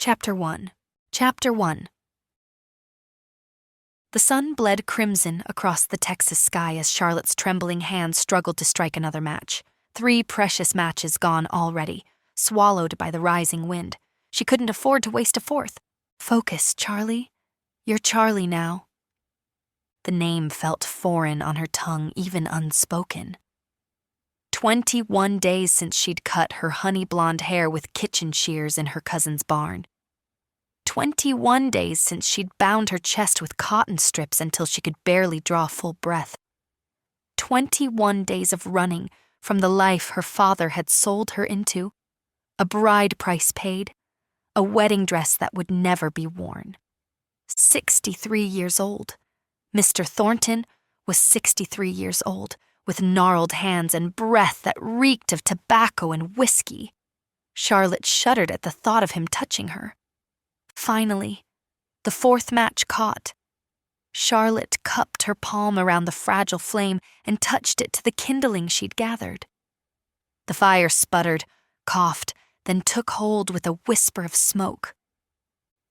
Chapter 1. Chapter 1. The sun bled crimson across the Texas sky as Charlotte's trembling hands struggled to strike another match. 3 precious matches gone already, swallowed by the rising wind. She couldn't afford to waste a fourth. Focus, Charlie. You're Charlie now. The name felt foreign on her tongue, even unspoken. 21 days since she'd cut her honey-blonde hair with kitchen shears in her cousin's barn. 21 days since she'd bound her chest with cotton strips until she could barely draw full breath. 21 days of running from the life her father had sold her into, a bride price paid, a wedding dress that would never be worn. 63 years old. Mr. Thornton was 63 years old, with gnarled hands and breath that reeked of tobacco and whiskey. Charlotte shuddered at the thought of him touching her. Finally, the 4th match caught. Charlotte cupped her palm around the fragile flame and touched it to the kindling she'd gathered. The fire sputtered, coughed, then took hold with a whisper of smoke.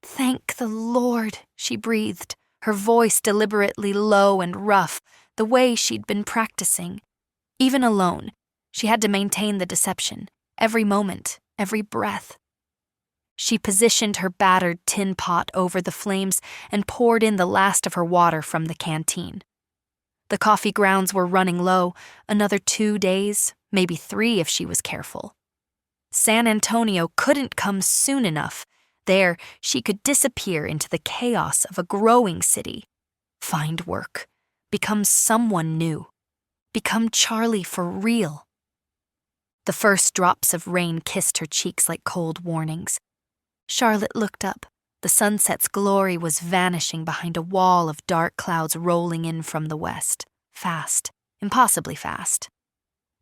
"Thank the Lord," she breathed, her voice deliberately low and rough, the way she'd been practicing. Even alone, she had to maintain the deception, every moment, every breath. She positioned her battered tin pot over the flames and poured in the last of her water from the canteen. The coffee grounds were running low, another 2 days, maybe 3 if she was careful. San Antonio couldn't come soon enough. There, she could disappear into the chaos of a growing city, find work, become someone new, become Charlie for real. The first drops of rain kissed her cheeks like cold warnings. Charlotte looked up. The sunset's glory was vanishing behind a wall of dark clouds rolling in from the west. Fast, impossibly fast.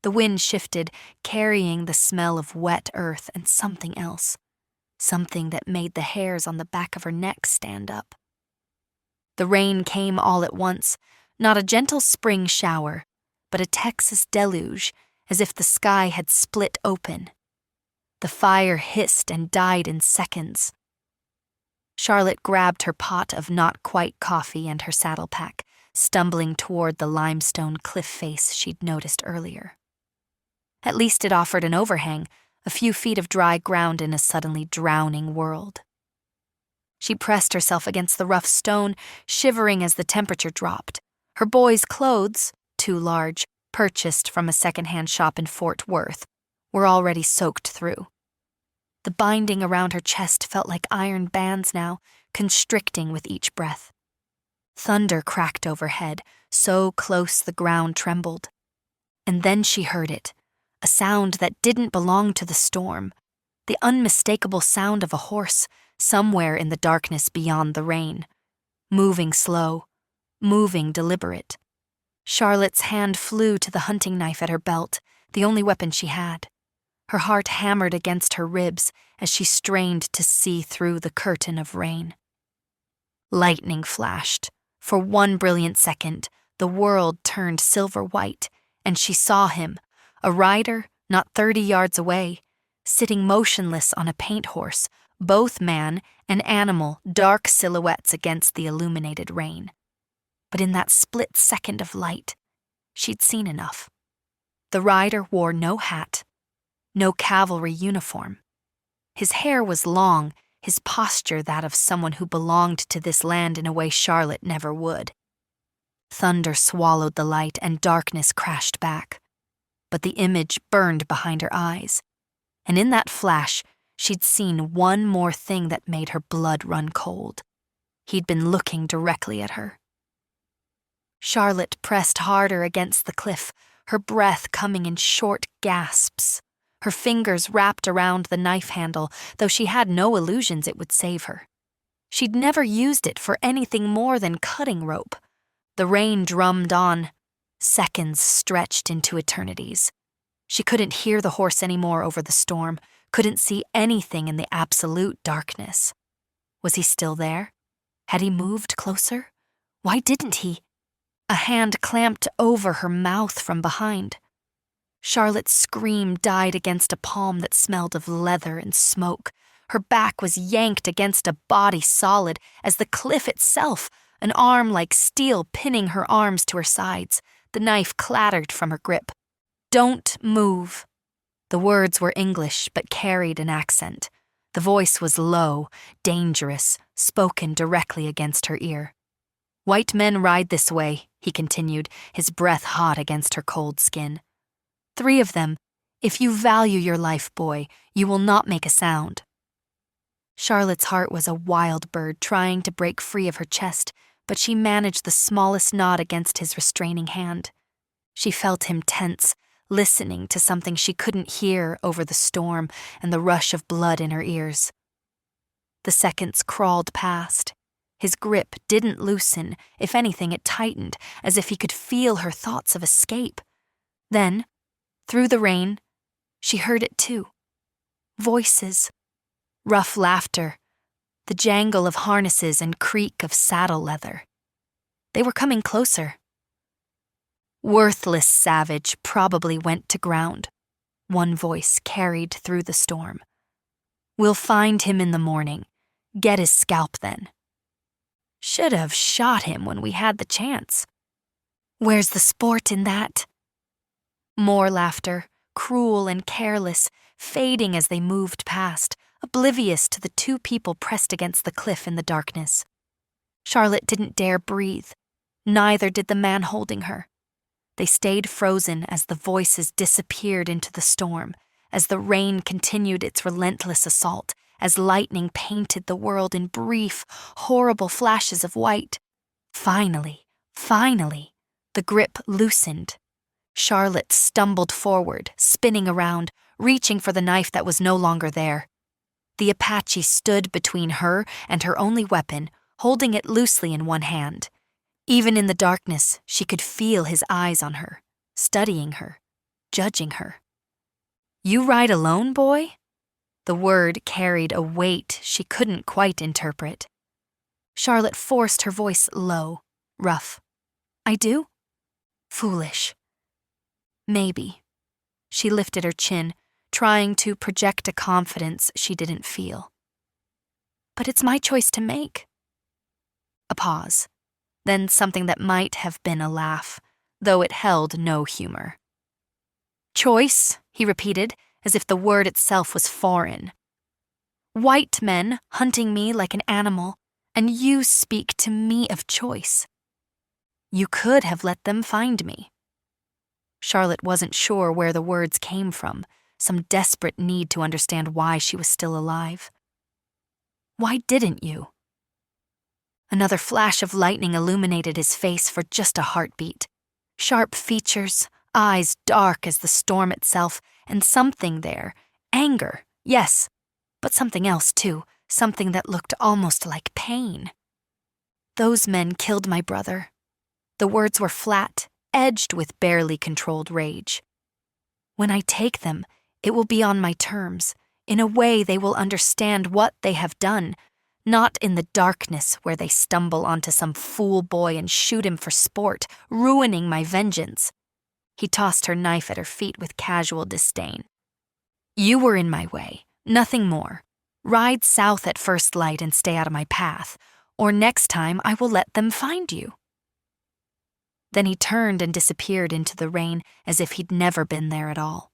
The wind shifted, carrying the smell of wet earth and something else. Something that made the hairs on the back of her neck stand up. The rain came all at once, not a gentle spring shower, but a Texas deluge, as if the sky had split open. The fire hissed and died in seconds. Charlotte grabbed her pot of not-quite coffee and her saddle pack, stumbling toward the limestone cliff face she'd noticed earlier. At least it offered an overhang, a few feet of dry ground in a suddenly drowning world. She pressed herself against the rough stone, shivering as the temperature dropped. Her boy's clothes, too large, purchased from a second-hand shop in Fort Worth, were already soaked through. The binding around her chest felt like iron bands now, constricting with each breath. Thunder cracked overhead, so close the ground trembled. And then she heard it, a sound that didn't belong to the storm, the unmistakable sound of a horse somewhere in the darkness beyond the rain, moving slow, moving deliberate. Charlotte's hand flew to the hunting knife at her belt, the only weapon she had. Her heart hammered against her ribs as she strained to see through the curtain of rain. Lightning flashed. For one brilliant second, the world turned silver-white, and she saw him, a rider not 30 yards away, sitting motionless on a paint horse, both man and animal dark silhouettes against the illuminated rain. But in that split second of light, she'd seen enough. The rider wore no hat, no cavalry uniform. His hair was long, his posture that of someone who belonged to this land in a way Charlotte never would. Thunder swallowed the light and darkness crashed back. But the image burned behind her eyes, and in that flash, she'd seen one more thing that made her blood run cold. He'd been looking directly at her. Charlotte pressed harder against the cliff, her breath coming in short gasps. Her fingers wrapped around the knife handle, though she had no illusions it would save her. She'd never used it for anything more than cutting rope. The rain drummed on. Seconds stretched into eternities. She couldn't hear the horse anymore over the storm, couldn't see anything in the absolute darkness. Was he still there? Had he moved closer? Why didn't he? A hand clamped over her mouth from behind. Charlotte's scream died against a palm that smelled of leather and smoke. Her back was yanked against a body solid as the cliff itself, an arm like steel pinning her arms to her sides. The knife clattered from her grip. "Don't move." The words were English but carried an accent. The voice was low, dangerous, spoken directly against her ear. "White men ride this way," he continued, his breath hot against her cold skin. "3 of them. If you value your life, boy, you will not make a sound." Charlotte's heart was a wild bird trying to break free of her chest, but she managed the smallest nod against his restraining hand. She felt him tense, listening to something she couldn't hear over the storm and the rush of blood in her ears. The seconds crawled past. His grip didn't loosen. If anything, it tightened, as if he could feel her thoughts of escape. Then, through the rain, she heard it too. Voices. Rough laughter. The jangle of harnesses and creak of saddle leather. They were coming closer. "Worthless savage probably went to ground," one voice carried through the storm. "We'll find him in the morning. Get his scalp then." "Should have shot him when we had the chance." "Where's the sport in that?" More laughter, cruel and careless, fading as they moved past, oblivious to the 2 people pressed against the cliff in the darkness. Charlotte didn't dare breathe. Neither did the man holding her. They stayed frozen as the voices disappeared into the storm, as the rain continued its relentless assault, as lightning painted the world in brief, horrible flashes of white. Finally, the grip loosened. Charlotte stumbled forward, spinning around, reaching for the knife that was no longer there. The Apache stood between her and her only weapon, holding it loosely in one hand. Even in the darkness, she could feel his eyes on her, studying her, judging her. "You ride alone, boy?" The word carried a weight she couldn't quite interpret. Charlotte forced her voice low, rough. "I do?" "Foolish." "Maybe." She lifted her chin, trying to project a confidence she didn't feel. "But it's my choice to make." A pause, then something that might have been a laugh, though it held no humor. "Choice," he repeated, as if the word itself was foreign. "White men hunting me like an animal, and you speak to me of choice. You could have let them find me." Charlotte wasn't sure where the words came from, some desperate need to understand why she was still alive. "Why didn't you?" Another flash of lightning illuminated his face for just a heartbeat. Sharp features, eyes dark as the storm itself, and something there. Anger, yes, but something else too, something that looked almost like pain. "Those men killed my brother." The words were flat, edged with barely controlled rage. "When I take them, it will be on my terms. In a way they will understand what they have done, not in the darkness where they stumble onto some fool boy and shoot him for sport, ruining my vengeance." He tossed her knife at her feet with casual disdain. "You were in my way, nothing more. Ride south at first light and stay out of my path, or next time I will let them find you." Then he turned and disappeared into the rain as if he'd never been there at all.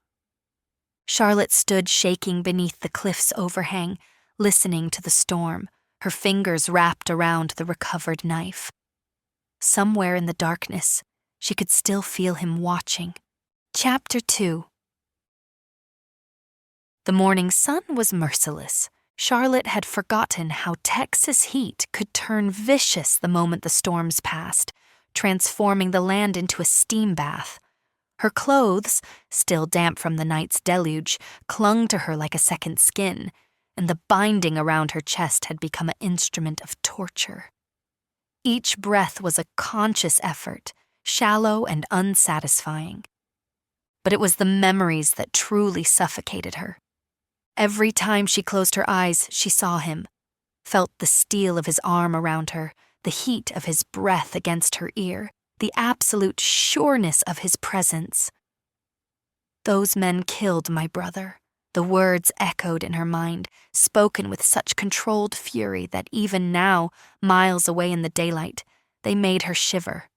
Charlotte stood shaking beneath the cliff's overhang, listening to the storm, her fingers wrapped around the recovered knife. Somewhere in the darkness, she could still feel him watching. Chapter 2. The morning sun was merciless. Charlotte had forgotten how Texas heat could turn vicious the moment the storms passed, transforming the land into a steam bath. Her clothes, still damp from the night's deluge, clung to her like a second skin, and the binding around her chest had become an instrument of torture. Each breath was a conscious effort, shallow and unsatisfying. But it was the memories that truly suffocated her. Every time she closed her eyes, she saw him, felt the steel of his arm around her, the heat of his breath against her ear, the absolute sureness of his presence. "Those men killed my brother. The words echoed in her mind, spoken with such controlled fury that even now, miles away in the daylight, they made her shiver.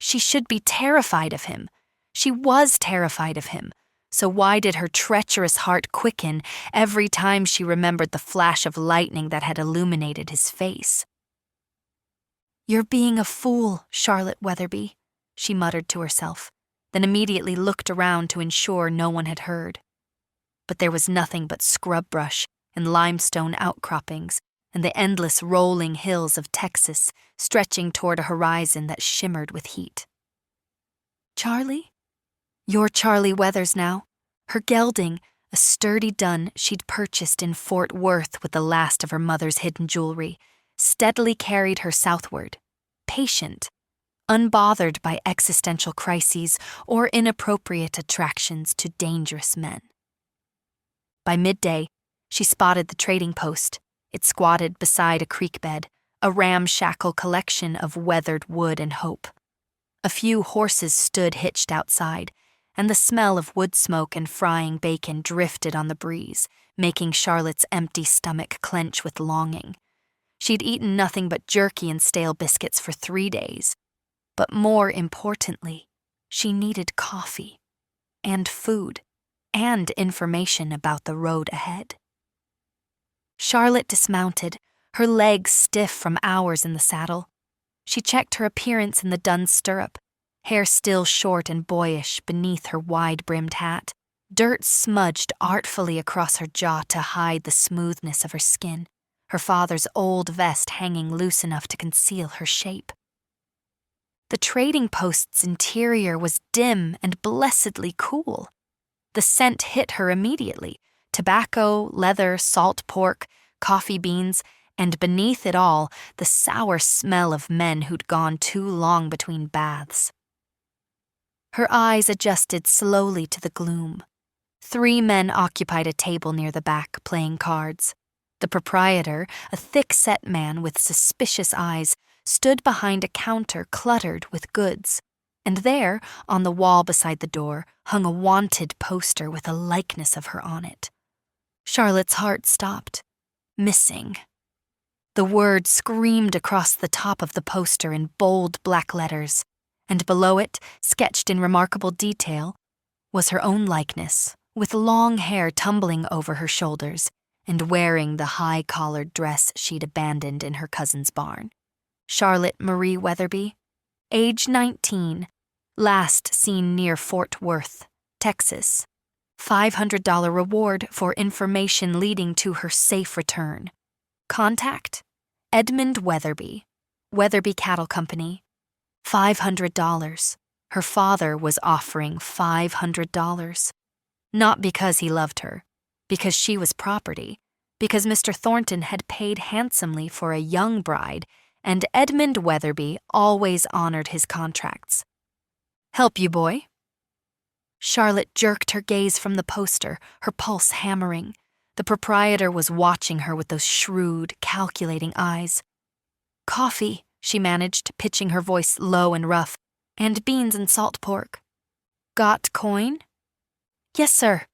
She should be terrified of him. She was terrified of him. So why did her treacherous heart quicken every time she remembered the flash of lightning that had illuminated his face? "You're being a fool, Charlotte Weatherby," she muttered to herself, then immediately looked around to ensure no one had heard. But there was nothing but scrub brush and limestone outcroppings and the endless rolling hills of Texas stretching toward a horizon that shimmered with heat. Charlie? You're Charlie Weathers now. Her gelding, a sturdy dun she'd purchased in Fort Worth with the last of her mother's hidden jewelry, steadily carried her southward, patient, unbothered by existential crises or inappropriate attractions to dangerous men. By midday, she spotted the trading post. It squatted beside a creek bed, a ramshackle collection of weathered wood and hope. A few horses stood hitched outside, and the smell of wood smoke and frying bacon drifted on the breeze, making Charlotte's empty stomach clench with longing. She'd eaten nothing but jerky and stale biscuits for 3 days. But more importantly, she needed coffee, and food, and information about the road ahead. Charlotte dismounted, her legs stiff from hours in the saddle. She checked her appearance in the dun stirrup, hair still short and boyish beneath her wide-brimmed hat, dirt smudged artfully across her jaw to hide the smoothness of her skin, her father's old vest hanging loose enough to conceal her shape. The trading post's interior was dim and blessedly cool. The scent hit her immediately: tobacco, leather, salt pork, coffee beans, and beneath it all, the sour smell of men who'd gone too long between baths. Her eyes adjusted slowly to the gloom. 3 men occupied a table near the back, playing cards. The proprietor, a thick-set man with suspicious eyes, stood behind a counter cluttered with goods, and there, on the wall beside the door, hung a wanted poster with a likeness of her on it. Charlotte's heart stopped. Missing. The word screamed across the top of the poster in bold black letters, and below it, sketched in remarkable detail, was her own likeness, with long hair tumbling over her shoulders, and wearing the high-collared dress she'd abandoned in her cousin's barn. Charlotte Marie Weatherby, age 19, last seen near Fort Worth, Texas. $500 reward for information leading to her safe return. Contact: Edmund Weatherby, Weatherby Cattle Company. $500. Her father was offering $500. Not because he loved her, because she was property, because Mr. Thornton had paid handsomely for a young bride, and Edmund Weatherby always honored his contracts. Help you, boy? Charlotte jerked her gaze from the poster, her pulse hammering. The proprietor was watching her with those shrewd, calculating eyes. Coffee, she managed, pitching her voice low and rough, and beans and salt pork. Got coin? Yes, sir.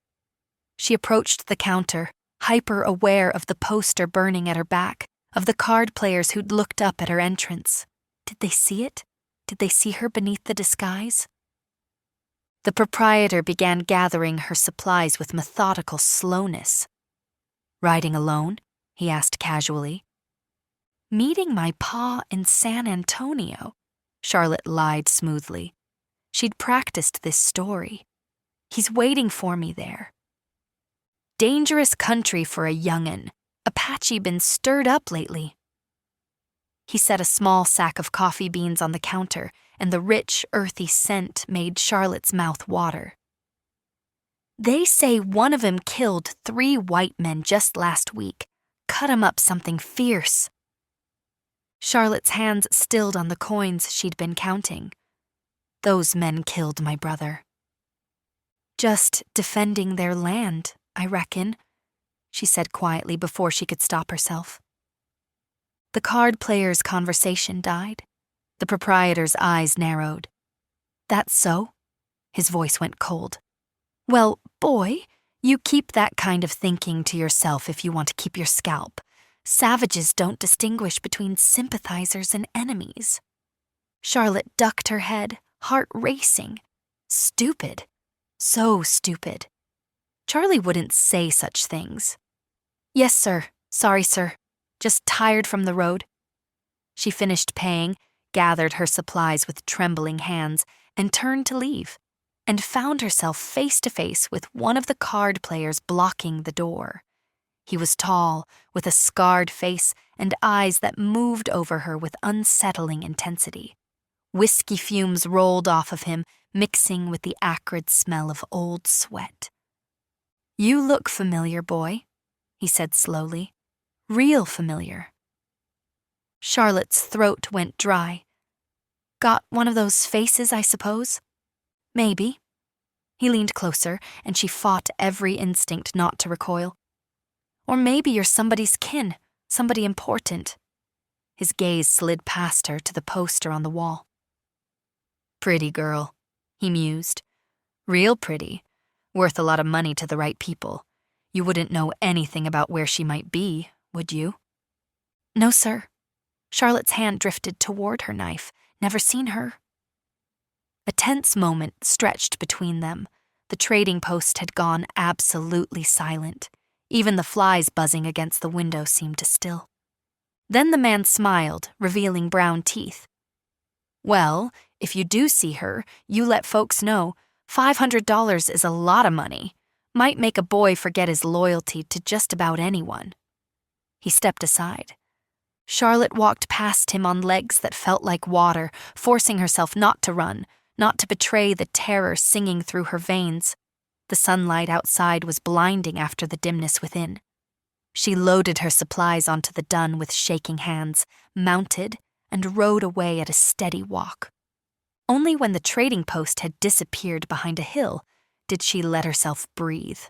She approached the counter, hyper-aware of the poster burning at her back, of the card players who'd looked up at her entrance. Did they see it? Did they see her beneath the disguise? The proprietor began gathering her supplies with methodical slowness. Riding alone? He asked casually. Meeting my pa in San Antonio, Charlotte lied smoothly. She'd practiced this story. He's waiting for me there. Dangerous country for a young'un. Apache been stirred up lately. He set a small sack of coffee beans on the counter, and the rich, earthy scent made Charlotte's mouth water. They say one of 'em killed 3 white men just last week. Cut 'em up something fierce. Charlotte's hands stilled on the coins she'd been counting. Those men killed my brother. Just defending their land, I reckon, she said quietly before she could stop herself. The card player's conversation died. The proprietor's eyes narrowed. That's so? His voice went cold. Well, boy, You keep that kind of thinking to yourself if you want to keep your scalp. Savages don't distinguish between sympathizers and enemies. Charlotte ducked her head, heart racing. Stupid. So stupid. Charlie wouldn't say such things. Yes, sir. Sorry, sir. Just tired from the road. She finished paying, gathered her supplies with trembling hands, and turned to leave, and found herself face to face with one of the card players blocking the door. He was tall, with a scarred face and eyes that moved over her with unsettling intensity. Whiskey fumes rolled off of him, mixing with the acrid smell of old sweat. You look familiar, boy, he said slowly. Real familiar. Charlotte's throat went dry. Got one of those faces, I suppose? Maybe. He leaned closer, and she fought every instinct not to recoil. Or maybe you're somebody's kin, somebody important. His gaze slid past her to the poster on the wall. Pretty girl, he mused. Real pretty. Worth a lot of money to the right people. You wouldn't know anything about where she might be, would you? No, sir. Charlotte's hand drifted toward her knife. Never seen her. A tense moment stretched between them. The trading post had gone absolutely silent. Even the flies buzzing against the window seemed to still. Then the man smiled, revealing brown teeth. Well, if you do see her, you let folks know. $500 is a lot of money. Might make a boy forget his loyalty to just about anyone. He stepped aside. Charlotte walked past him on legs that felt like water, forcing herself not to run, not to betray the terror singing through her veins. The sunlight outside was blinding after the dimness within. She loaded her supplies onto the dun with shaking hands, mounted, and rode away at a steady walk. Only when the trading post had disappeared behind a hill did she let herself breathe.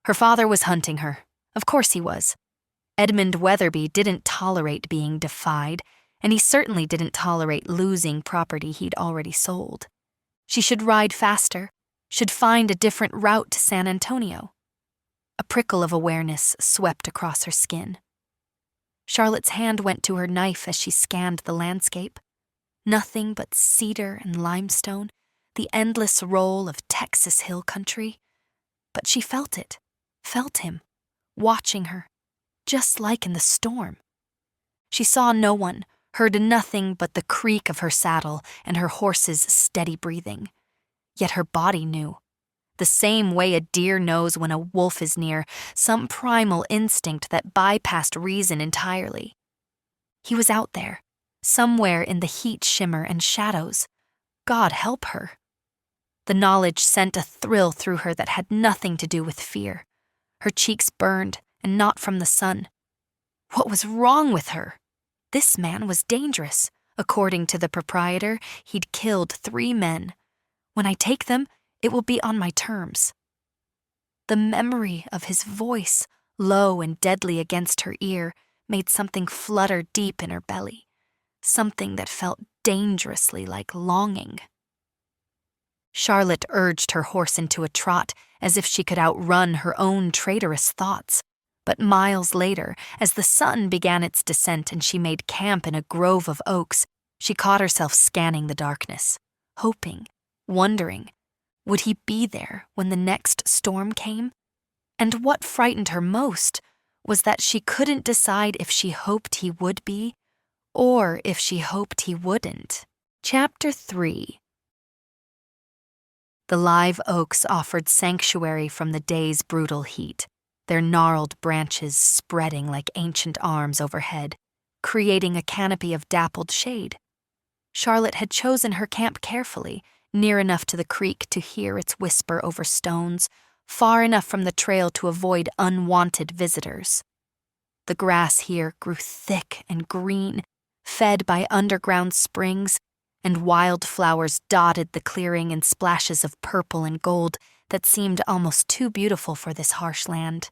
Her father was hunting her. Of course he was. Edmund Weatherby didn't tolerate being defied, and he certainly didn't tolerate losing property he'd already sold. She should ride faster, should find a different route to San Antonio. A prickle of awareness swept across her skin. Charlotte's hand went to her knife as she scanned the landscape. Nothing but cedar and limestone, the endless roll of Texas hill country. But she felt it, felt him, watching her, just like in the storm. She saw no one, heard nothing but the creak of her saddle and her horse's steady breathing. Yet her body knew. The same way a deer knows when a wolf is near, some primal instinct that bypassed reason entirely. He was out there, somewhere in the heat shimmer and shadows. God help her. The knowledge sent a thrill through her that had nothing to do with fear. Her cheeks burned, and not from the sun. What was wrong with her? This man was dangerous. According to the proprietor, he'd killed 3 men. When I take them, it will be on my terms. The memory of his voice, low and deadly against her ear, made something flutter deep in her belly. Something that felt dangerously like longing. Charlotte urged her horse into a trot, as if she could outrun her own traitorous thoughts. But miles later, as the sun began its descent and she made camp in a grove of oaks, she caught herself scanning the darkness, hoping, wondering, would he be there when the next storm came? And what frightened her most was that she couldn't decide if she hoped he would be, or if she hoped he wouldn't. Chapter 3. The live oaks offered sanctuary from the day's brutal heat, their gnarled branches spreading like ancient arms overhead, creating a canopy of dappled shade. Charlotte had chosen her camp carefully, near enough to the creek to hear its whisper over stones, far enough from the trail to avoid unwanted visitors. The grass here grew thick and green, fed by underground springs, and wildflowers dotted the clearing in splashes of purple and gold that seemed almost too beautiful for this harsh land.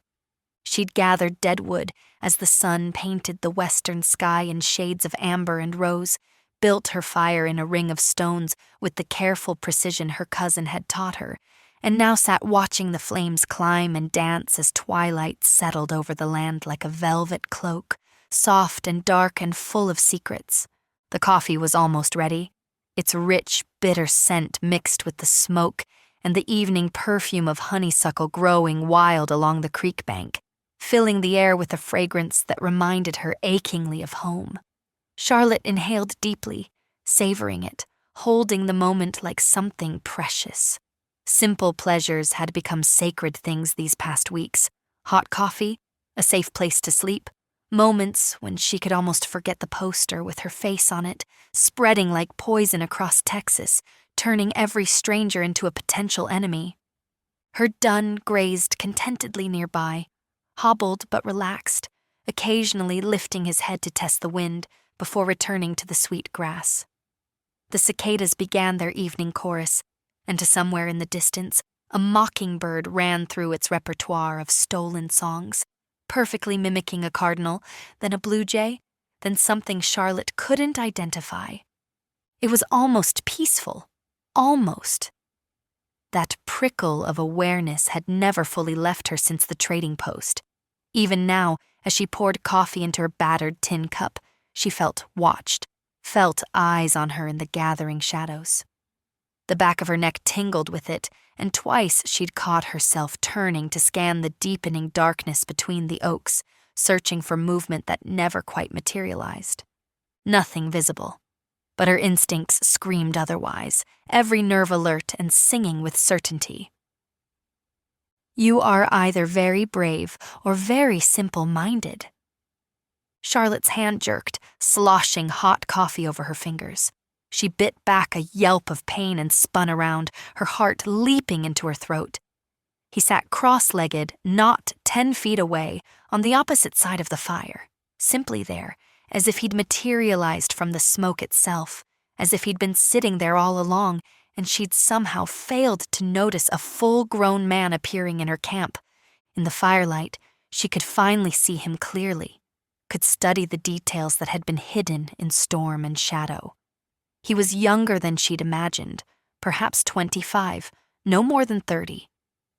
She'd gathered deadwood as the sun painted the western sky in shades of amber and rose, built her fire in a ring of stones with the careful precision her cousin had taught her, and now sat watching the flames climb and dance as twilight settled over the land like a velvet cloak, soft and dark and full of secrets. The coffee was almost ready, its rich, bitter scent mixed with the smoke and the evening perfume of honeysuckle growing wild along the creek bank, filling the air with a fragrance that reminded her achingly of home. Charlotte inhaled deeply, savoring it, holding the moment like something precious. Simple pleasures had become sacred things these past weeks. Hot coffee, a safe place to sleep, moments when she could almost forget the poster with her face on it, spreading like poison across Texas, turning every stranger into a potential enemy. Her dun grazed contentedly nearby, hobbled but relaxed, occasionally lifting his head to test the wind before returning to the sweet grass. The cicadas began their evening chorus, and to somewhere in the distance, a mockingbird ran through its repertoire of stolen songs, perfectly mimicking a cardinal, then a blue jay, then something Charlotte couldn't identify. It was almost peaceful. Almost. That prickle of awareness had never fully left her since the trading post. Even now, as she poured coffee into her battered tin cup, she felt watched, felt eyes on her in the gathering shadows. The back of her neck tingled with it, and twice she'd caught herself turning to scan the deepening darkness between the oaks, searching for movement that never quite materialized. Nothing visible. But her instincts screamed otherwise, every nerve alert and singing with certainty. You are either very brave or very simple-minded. Charlotte's hand jerked, sloshing hot coffee over her fingers. She bit back a yelp of pain and spun around, her heart leaping into her throat. He sat cross-legged, not 10 feet away, on the opposite side of the fire, simply there, as if he'd materialized from the smoke itself, as if he'd been sitting there all along, and she'd somehow failed to notice a full-grown man appearing in her camp. In the firelight, she could finally see him clearly, could study the details that had been hidden in storm and shadow. He was younger than she'd imagined, perhaps 25, no more than 30.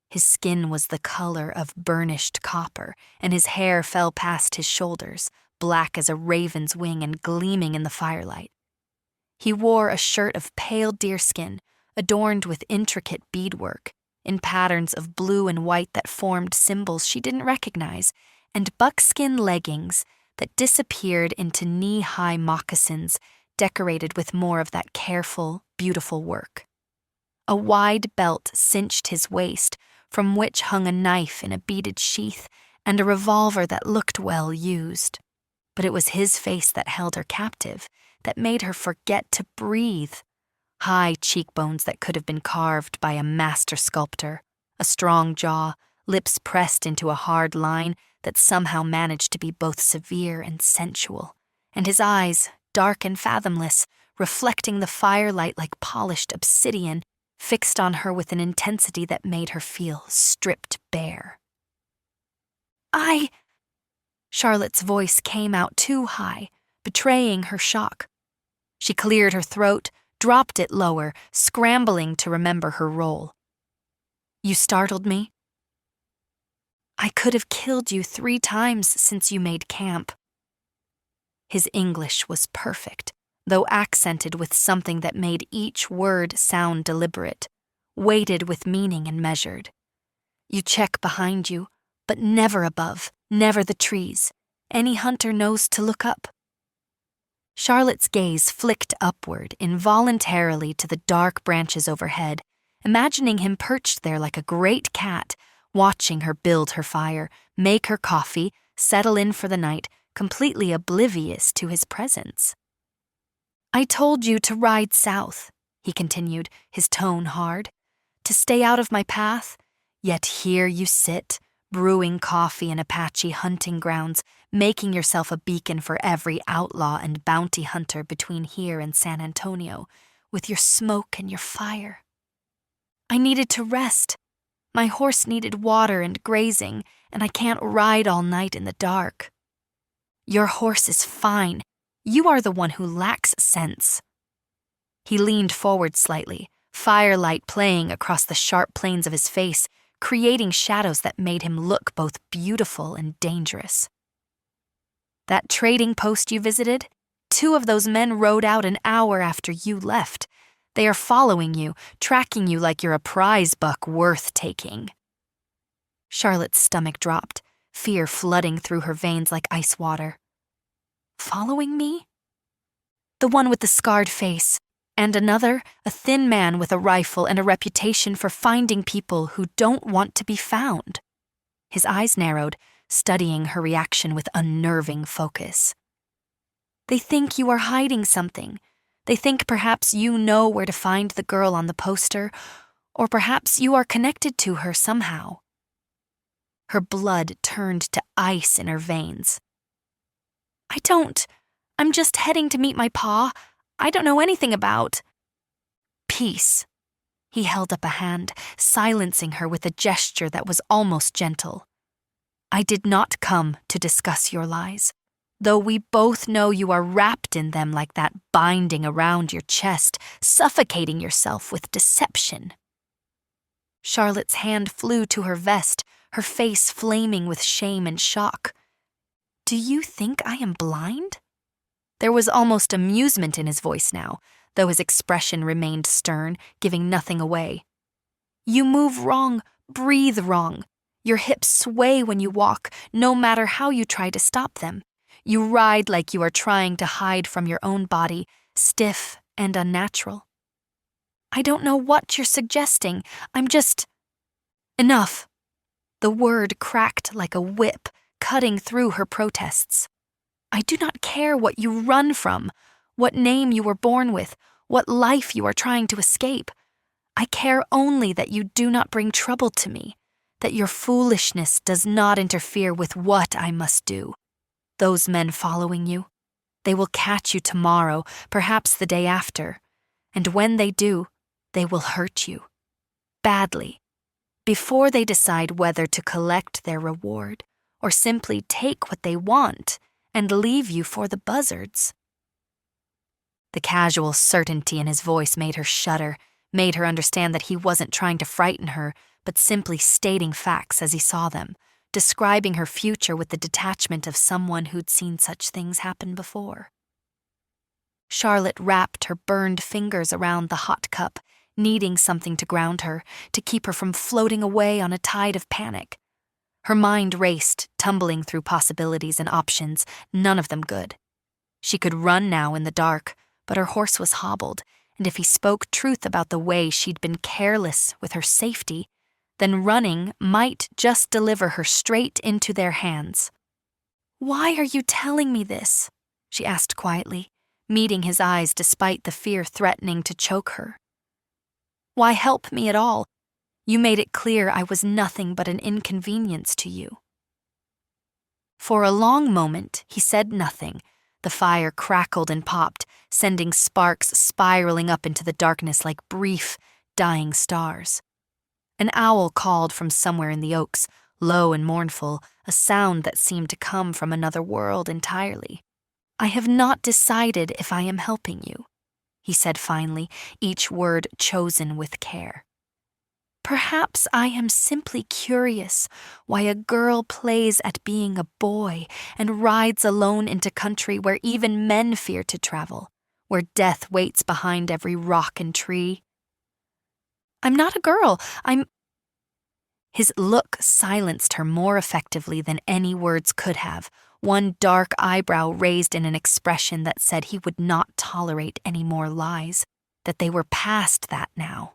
His skin was the color of burnished copper, and his hair fell past his shoulders, black as a raven's wing and gleaming in the firelight. He wore a shirt of pale deerskin, adorned with intricate beadwork, in patterns of blue and white that formed symbols she didn't recognize, and buckskin leggings that disappeared into knee-high moccasins decorated with more of that careful, beautiful work. A wide belt cinched his waist, from which hung a knife in a beaded sheath and a revolver that looked well used. But it was his face that held her captive, that made her forget to breathe. High cheekbones that could have been carved by a master sculptor, a strong jaw, lips pressed into a hard line that somehow managed to be both severe and sensual, and his eyes, dark and fathomless, reflecting the firelight like polished obsidian, fixed on her with an intensity that made her feel stripped bare. Charlotte's voice came out too high, betraying her shock. She cleared her throat, dropped it lower, scrambling to remember her role. You startled me. I could have killed you 3 times since you made camp. His English was perfect, though accented with something that made each word sound deliberate, weighted with meaning and measured. You check behind you, but never above, never the trees. Any hunter knows to look up. Charlotte's gaze flicked upward involuntarily to the dark branches overhead, imagining him perched there like a great cat, watching her build her fire, make her coffee, settle in for the night, completely oblivious to his presence. I told you to ride south, he continued, his tone hard, to stay out of my path, yet here you sit, brewing coffee in Apache hunting grounds, making yourself a beacon for every outlaw and bounty hunter between here and San Antonio, with your smoke and your fire. I needed to rest. My horse needed water and grazing, and I can't ride all night in the dark. Your horse is fine. You are the one who lacks sense. He leaned forward slightly, firelight playing across the sharp planes of his face, creating shadows that made him look both beautiful and dangerous. That trading post you visited? 2 of those men rode out an hour after you left. They are following you, tracking you like you're a prize buck worth taking. Charlotte's stomach dropped, fear flooding through her veins like ice water. Following me? The one with the scarred face, and another, a thin man with a rifle and a reputation for finding people who don't want to be found. His eyes narrowed, studying her reaction with unnerving focus. They think you are hiding something. They think perhaps you know where to find the girl on the poster, or perhaps you are connected to her somehow. Her blood turned to ice in her veins. I'm just heading to meet my pa. I don't know anything about. Peace. He held up a hand, silencing her with a gesture that was almost gentle. I did not come to discuss your lies, though we both know you are wrapped in them like that binding around your chest, suffocating yourself with deception. Charlotte's hand flew to her vest, her face flaming with shame and shock. Do you think I am blind? There was almost amusement in his voice now, though his expression remained stern, giving nothing away. You move wrong, breathe wrong. Your hips sway when you walk, no matter how you try to stop them. You ride like you are trying to hide from your own body, stiff and unnatural. I don't know what you're suggesting. I'm just... Enough. The word cracked like a whip, cutting through her protests. I do not care what you run from, what name you were born with, what life you are trying to escape. I care only that you do not bring trouble to me, that your foolishness does not interfere with what I must do. Those men following you, they will catch you tomorrow, perhaps the day after, and when they do, they will hurt you. Badly. Before they decide whether to collect their reward or simply take what they want and leave you for the buzzards. The casual certainty in his voice made her shudder, made her understand that he wasn't trying to frighten her, but simply stating facts as he saw them, describing her future with the detachment of someone who'd seen such things happen before. Charlotte wrapped her burned fingers around the hot cup, needing something to ground her, to keep her from floating away on a tide of panic. Her mind raced, tumbling through possibilities and options, none of them good. She could run now in the dark, but her horse was hobbled, and if he spoke truth about the way she'd been careless with her safety, then running might just deliver her straight into their hands. Why are you telling me this? She asked quietly, meeting his eyes despite the fear threatening to choke her. Why help me at all? You made it clear I was nothing but an inconvenience to you. For a long moment, he said nothing. The fire crackled and popped, sending sparks spiraling up into the darkness like brief, dying stars. An owl called from somewhere in the oaks, low and mournful, a sound that seemed to come from another world entirely. I have not decided if I am helping you, he said finally, each word chosen with care. Perhaps I am simply curious why a girl plays at being a boy and rides alone into country where even men fear to travel, where death waits behind every rock and tree. I'm not a girl, His look silenced her more effectively than any words could have, one dark eyebrow raised in an expression that said he would not tolerate any more lies, that they were past that now.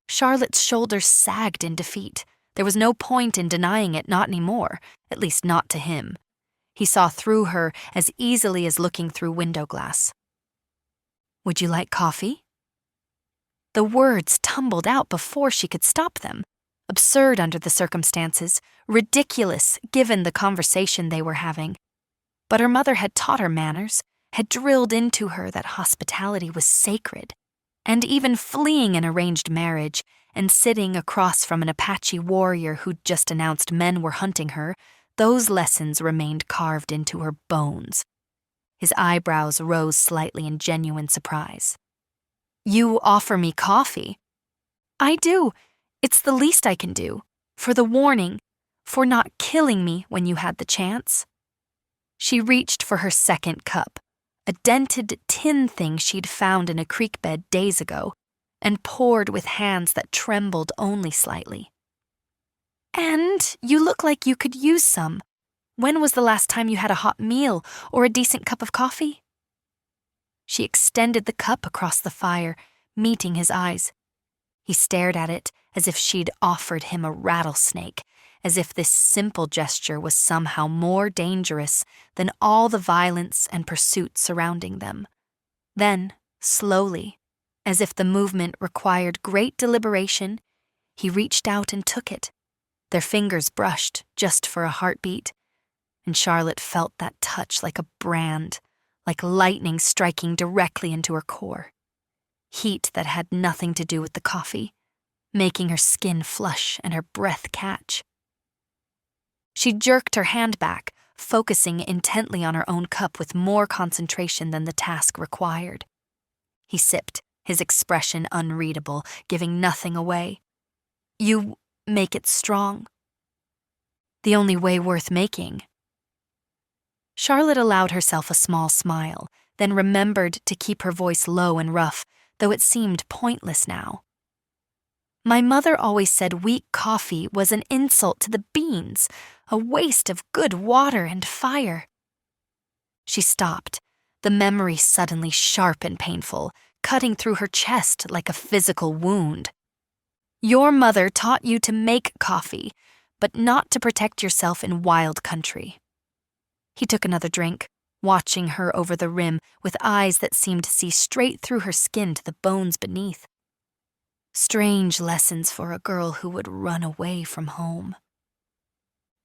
Charlotte's shoulders sagged in defeat. There was no point in denying it, not anymore, at least not to him. He saw through her as easily as looking through window glass. Would you like coffee? The words tumbled out before she could stop them. Absurd under the circumstances, ridiculous given the conversation they were having. But her mother had taught her manners, had drilled into her that hospitality was sacred, and even fleeing an arranged marriage and sitting across from an Apache warrior who'd just announced men were hunting her, those lessons remained carved into her bones. His eyebrows rose slightly in genuine surprise. You offer me coffee. I do. It's the least I can do. For the warning. For not killing me when you had the chance. She reached for her second cup, a dented tin thing she'd found in a creek bed days ago, and poured with hands that trembled only slightly. And you look like you could use some. When was the last time you had a hot meal or a decent cup of coffee? She extended the cup across the fire, meeting his eyes. He stared at it as if she'd offered him a rattlesnake, as if this simple gesture was somehow more dangerous than all the violence and pursuit surrounding them. Then, slowly, as if the movement required great deliberation, he reached out and took it. Their fingers brushed just for a heartbeat, and Charlotte felt that touch like a brand, like lightning striking directly into her core. Heat that had nothing to do with the coffee, making her skin flush and her breath catch. She jerked her hand back, focusing intently on her own cup with more concentration than the task required. He sipped, his expression unreadable, giving nothing away. You make it strong. The only way worth making. Charlotte allowed herself a small smile, then remembered to keep her voice low and rough, though it seemed pointless now. My mother always said weak coffee was an insult to the beans, a waste of good water and fire. She stopped, the memory suddenly sharp and painful, cutting through her chest like a physical wound. Your mother taught you to make coffee, but not to protect yourself in wild country. He took another drink, watching her over the rim with eyes that seemed to see straight through her skin to the bones beneath. Strange lessons for a girl who would run away from home.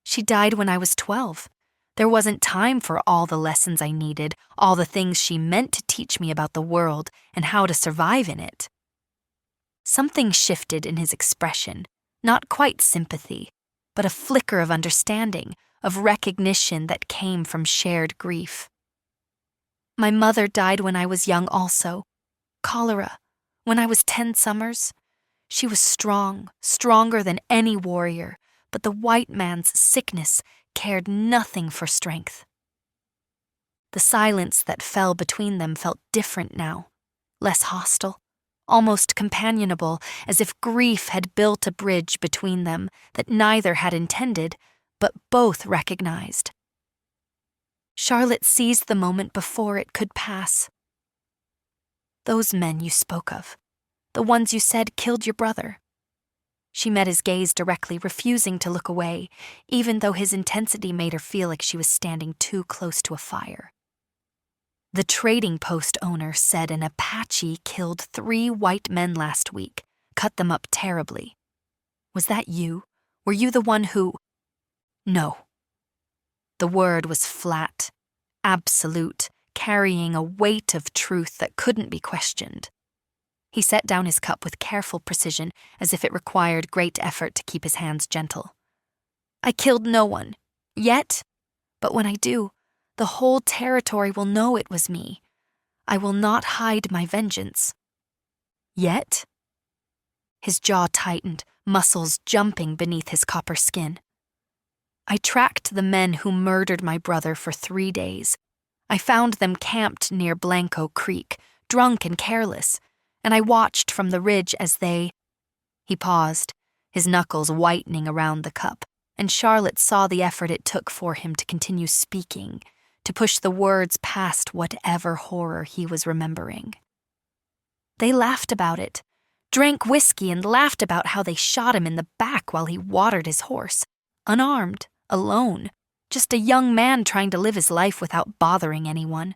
She died when I was 12. There wasn't time for all the lessons I needed, all the things she meant to teach me about the world and how to survive in it. Something shifted in his expression, not quite sympathy, but a flicker of understanding, of recognition that came from shared grief. My mother died when I was young also. Cholera, when I was 10 summers. She was strong, stronger than any warrior, but the white man's sickness cared nothing for strength. The silence that fell between them felt different now, less hostile, almost companionable, as if grief had built a bridge between them that neither had intended, but both recognized. Charlotte seized the moment before it could pass. Those men you spoke of, the ones you said killed your brother. She met his gaze directly, refusing to look away, even though his intensity made her feel like she was standing too close to a fire. The trading post owner said an Apache killed 3 white men last week, cut them up terribly. Was that you? Were you the one who... No. The word was flat, absolute, carrying a weight of truth that couldn't be questioned. He set down his cup with careful precision, as if it required great effort to keep his hands gentle. I killed no one, yet, but when I do, the whole territory will know it was me. I will not hide my vengeance. Yet? His jaw tightened, muscles jumping beneath his copper skin. I tracked the men who murdered my brother for 3 days. I found them camped near Blanco Creek, drunk and careless, and I watched from the ridge as they... He paused, his knuckles whitening around the cup, and Charlotte saw the effort it took for him to continue speaking, to push the words past whatever horror he was remembering. They laughed about it, drank whiskey and laughed about how they shot him in the back while he watered his horse, unarmed, alone, just a young man trying to live his life without bothering anyone.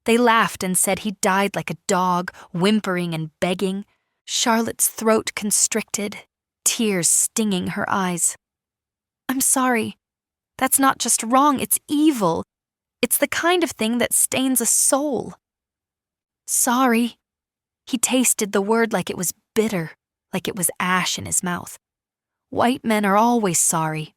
They laughed and said he died like a dog, whimpering and begging, Charlotte's throat constricted, tears stinging her eyes. I'm sorry. That's not just wrong, it's evil. It's the kind of thing that stains a soul. Sorry. He tasted the word like it was bitter, like it was ash in his mouth. White men are always sorry.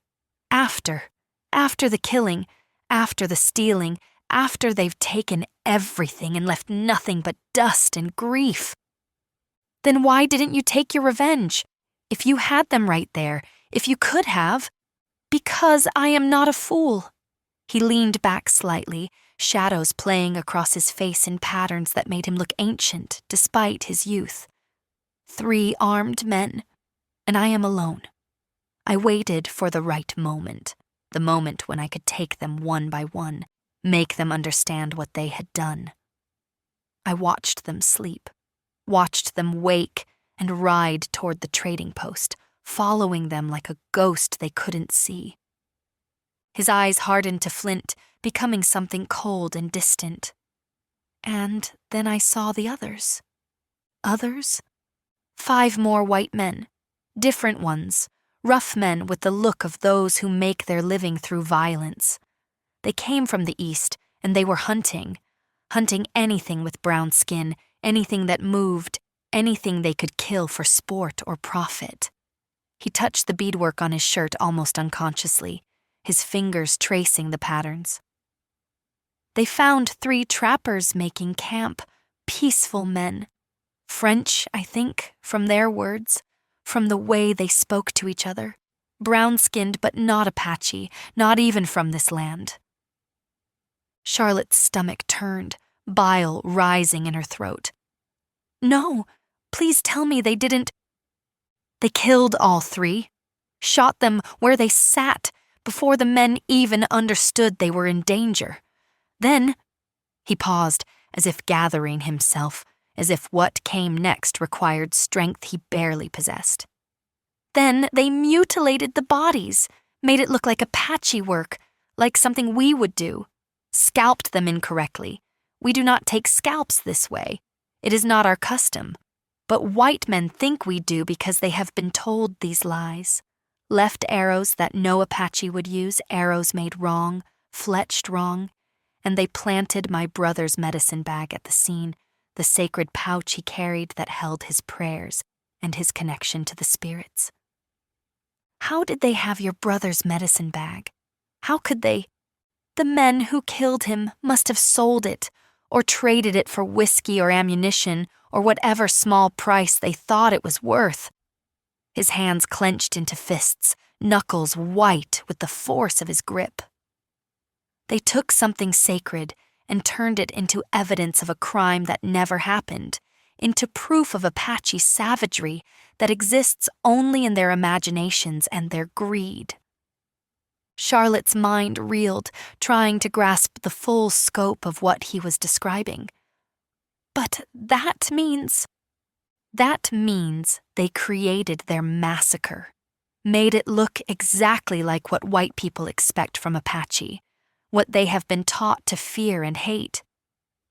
After the killing, after the stealing, after they've taken everything and left nothing but dust and grief. Then why didn't you take your revenge? If you had them right there, if you could have. Because I am not a fool. He leaned back slightly, shadows playing across his face in patterns that made him look ancient despite his youth. 3 armed men, and I am alone. I waited for the right moment, the moment when I could take them one by one, make them understand what they had done. I watched them sleep, watched them wake and ride toward the trading post, following them like a ghost they couldn't see. His eyes hardened to flint, becoming something cold and distant. And then I saw the others. Others? 5 more white men, different ones, rough men with the look of those who make their living through violence. They came from the east, and they were hunting anything with brown skin, anything that moved, anything they could kill for sport or profit. He touched the beadwork on his shirt almost unconsciously, his fingers tracing the patterns. They found 3 trappers making camp, peaceful men. French, I think, from their words, from the way they spoke to each other. Brown-skinned, but not Apache, not even from this land. Charlotte's stomach turned, bile rising in her throat. No, please tell me they didn't. They killed all 3, shot them where they sat, before the men even understood they were in danger. Then, he paused, as if gathering himself, as if what came next required strength he barely possessed. Then they mutilated the bodies, made it look like Apache work, like something we would do, scalped them incorrectly. We do not take scalps this way. It is not our custom. But white men think we do because they have been told these lies. Left arrows that no Apache would use, arrows made wrong, fletched wrong, and they planted my brother's medicine bag at the scene, the sacred pouch he carried that held his prayers and his connection to the spirits. How did they have your brother's medicine bag? How could they? The men who killed him must have sold it, or traded it for whiskey or ammunition, or whatever small price they thought it was worth. His hands clenched into fists, knuckles white with the force of his grip. They took something sacred and turned it into evidence of a crime that never happened, into proof of Apache savagery that exists only in their imaginations and their greed. Charlotte's mind reeled, trying to grasp the full scope of what he was describing. But that means they created their massacre, made it look exactly like what white people expect from Apache, what they have been taught to fear and hate.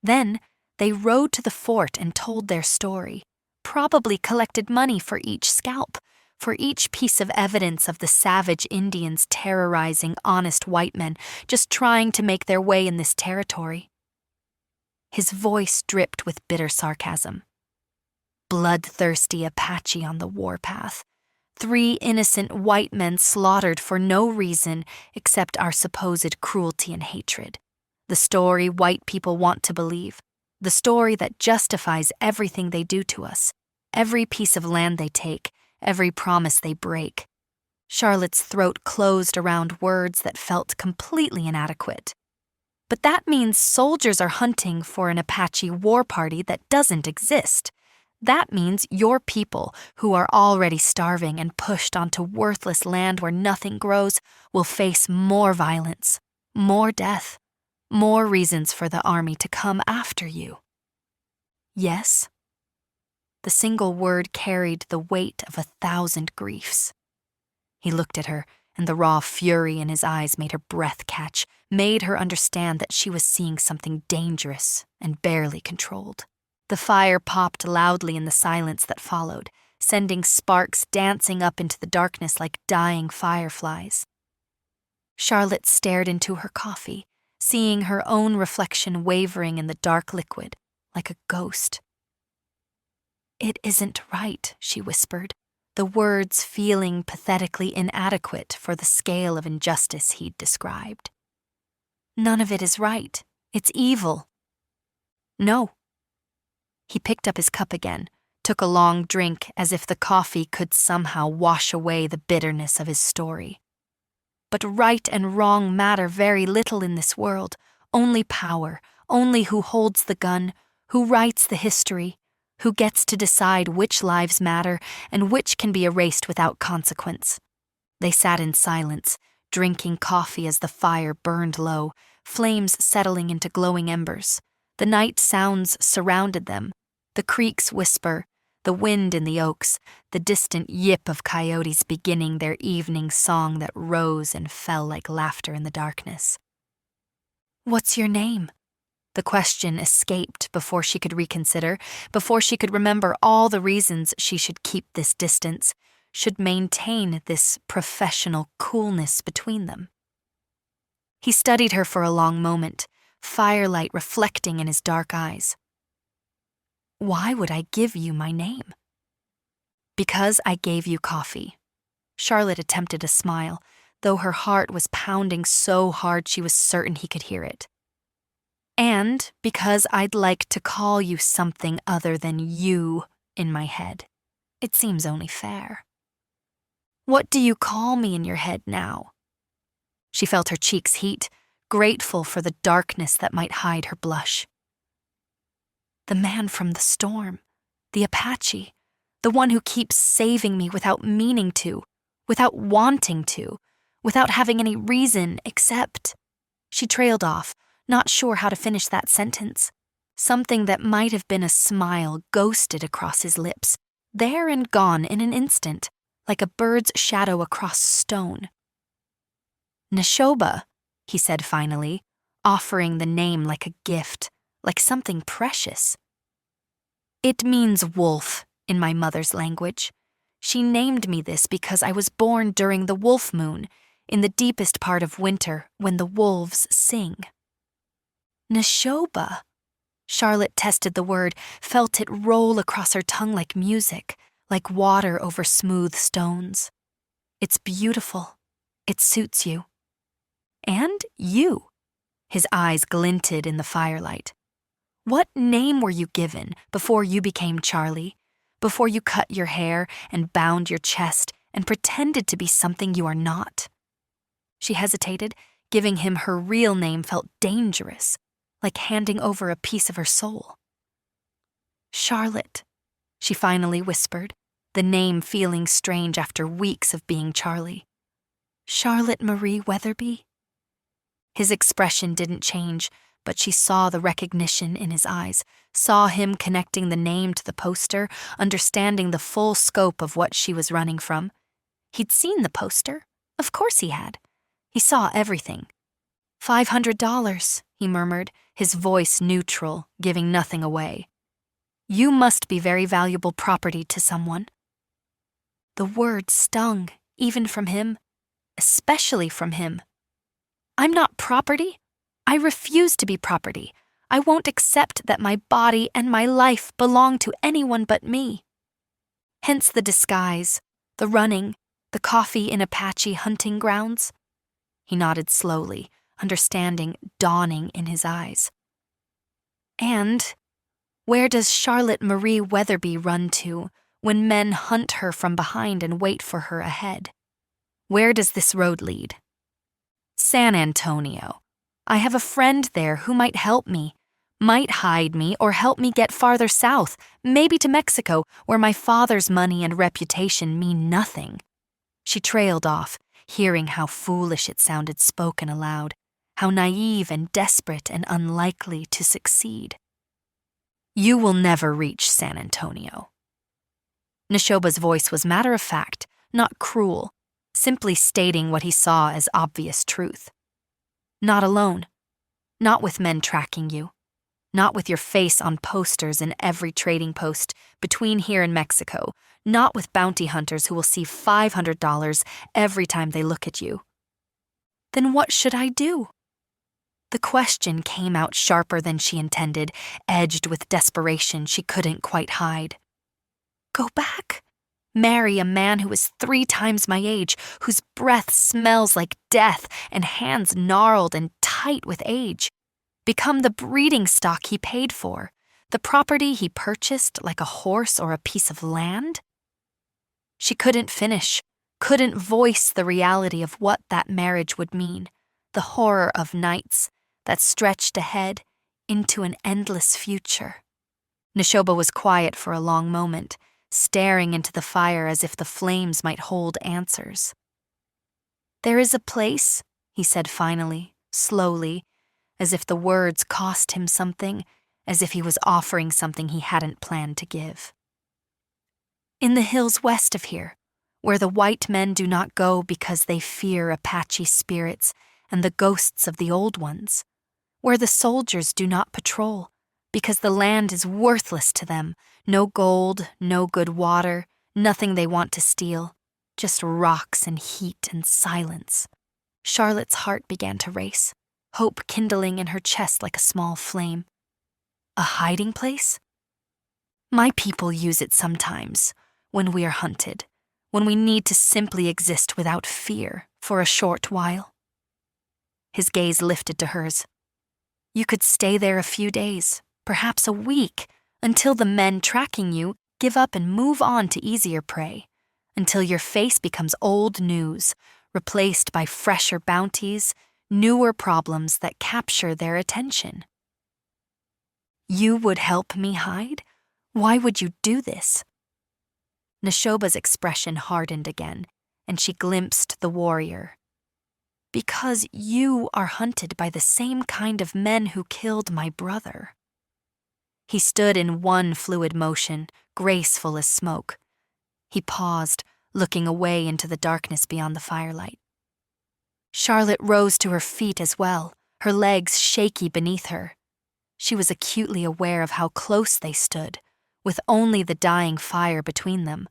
Then they rode to the fort and told their story, probably collected money for each scalp, for each piece of evidence of the savage Indians terrorizing honest white men just trying to make their way in this territory. His voice dripped with bitter sarcasm. Bloodthirsty Apache on the warpath. 3 innocent white men slaughtered for no reason except our supposed cruelty and hatred. The story white people want to believe. The story that justifies everything they do to us, every piece of land they take, every promise they break. Charlotte's throat closed around words that felt completely inadequate. But that means soldiers are hunting for an Apache war party that doesn't exist. That means your people, who are already starving and pushed onto worthless land where nothing grows, will face more violence, more death, more reasons for the army to come after you. Yes? The single word carried the weight of 1,000 griefs. He looked at her, and the raw fury in his eyes made her breath catch, made her understand that she was seeing something dangerous and barely controlled. The fire popped loudly in the silence that followed, sending sparks dancing up into the darkness like dying fireflies. Charlotte stared into her coffee, seeing her own reflection wavering in the dark liquid, like a ghost. "It isn't right," she whispered, the words feeling pathetically inadequate for the scale of injustice he'd described. "None of it is right. It's evil." "No." He picked up his cup again, took a long drink as if the coffee could somehow wash away the bitterness of his story. But right and wrong matter very little in this world, only power, only who holds the gun, who writes the history, who gets to decide which lives matter and which can be erased without consequence. They sat in silence, drinking coffee as the fire burned low, flames settling into glowing embers. The night sounds surrounded them, the creeks whisper, the wind in the oaks, the distant yip of coyotes beginning their evening song that rose and fell like laughter in the darkness. "What's your name?" The question escaped before she could reconsider, before she could remember all the reasons she should keep this distance, should maintain this professional coolness between them. He studied her for a long moment, firelight reflecting in his dark eyes. "Why would I give you my name?" "Because I gave you coffee." Charlotte attempted a smile, though her heart was pounding so hard she was certain he could hear it. "And because I'd like to call you something other than you in my head. It seems only fair." "What do you call me in your head now?" She felt her cheeks heat, grateful for the darkness that might hide her blush. "The man from the storm, the Apache, the one who keeps saving me without meaning to, without wanting to, without having any reason except—" She trailed off, not sure how to finish that sentence. Something that might have been a smile ghosted across his lips, there and gone in an instant, like a bird's shadow across stone. "Neshoba," he said finally, offering the name like a gift, like something precious. "It means wolf in my mother's language. She named me this because I was born during the wolf moon, in the deepest part of winter when the wolves sing." Neshoba. Charlotte tested the word, felt it roll across her tongue like music, like water over smooth stones. "It's beautiful. It suits you." "And you." His eyes glinted in the firelight. "What name were you given before you became Charlie? Before you cut your hair and bound your chest and pretended to be something you are not?" She hesitated. Giving him her real name felt dangerous, like handing over a piece of her soul. "Charlotte," she finally whispered, the name feeling strange after weeks of being Charlie. "Charlotte Marie Weatherby?" His expression didn't change, but she saw the recognition in his eyes, saw him connecting the name to the poster, understanding the full scope of what she was running from. He'd seen the poster. Of course he had. He saw everything. $500, he murmured, his voice neutral, giving nothing away. "You must be very valuable property to someone." The word stung, even from him, especially from him. "I'm not property. I refuse to be property. I won't accept that my body and my life belong to anyone but me." Hence the disguise, the running, the coffee in Apache hunting grounds. He nodded slowly, understanding dawning in his eyes. "And where does Charlotte Marie Weatherby run to when men hunt her from behind and wait for her ahead? Where does this road lead?" "San Antonio. I have a friend there who might help me, might hide me or help me get farther south, maybe to Mexico, where my father's money and reputation mean nothing." She trailed off, hearing how foolish it sounded spoken aloud, how naive and desperate and unlikely to succeed. "You will never reach San Antonio." Neshoba's voice was matter-of-fact, not cruel, simply stating what he saw as obvious truth. "Not alone. Not with men tracking you. Not with your face on posters in every trading post between here and Mexico. Not with bounty hunters who will see $500 every time they look at you." "Then what should I do?" The question came out sharper than she intended, edged with desperation she couldn't quite hide. "Go back. Marry a man who is 3 times my age, whose breath smells like death and hands gnarled and tight with age. Become the breeding stock he paid for, The property he purchased like a horse or a piece of land? She couldn't finish, couldn't voice the reality of what that marriage would mean, the horror of nights that stretched ahead into an endless future. Neshoba was quiet for a long moment, staring into the fire as if the flames might hold answers. "There is a place," he said finally, slowly, as if the words cost him something, as if he was offering something he hadn't planned to give. "In the hills west of here, where the white men do not go because they fear Apache spirits and the ghosts of the old ones, where the soldiers do not patrol because the land is worthless to them, no gold, no good water, nothing they want to steal, just rocks and heat and silence." Charlotte's heart began to race, hope kindling in her chest like a small flame. A hiding place? "My people use it sometimes, when we are hunted, when we need to simply exist without fear for a short while." His gaze lifted to hers. "You could stay there a few days, perhaps a week, until the men tracking you give up and move on to easier prey, until your face becomes old news, replaced by fresher bounties, newer problems that capture their attention." "You would help me hide? Why would you do this?" Neshoba's expression hardened again, and she glimpsed the warrior. "Because you are hunted by the same kind of men who killed my brother." He stood in one fluid motion, graceful as smoke. He paused, looking away into the darkness beyond the firelight. Charlotte rose to her feet as well, her legs shaky beneath her. She was acutely aware of how close they stood, with only the dying fire between them,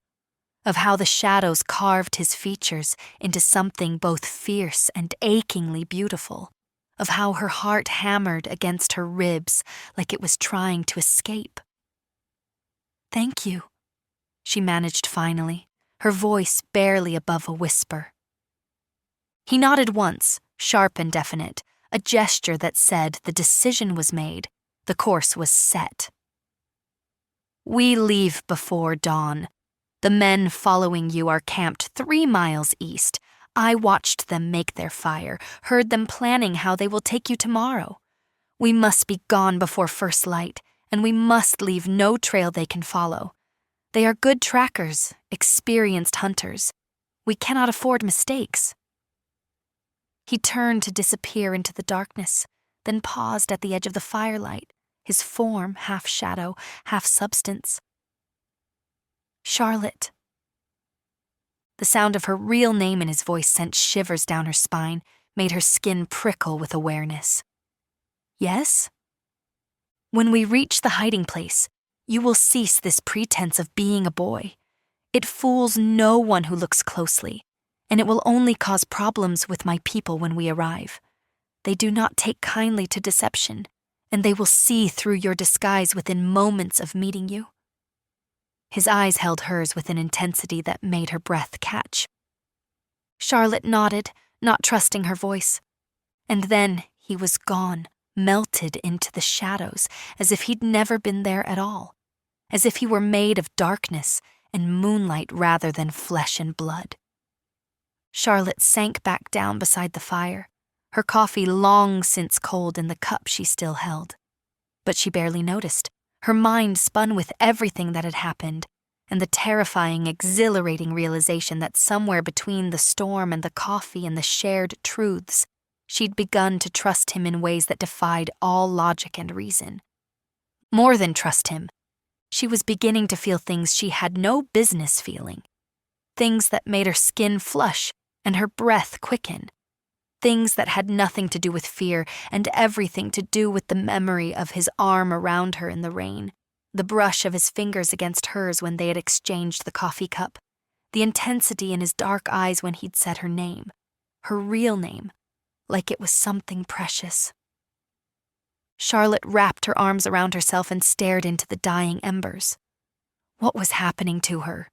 of how the shadows carved his features into something both fierce and achingly beautiful, of how her heart hammered against her ribs like it was trying to escape. "Thank you," she managed finally, her voice barely above a whisper. He nodded once, sharp and definite, a gesture that said the decision was made, the course was set. "We leave before dawn. The men following you are camped 3 miles east. I watched them make their fire, heard them planning how they will take you tomorrow. We must be gone before first light, and we must leave no trail they can follow. They are good trackers, experienced hunters. We cannot afford mistakes." He turned to disappear into the darkness, then paused at the edge of the firelight, his form half shadow, half substance. "Charlotte." The sound of her real name in his voice sent shivers down her spine, made her skin prickle with awareness. "Yes?" "When we reach the hiding place, you will cease this pretense of being a boy. It fools no one who looks closely, and it will only cause problems with my people when we arrive. They do not take kindly to deception, and they will see through your disguise within moments of meeting you." His eyes held hers with an intensity that made her breath catch. Charlotte nodded, not trusting her voice. And then he was gone, melted into the shadows, as if he'd never been there at all, as if he were made of darkness and moonlight rather than flesh and blood. Charlotte sank back down beside the fire, her coffee long since cold in the cup she still held. But she barely noticed. Her mind spun with everything that had happened, and the terrifying, exhilarating realization that somewhere between the storm and the coffee and the shared truths, she'd begun to trust him in ways that defied all logic and reason. More than trust him, she was beginning to feel things she had no business feeling. Things that made her skin flush and her breath quicken. Things that had nothing to do with fear and everything to do with the memory of his arm around her in the rain, the brush of his fingers against hers when they had exchanged the coffee cup, the intensity in his dark eyes when he'd said her name, her real name, like it was something precious. Charlotte wrapped her arms around herself and stared into the dying embers. What was happening to her?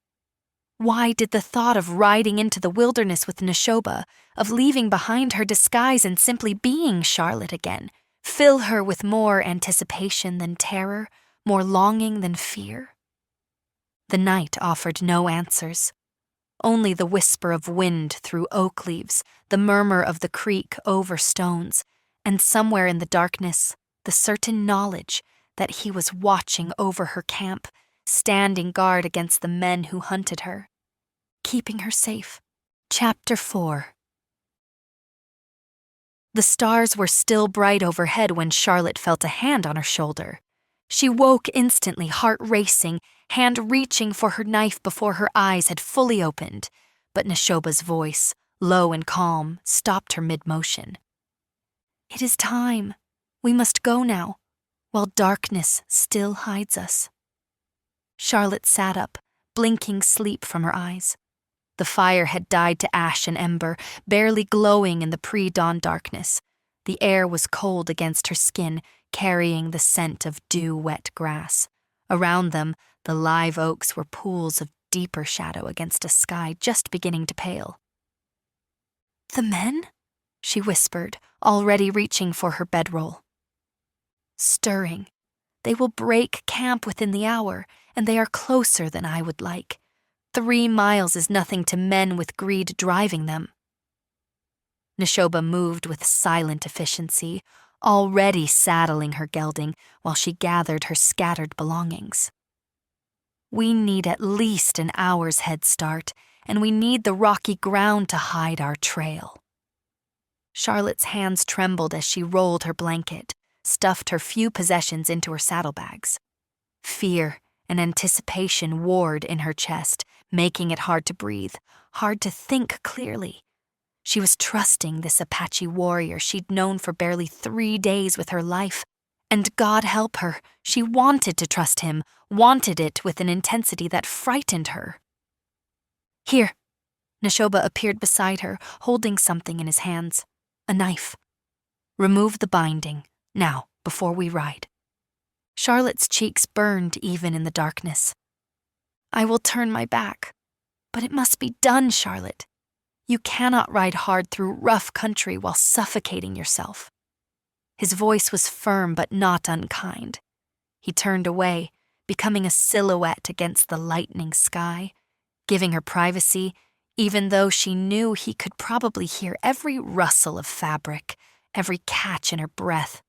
Why did the thought of riding into the wilderness with Neshoba, of leaving behind her disguise and simply being Charlotte again, fill her with more anticipation than terror, more longing than fear? The night offered no answers. Only the whisper of wind through oak leaves, the murmur of the creek over stones, and somewhere in the darkness, the certain knowledge that he was watching over her camp, standing guard against the men who hunted her, keeping her safe. Chapter 4. The stars were still bright overhead when Charlotte felt a hand on her shoulder. She woke instantly, heart racing, hand reaching for her knife before her eyes had fully opened, but Neshoba's voice, low and calm, stopped her mid-motion. "It is time. We must go now, while darkness still hides us." Charlotte sat up, blinking sleep from her eyes. The fire had died to ash and ember, barely glowing in the pre-dawn darkness. The air was cold against her skin, carrying the scent of dew-wet grass. Around them, the live oaks were pools of deeper shadow against a sky just beginning to pale. "The men?" she whispered, already reaching for her bedroll. "Stirring. They will break camp within the hour, and they are closer than I would like. 3 miles is nothing to men with greed driving them." Neshoba moved with silent efficiency, already saddling her gelding while she gathered her scattered belongings. "We need at least an hour's head start, and we need the rocky ground to hide our trail." Charlotte's hands trembled as she rolled her blanket, stuffed her few possessions into her saddlebags. Fear and anticipation warred in her chest, making it hard to breathe, hard to think clearly. She was trusting this Apache warrior she'd known for barely 3 days with her life. And God help her, she wanted to trust him, wanted it with an intensity that frightened her. "Here." Neshoba appeared beside her, holding something in his hands. A knife. "Remove the binding, now, before we ride." Charlotte's cheeks burned even in the darkness. "I will turn my back. But it must be done, Charlotte. You cannot ride hard through rough country while suffocating yourself." His voice was firm but not unkind. He turned away, becoming a silhouette against the lightening sky, giving her privacy, even though she knew he could probably hear every rustle of fabric, every catch in her breath.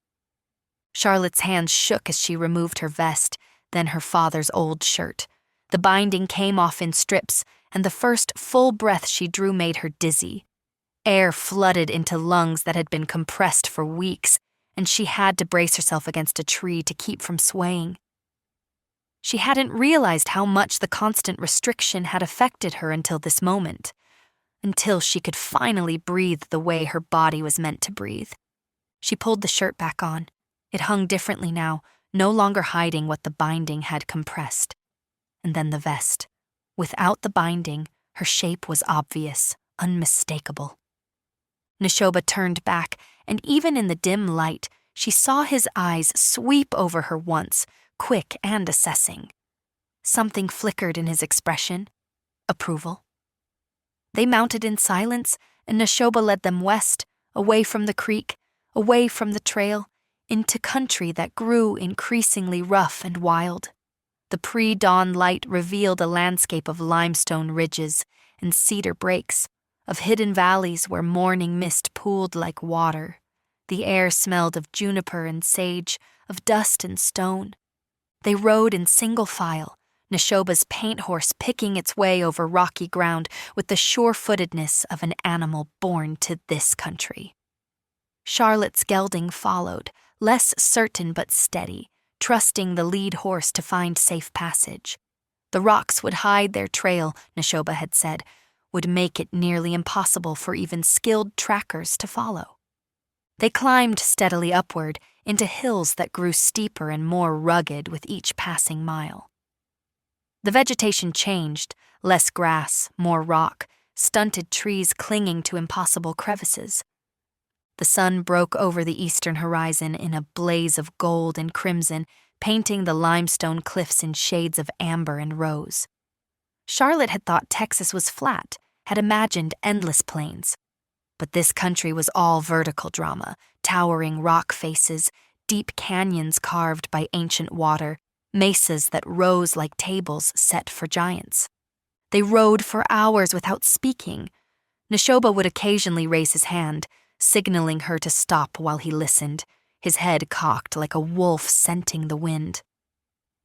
Charlotte's hands shook as she removed her vest, then her father's old shirt. The binding came off in strips, and the first full breath she drew made her dizzy. Air flooded into lungs that had been compressed for weeks, and she had to brace herself against a tree to keep from swaying. She hadn't realized how much the constant restriction had affected her until this moment, until she could finally breathe the way her body was meant to breathe. She pulled the shirt back on. It hung differently now, no longer hiding what the binding had compressed. And then the vest. Without the binding, her shape was obvious, unmistakable. Neshoba turned back, and even in the dim light, she saw his eyes sweep over her once, quick and assessing. Something flickered in his expression. Approval. They mounted in silence, and Neshoba led them west, away from the creek, away from the trail, into country that grew increasingly rough and wild. The pre-dawn light revealed a landscape of limestone ridges and cedar breaks, of hidden valleys where morning mist pooled like water. The air smelled of juniper and sage, of dust and stone. They rode in single file, Neshoba's paint horse picking its way over rocky ground with the sure-footedness of an animal born to this country. Charlotte's gelding followed, less certain but steady, trusting the lead horse to find safe passage. The rocks would hide their trail, Neshoba had said, would make it nearly impossible for even skilled trackers to follow. They climbed steadily upward into hills that grew steeper and more rugged with each passing mile. The vegetation changed, less grass, more rock, stunted trees clinging to impossible crevices. The sun broke over the eastern horizon in a blaze of gold and crimson, painting the limestone cliffs in shades of amber and rose. Charlotte had thought Texas was flat, had imagined endless plains. But this country was all vertical drama, towering rock faces, deep canyons carved by ancient water, mesas that rose like tables set for giants. They rode for hours without speaking. Neshoba would occasionally raise his hand, signaling her to stop while he listened, his head cocked like a wolf scenting the wind.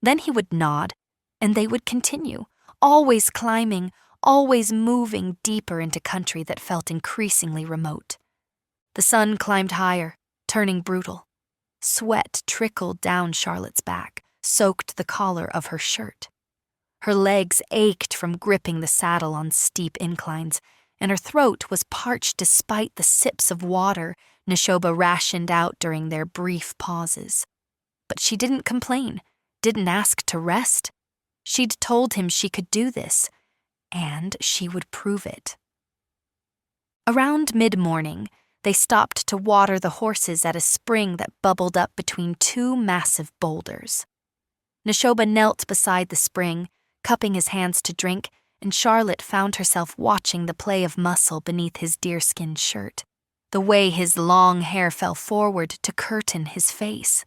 Then he would nod, and they would continue, always climbing, always moving deeper into country that felt increasingly remote. The sun climbed higher, turning brutal. Sweat trickled down Charlotte's back, soaked the collar of her shirt. Her legs ached from gripping the saddle on steep inclines, and her throat was parched despite the sips of water Neshoba rationed out during their brief pauses. But she didn't complain, didn't ask to rest. She'd told him she could do this, and she would prove it. Around mid-morning, they stopped to water the horses at a spring that bubbled up between two massive boulders. Neshoba knelt beside the spring, cupping his hands to drink, and Charlotte found herself watching the play of muscle beneath his deerskin shirt, the way his long hair fell forward to curtain his face.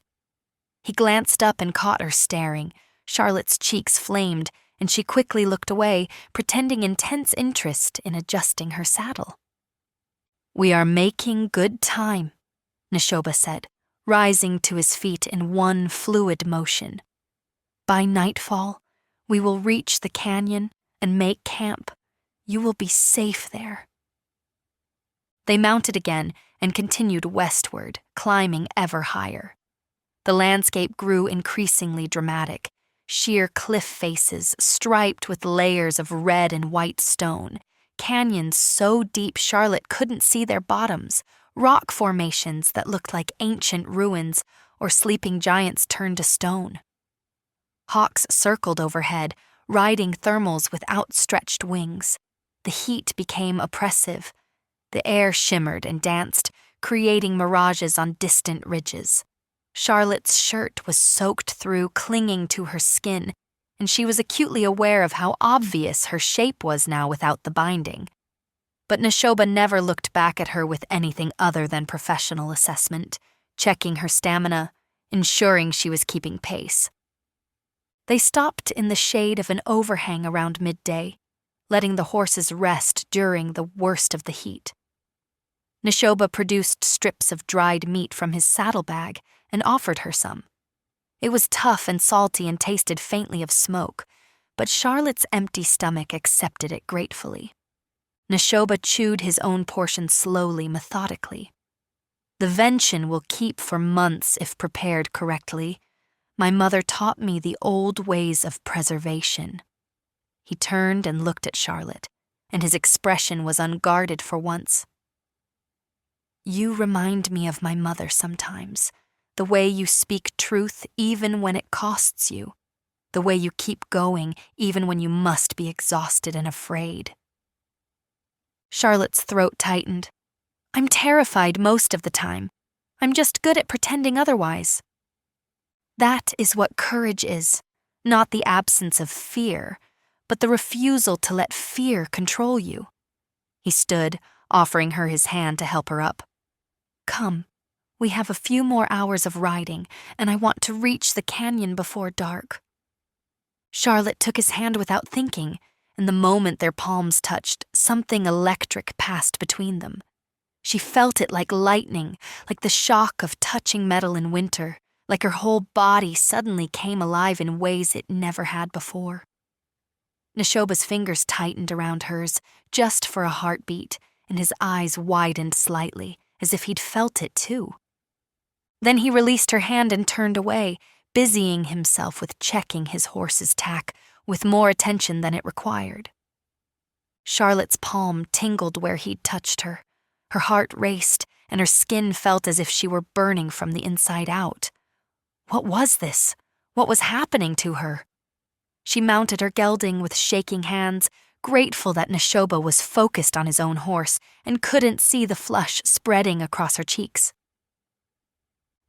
He glanced up and caught her staring. Charlotte's cheeks flamed, and she quickly looked away, pretending intense interest in adjusting her saddle. "We are making good time," Neshoba said, rising to his feet in one fluid motion. "By nightfall, we will reach the canyon and make camp. You will be safe there." They mounted again and continued westward, climbing ever higher. The landscape grew increasingly dramatic, sheer cliff faces striped with layers of red and white stone, canyons so deep Charlotte couldn't see their bottoms, rock formations that looked like ancient ruins or sleeping giants turned to stone. Hawks circled overhead, riding thermals with outstretched wings. The heat became oppressive. The air shimmered and danced, creating mirages on distant ridges. Charlotte's shirt was soaked through, clinging to her skin, and she was acutely aware of how obvious her shape was now without the binding. But Neshoba never looked back at her with anything other than professional assessment, checking her stamina, ensuring she was keeping pace. They stopped in the shade of an overhang around midday, letting the horses rest during the worst of the heat. Neshoba produced strips of dried meat from his saddlebag and offered her some. It was tough and salty and tasted faintly of smoke, but Charlotte's empty stomach accepted it gratefully. Neshoba chewed his own portion slowly, methodically. "The venison will keep for months if prepared correctly. My mother taught me the old ways of preservation." He turned and looked at Charlotte, and his expression was unguarded for once. "You remind me of my mother sometimes, the way you speak truth even when it costs you, the way you keep going even when you must be exhausted and afraid." Charlotte's throat tightened. "I'm terrified most of the time. I'm just good at pretending otherwise." "That is what courage is, not the absence of fear, but the refusal to let fear control you." He stood, offering her his hand to help her up. "Come, we have a few more hours of riding, and I want to reach the canyon before dark." Charlotte took his hand without thinking, and the moment their palms touched, something electric passed between them. She felt it like lightning, like the shock of touching metal in winter, like her whole body suddenly came alive in ways it never had before. Neshoba's fingers tightened around hers, just for a heartbeat, and his eyes widened slightly, as if he'd felt it too. Then he released her hand and turned away, busying himself with checking his horse's tack with more attention than it required. Charlotte's palm tingled where he'd touched her. Her heart raced, and her skin felt as if she were burning from the inside out. What was this? What was happening to her? She mounted her gelding with shaking hands, grateful that Neshoba was focused on his own horse and couldn't see the flush spreading across her cheeks.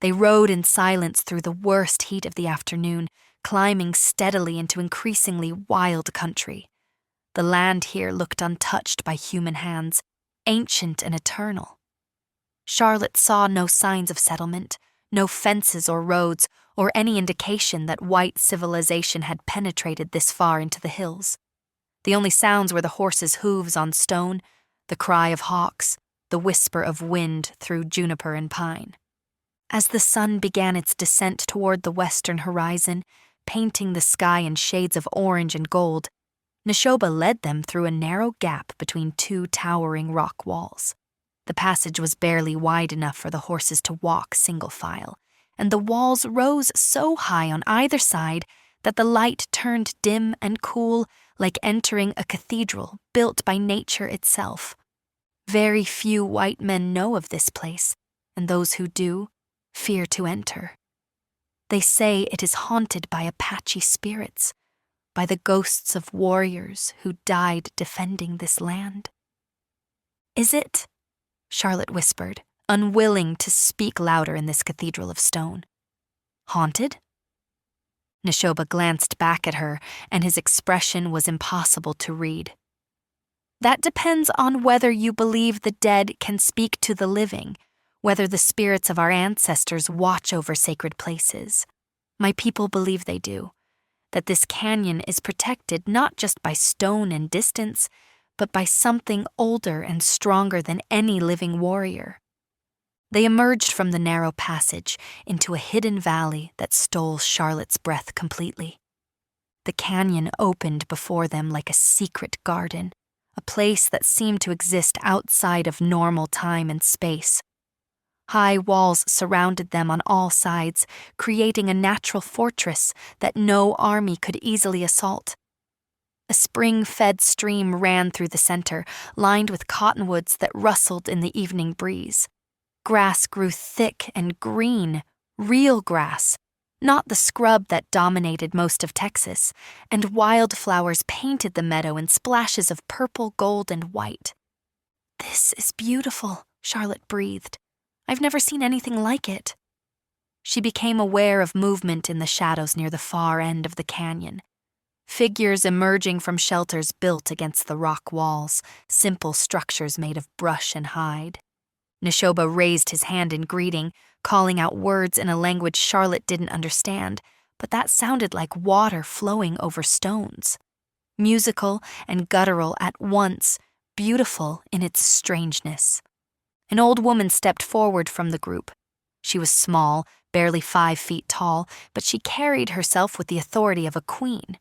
They rode in silence through the worst heat of the afternoon, climbing steadily into increasingly wild country. The land here looked untouched by human hands, ancient and eternal. Charlotte saw no signs of settlement, No fences or roads, or any indication that white civilization had penetrated this far into the hills. The only sounds were the horses' hooves on stone, the cry of hawks, the whisper of wind through juniper and pine. As the sun began its descent toward the western horizon, painting the sky in shades of orange and gold, Neshoba led them through a narrow gap between two towering rock walls. The passage was barely wide enough for the horses to walk single file, and the walls rose so high on either side that the light turned dim and cool like entering a cathedral built by nature itself. Very few white men know of this place, and those who do fear to enter. They say it is haunted by Apache spirits, by the ghosts of warriors who died defending this land. "Is it?" Charlotte whispered, unwilling to speak louder in this cathedral of stone. "Haunted?" Neshoba glanced back at her, and his expression was impossible to read. "That depends on whether you believe the dead can speak to the living, whether the spirits of our ancestors watch over sacred places. My people believe they do, that this canyon is protected not just by stone and distance, but by something older and stronger than any living warrior." They emerged from the narrow passage into a hidden valley that stole Charlotte's breath completely. The canyon opened before them like a secret garden, a place that seemed to exist outside of normal time and space. High walls surrounded them on all sides, creating a natural fortress that no army could easily assault. A spring-fed stream ran through the center, lined with cottonwoods that rustled in the evening breeze. Grass grew thick and green, real grass, not the scrub that dominated most of Texas, and wildflowers painted the meadow in splashes of purple, gold, and white. "This is beautiful," Charlotte breathed. "I've never seen anything like it." She became aware of movement in the shadows near the far end of the canyon. Figures emerging from shelters built against the rock walls, simple structures made of brush and hide. Neshoba raised his hand in greeting, calling out words in a language Charlotte didn't understand, but that sounded like water flowing over stones. Musical and guttural at once, beautiful in its strangeness. An old woman stepped forward from the group. She was small, barely 5 feet tall, but she carried herself with the authority of a queen.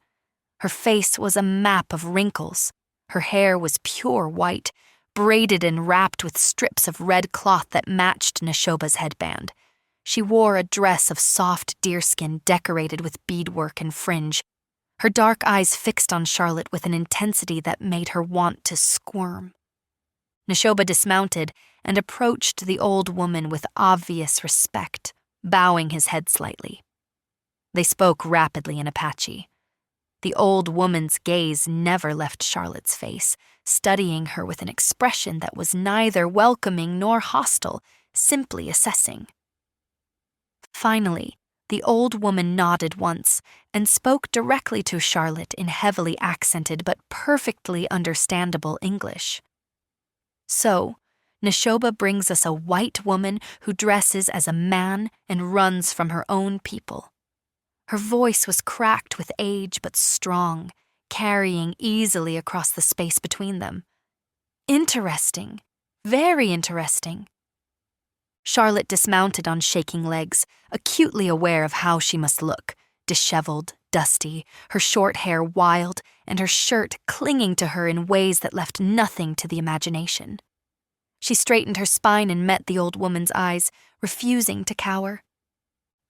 Her face was a map of wrinkles. Her hair was pure white, braided and wrapped with strips of red cloth that matched Neshoba's headband. She wore a dress of soft deerskin decorated with beadwork and fringe, her dark eyes fixed on Charlotte with an intensity that made her want to squirm. Neshoba dismounted and approached the old woman with obvious respect, bowing his head slightly. They spoke rapidly in Apache. The old woman's gaze never left Charlotte's face, studying her with an expression that was neither welcoming nor hostile, simply assessing. Finally, the old woman nodded once and spoke directly to Charlotte in heavily accented but perfectly understandable English. "So, Neshoba brings us a white woman who dresses as a man and runs from her own people." Her voice was cracked with age but strong, carrying easily across the space between them. "Interesting. Very interesting." Charlotte dismounted on shaking legs, acutely aware of how she must look, disheveled, dusty, her short hair wild, and her shirt clinging to her in ways that left nothing to the imagination. She straightened her spine and met the old woman's eyes, refusing to cower.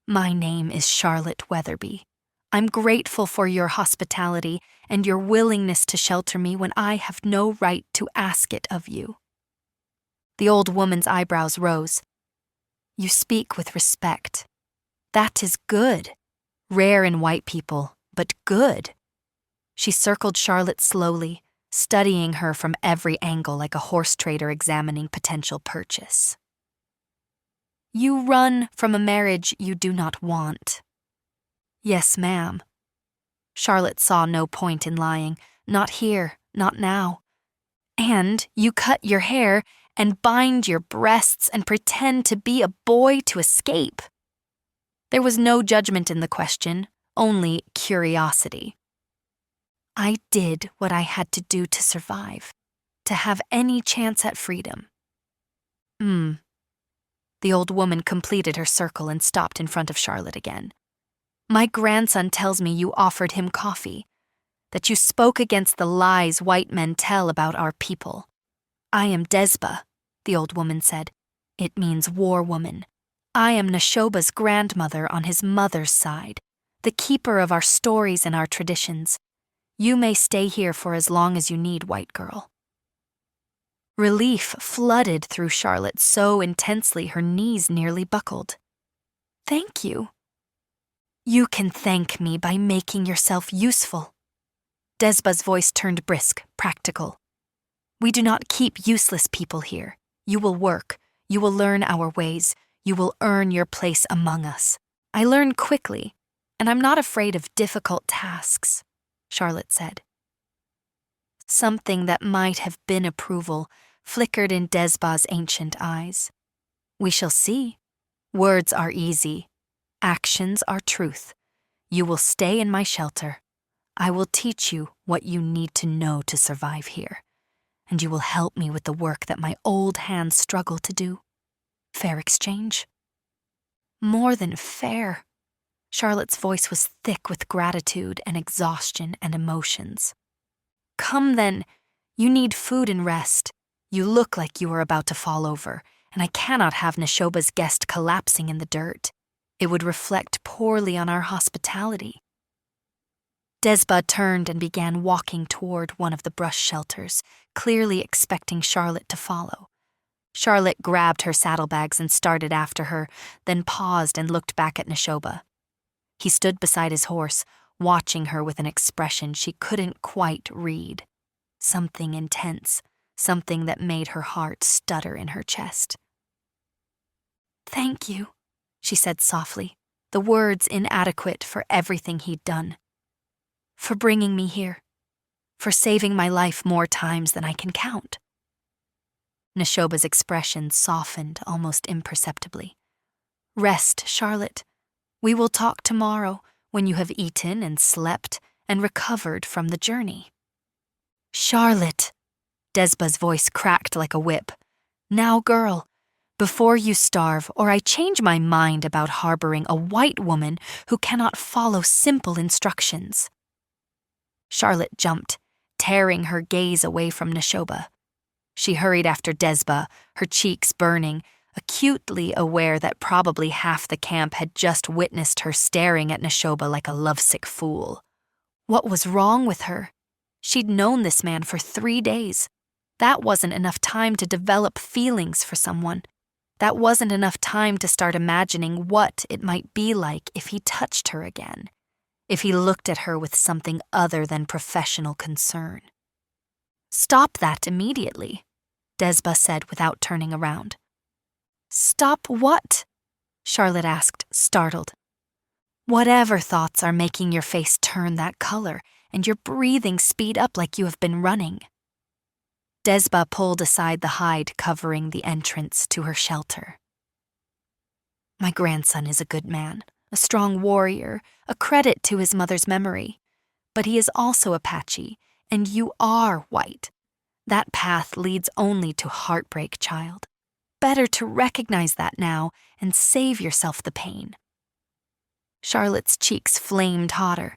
"My name is Charlotte Weatherby. I'm grateful for your hospitality and your willingness to shelter me when I have no right to ask it of you." The old woman's eyebrows rose. "You speak with respect. That is good. Rare in white people, but good." She circled Charlotte slowly, studying her from every angle like a horse trader examining potential purchase. "You run from a marriage you do not want." "Yes, ma'am." Charlotte saw no point in lying, not here, not now. "And you cut your hair and bind your breasts and pretend to be a boy to escape." There was no judgment in the question, only curiosity. I did what I had to do to survive, to have any chance at freedom. The old woman completed her circle and stopped in front of Charlotte again. My grandson tells me you offered him coffee, that you spoke against the lies white men tell about our people. I am Desba, the old woman said. It means war woman. I am Neshoba's grandmother on his mother's side, the keeper of our stories and our traditions. You may stay here for as long as you need, white girl. Relief flooded through Charlotte so intensely her knees nearly buckled. Thank you. You can thank me by making yourself useful. Desba's voice turned brisk, practical. We do not keep useless people here. You will work. You will learn our ways. You will earn your place among us. I learn quickly, and I'm not afraid of difficult tasks, Charlotte said. Something that might have been approval flickered in Desba's ancient eyes. We shall see. Words are easy. Actions are truth. You will stay in my shelter. I will teach you what you need to know to survive here, and you will help me with the work that my old hands struggle to do. Fair exchange? More than fair. Charlotte's voice was thick with gratitude and exhaustion and emotions. Come then. You need food and rest. You look like you are about to fall over, and I cannot have Neshoba's guest collapsing in the dirt. It would reflect poorly on our hospitality. Desba turned and began walking toward one of the brush shelters, clearly expecting Charlotte to follow. Charlotte grabbed her saddlebags and started after her, then paused and looked back at Neshoba. He stood beside his horse, watching her with an expression she couldn't quite read. Something intense, something that made her heart stutter in her chest. Thank you, she said softly, the words inadequate for everything he'd done. For bringing me here, for saving my life more times than I can count. Neshoba's expression softened almost imperceptibly. Rest, Charlotte. We will talk tomorrow when you have eaten and slept and recovered from the journey. Charlotte, Desba's voice cracked like a whip. Now, girl, before you starve or I change my mind about harboring a white woman who cannot follow simple instructions. Charlotte jumped, tearing her gaze away from Neshoba. She hurried after Desba, her cheeks burning, acutely aware that probably half the camp had just witnessed her staring at Neshoba like a lovesick fool. What was wrong with her? She'd known this man for 3 days. That wasn't enough time to develop feelings for someone. That wasn't enough time to start imagining what it might be like if he touched her again, if he looked at her with something other than professional concern. Stop that immediately, Desba said without turning around. Stop what? Charlotte asked, startled. Whatever thoughts are making your face turn that color and your breathing speed up like you have been running. Desba pulled aside the hide covering the entrance to her shelter. My grandson is a good man, a strong warrior, a credit to his mother's memory. But he is also Apache, and you are white. That path leads only to heartbreak, child. Better to recognize that now and save yourself the pain. Charlotte's cheeks flamed hotter.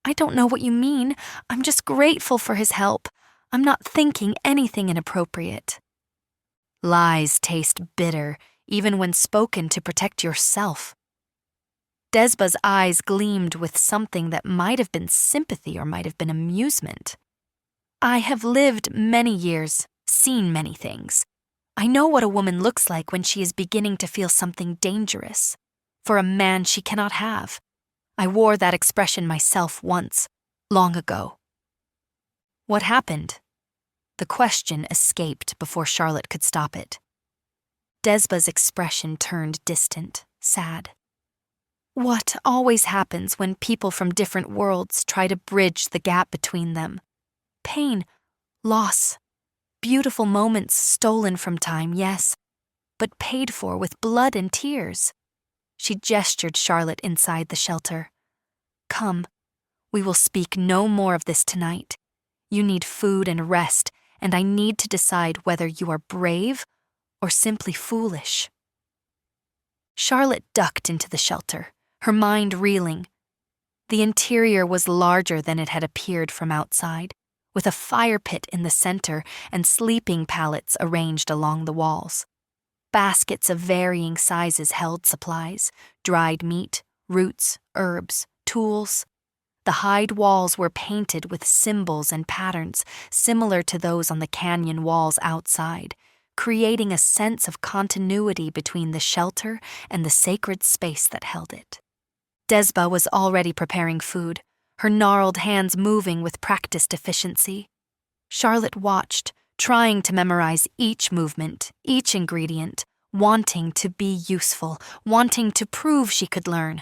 I don't know what you mean. I'm just grateful for his help. I'm not thinking anything inappropriate. Lies taste bitter, even when spoken to protect yourself. Desba's eyes gleamed with something that might have been sympathy or might have been amusement. I have lived many years, seen many things. I know what a woman looks like when she is beginning to feel something dangerous, for a man she cannot have. I wore that expression myself once, long ago. What happened? The question escaped before Charlotte could stop it. Desba's expression turned distant, sad. What always happens when people from different worlds try to bridge the gap between them? Pain, loss, beautiful moments stolen from time, yes, but paid for with blood and tears. She gestured Charlotte inside the shelter. Come, we will speak no more of this tonight. You need food and rest, and I need to decide whether you are brave or simply foolish. Charlotte ducked into the shelter, her mind reeling. The interior was larger than it had appeared from outside, with a fire pit in the center and sleeping pallets arranged along the walls. Baskets of varying sizes held supplies: dried meat, roots, herbs, tools. The hide walls were painted with symbols and patterns similar to those on the canyon walls outside, creating a sense of continuity between the shelter and the sacred space that held it. Desba was already preparing food, her gnarled hands moving with practiced efficiency. Charlotte watched, trying to memorize each movement, each ingredient, wanting to be useful, wanting to prove she could learn.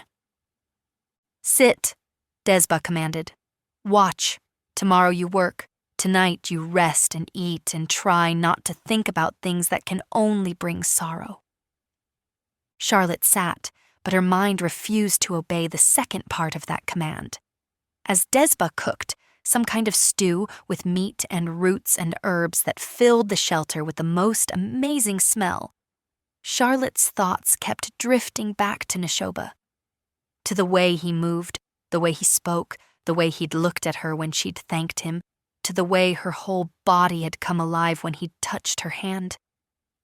Sit, Desba commanded. Watch. Tomorrow you work. Tonight you rest and eat and try not to think about things that can only bring sorrow. Charlotte sat, but her mind refused to obey the second part of that command. As Desba cooked, some kind of stew with meat and roots and herbs that filled the shelter with the most amazing smell, Charlotte's thoughts kept drifting back to Neshoba. To the way he moved, the way he spoke, the way he'd looked at her when she'd thanked him, to the way her whole body had come alive when he'd touched her hand,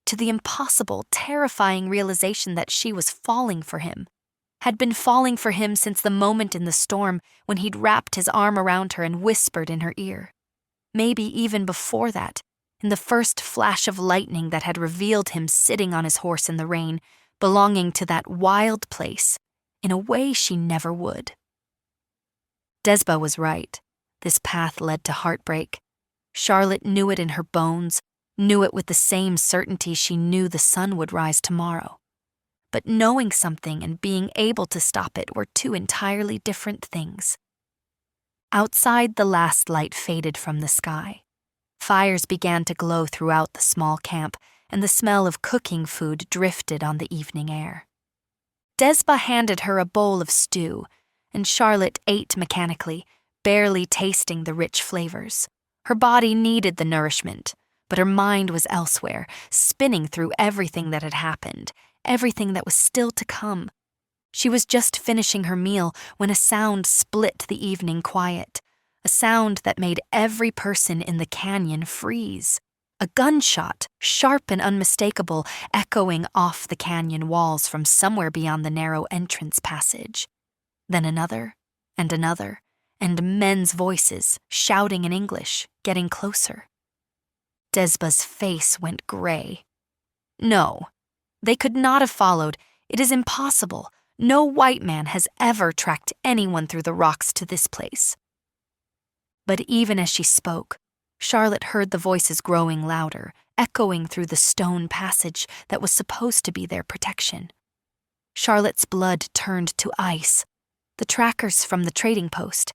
to the impossible, terrifying realization that she was falling for him, had been falling for him since the moment in the storm when he'd wrapped his arm around her and whispered in her ear. Maybe even before that, in the first flash of lightning that had revealed him sitting on his horse in the rain, belonging to that wild place, in a way she never would. Desba was right. This path led to heartbreak. Charlotte knew it in her bones, knew it with the same certainty she knew the sun would rise tomorrow. But knowing something and being able to stop it were two entirely different things. Outside, the last light faded from the sky. Fires began to glow throughout the small camp, and the smell of cooking food drifted on the evening air. Desba handed her a bowl of stew, and Charlotte ate mechanically, barely tasting the rich flavors. Her body needed the nourishment, but her mind was elsewhere, spinning through everything that had happened, everything that was still to come. She was just finishing her meal when a sound split the evening quiet, a sound that made every person in the canyon freeze. A gunshot, sharp and unmistakable, echoing off the canyon walls from somewhere beyond the narrow entrance passage. Then another, and men's voices, shouting in English, getting closer. Desba's face went gray. No, they could not have followed. It is impossible. No white man has ever tracked anyone through the rocks to this place. But even as she spoke, Charlotte heard the voices growing louder, echoing through the stone passage that was supposed to be their protection. Charlotte's blood turned to ice. The trackers from the trading post.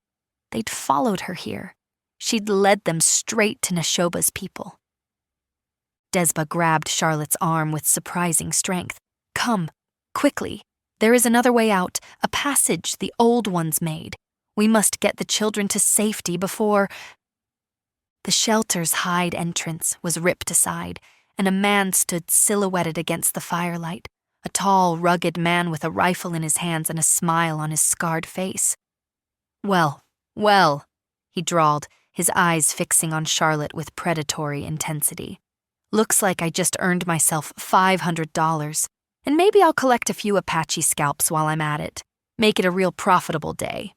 They'd followed her here. She'd led them straight to Neshoba's people. Desba grabbed Charlotte's arm with surprising strength. Come, quickly. There is another way out, a passage the old ones made. We must get the children to safety before... The shelter's hide entrance was ripped aside, and a man stood silhouetted against the firelight, a tall, rugged man with a rifle in his hands and a smile on his scarred face. Well, he drawled, his eyes fixing on Charlotte with predatory intensity. Looks like I just earned myself $500, and maybe I'll collect a few Apache scalps while I'm at it. Make it a real profitable day.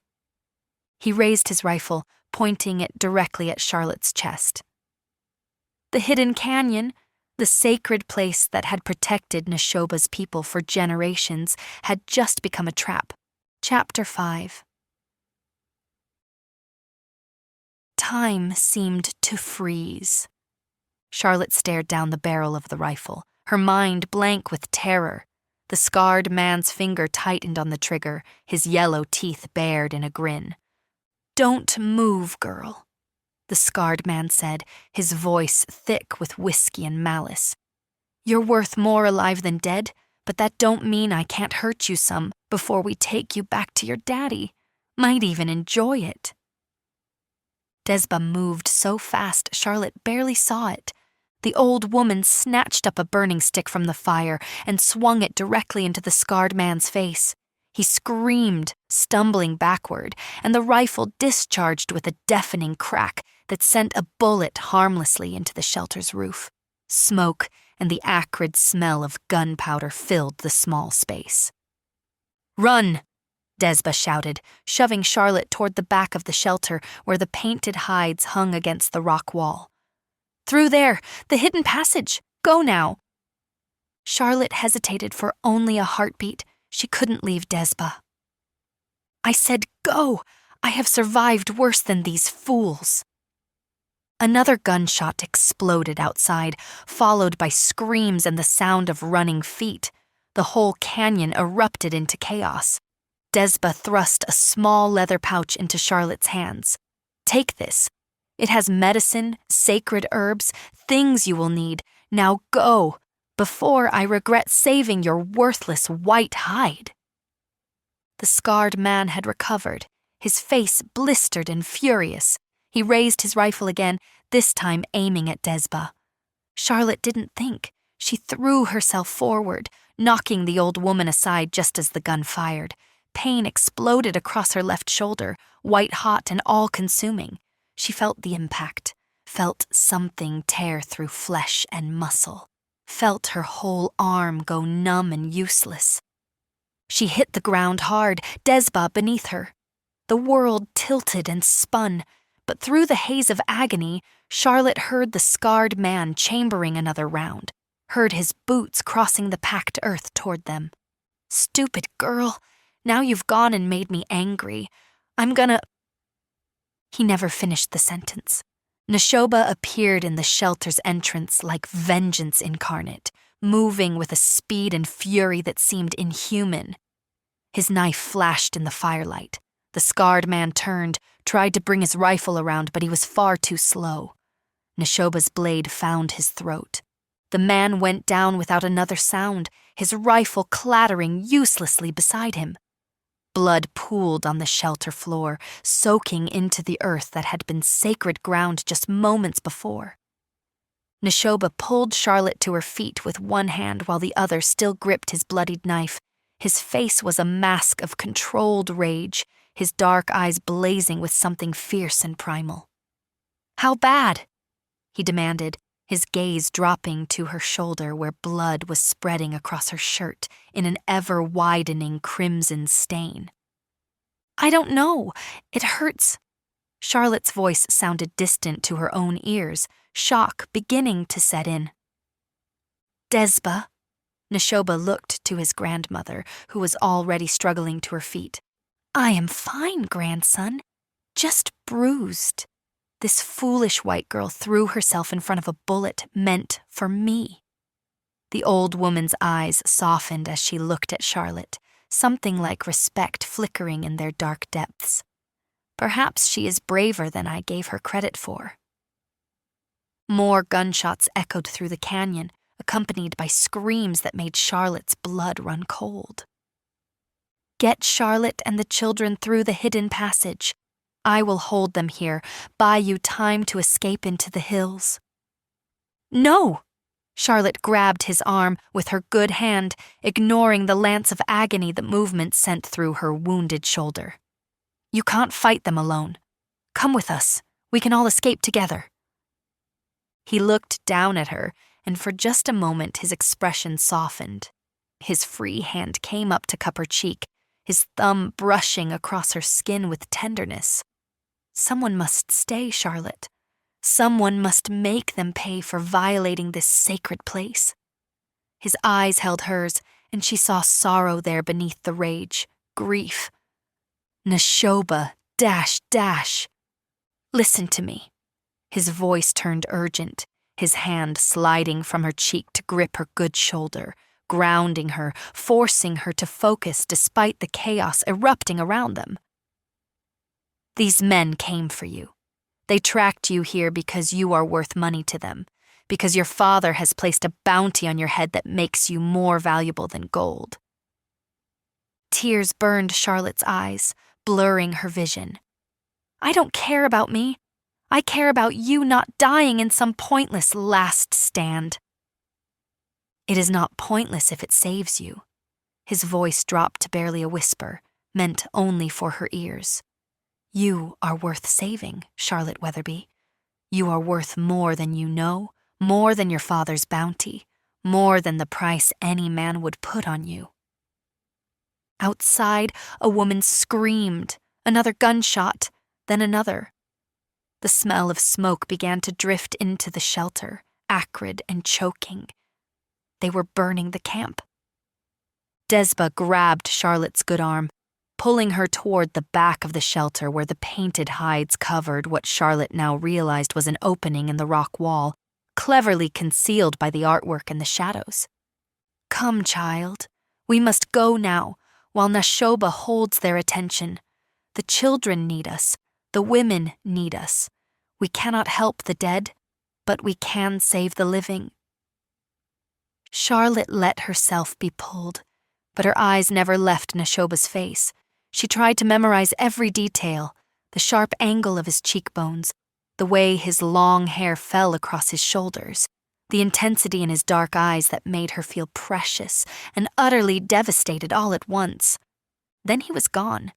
He raised his rifle, pointing it directly at Charlotte's chest. The hidden canyon, the sacred place that had protected Neshoba's people for generations, had just become a trap. Chapter 5. Time seemed to freeze. Charlotte stared down the barrel of the rifle, her mind blank with terror. The scarred man's finger tightened on the trigger, his yellow teeth bared in a grin. Don't move, girl, the scarred man said, his voice thick with whiskey and malice. You're worth more alive than dead, but that don't mean I can't hurt you some before we take you back to your daddy. Might even enjoy it." Desba moved so fast Charlotte barely saw it. The old woman snatched up a burning stick from the fire and swung it directly into the scarred man's face. He screamed, stumbling backward, and the rifle discharged with a deafening crack that sent a bullet harmlessly into the shelter's roof. Smoke and the acrid smell of gunpowder filled the small space. "Run!" Desba shouted, shoving Charlotte toward the back of the shelter where the painted hides hung against the rock wall. "Through there! The hidden passage! Go now!" Charlotte hesitated for only a heartbeat. She couldn't leave Desba. "I said go! I have survived worse than these fools." Another gunshot exploded outside, followed by screams and the sound of running feet. The whole canyon erupted into chaos. Desba thrust a small leather pouch into Charlotte's hands. "Take this. It has medicine, sacred herbs, things you will need. Now go, before I regret saving your worthless white hide." The scarred man had recovered, his face blistered and furious. He raised his rifle again, this time aiming at Desba. Charlotte didn't think. She threw herself forward, knocking the old woman aside just as the gun fired. Pain exploded across her left shoulder, white-hot and all-consuming. She felt the impact, felt something tear through flesh and muscle, felt her whole arm go numb and useless. She hit the ground hard, Desba beneath her. The world tilted and spun, but through the haze of agony, Charlotte heard the scarred man chambering another round, heard his boots crossing the packed earth toward them. "Stupid girl, now you've gone and made me angry. I'm gonna—" He never finished the sentence. Neshoba appeared in the shelter's entrance like vengeance incarnate, moving with a speed and fury that seemed inhuman. His knife flashed in the firelight. The scarred man turned, tried to bring his rifle around, but he was far too slow. Neshoba's blade found his throat. The man went down without another sound, his rifle clattering uselessly beside him. Blood pooled on the shelter floor, soaking into the earth that had been sacred ground just moments before. Neshoba pulled Charlotte to her feet with one hand while the other still gripped his bloodied knife. His face was a mask of controlled rage, his dark eyes blazing with something fierce and primal. "How bad?" he demanded, his gaze dropping to her shoulder where blood was spreading across her shirt in an ever-widening crimson stain. "I don't know. It hurts." Charlotte's voice sounded distant to her own ears, shock beginning to set in. "Desba." Neshoba looked to his grandmother, who was already struggling to her feet. "I am fine, grandson. Just bruised." This foolish white girl threw herself in front of a bullet meant for me. The old woman's eyes softened as she looked at Charlotte, something like respect flickering in their dark depths. Perhaps she is braver than I gave her credit for. More gunshots echoed through the canyon, accompanied by screams that made Charlotte's blood run cold. "Get Charlotte and the children through the hidden passage. I will hold them here, buy you time to escape into the hills." "No!" Charlotte grabbed his arm with her good hand, ignoring the lance of agony the movement sent through her wounded shoulder. "You can't fight them alone. Come with us. We can all escape together." He looked down at her, and for just a moment his expression softened. His free hand came up to cup her cheek, his thumb brushing across her skin with tenderness. "Someone must stay, Charlotte. Someone must make them pay for violating this sacred place." His eyes held hers, and she saw sorrow there beneath the rage, grief. "Neshoba, dash. Listen to me." His voice turned urgent, his hand sliding from her cheek to grip her good shoulder, grounding her, forcing her to focus despite the chaos erupting around them. "These men came for you. They tracked you here because you are worth money to them, because your father has placed a bounty on your head that makes you more valuable than gold." Tears burned Charlotte's eyes, blurring her vision. "I don't care about me. I care about you not dying in some pointless last stand." "It is not pointless if it saves you." His voice dropped to barely a whisper, meant only for her ears. "You are worth saving, Charlotte Weatherby. You are worth more than you know, more than your father's bounty, more than the price any man would put on you." Outside, a woman screamed, another gunshot, then another. The smell of smoke began to drift into the shelter, acrid and choking. They were burning the camp. Desba grabbed Charlotte's good arm, pulling her toward the back of the shelter where the painted hides covered what Charlotte now realized was an opening in the rock wall, cleverly concealed by the artwork and the shadows. "Come, child. We must go now, while Nashoba holds their attention. The children need us. The women need us. We cannot help the dead, but we can save the living." Charlotte let herself be pulled, but her eyes never left Nashoba's face. She tried to memorize every detail, the sharp angle of his cheekbones, the way his long hair fell across his shoulders, the intensity in his dark eyes that made her feel precious and utterly devastated all at once. Then he was gone,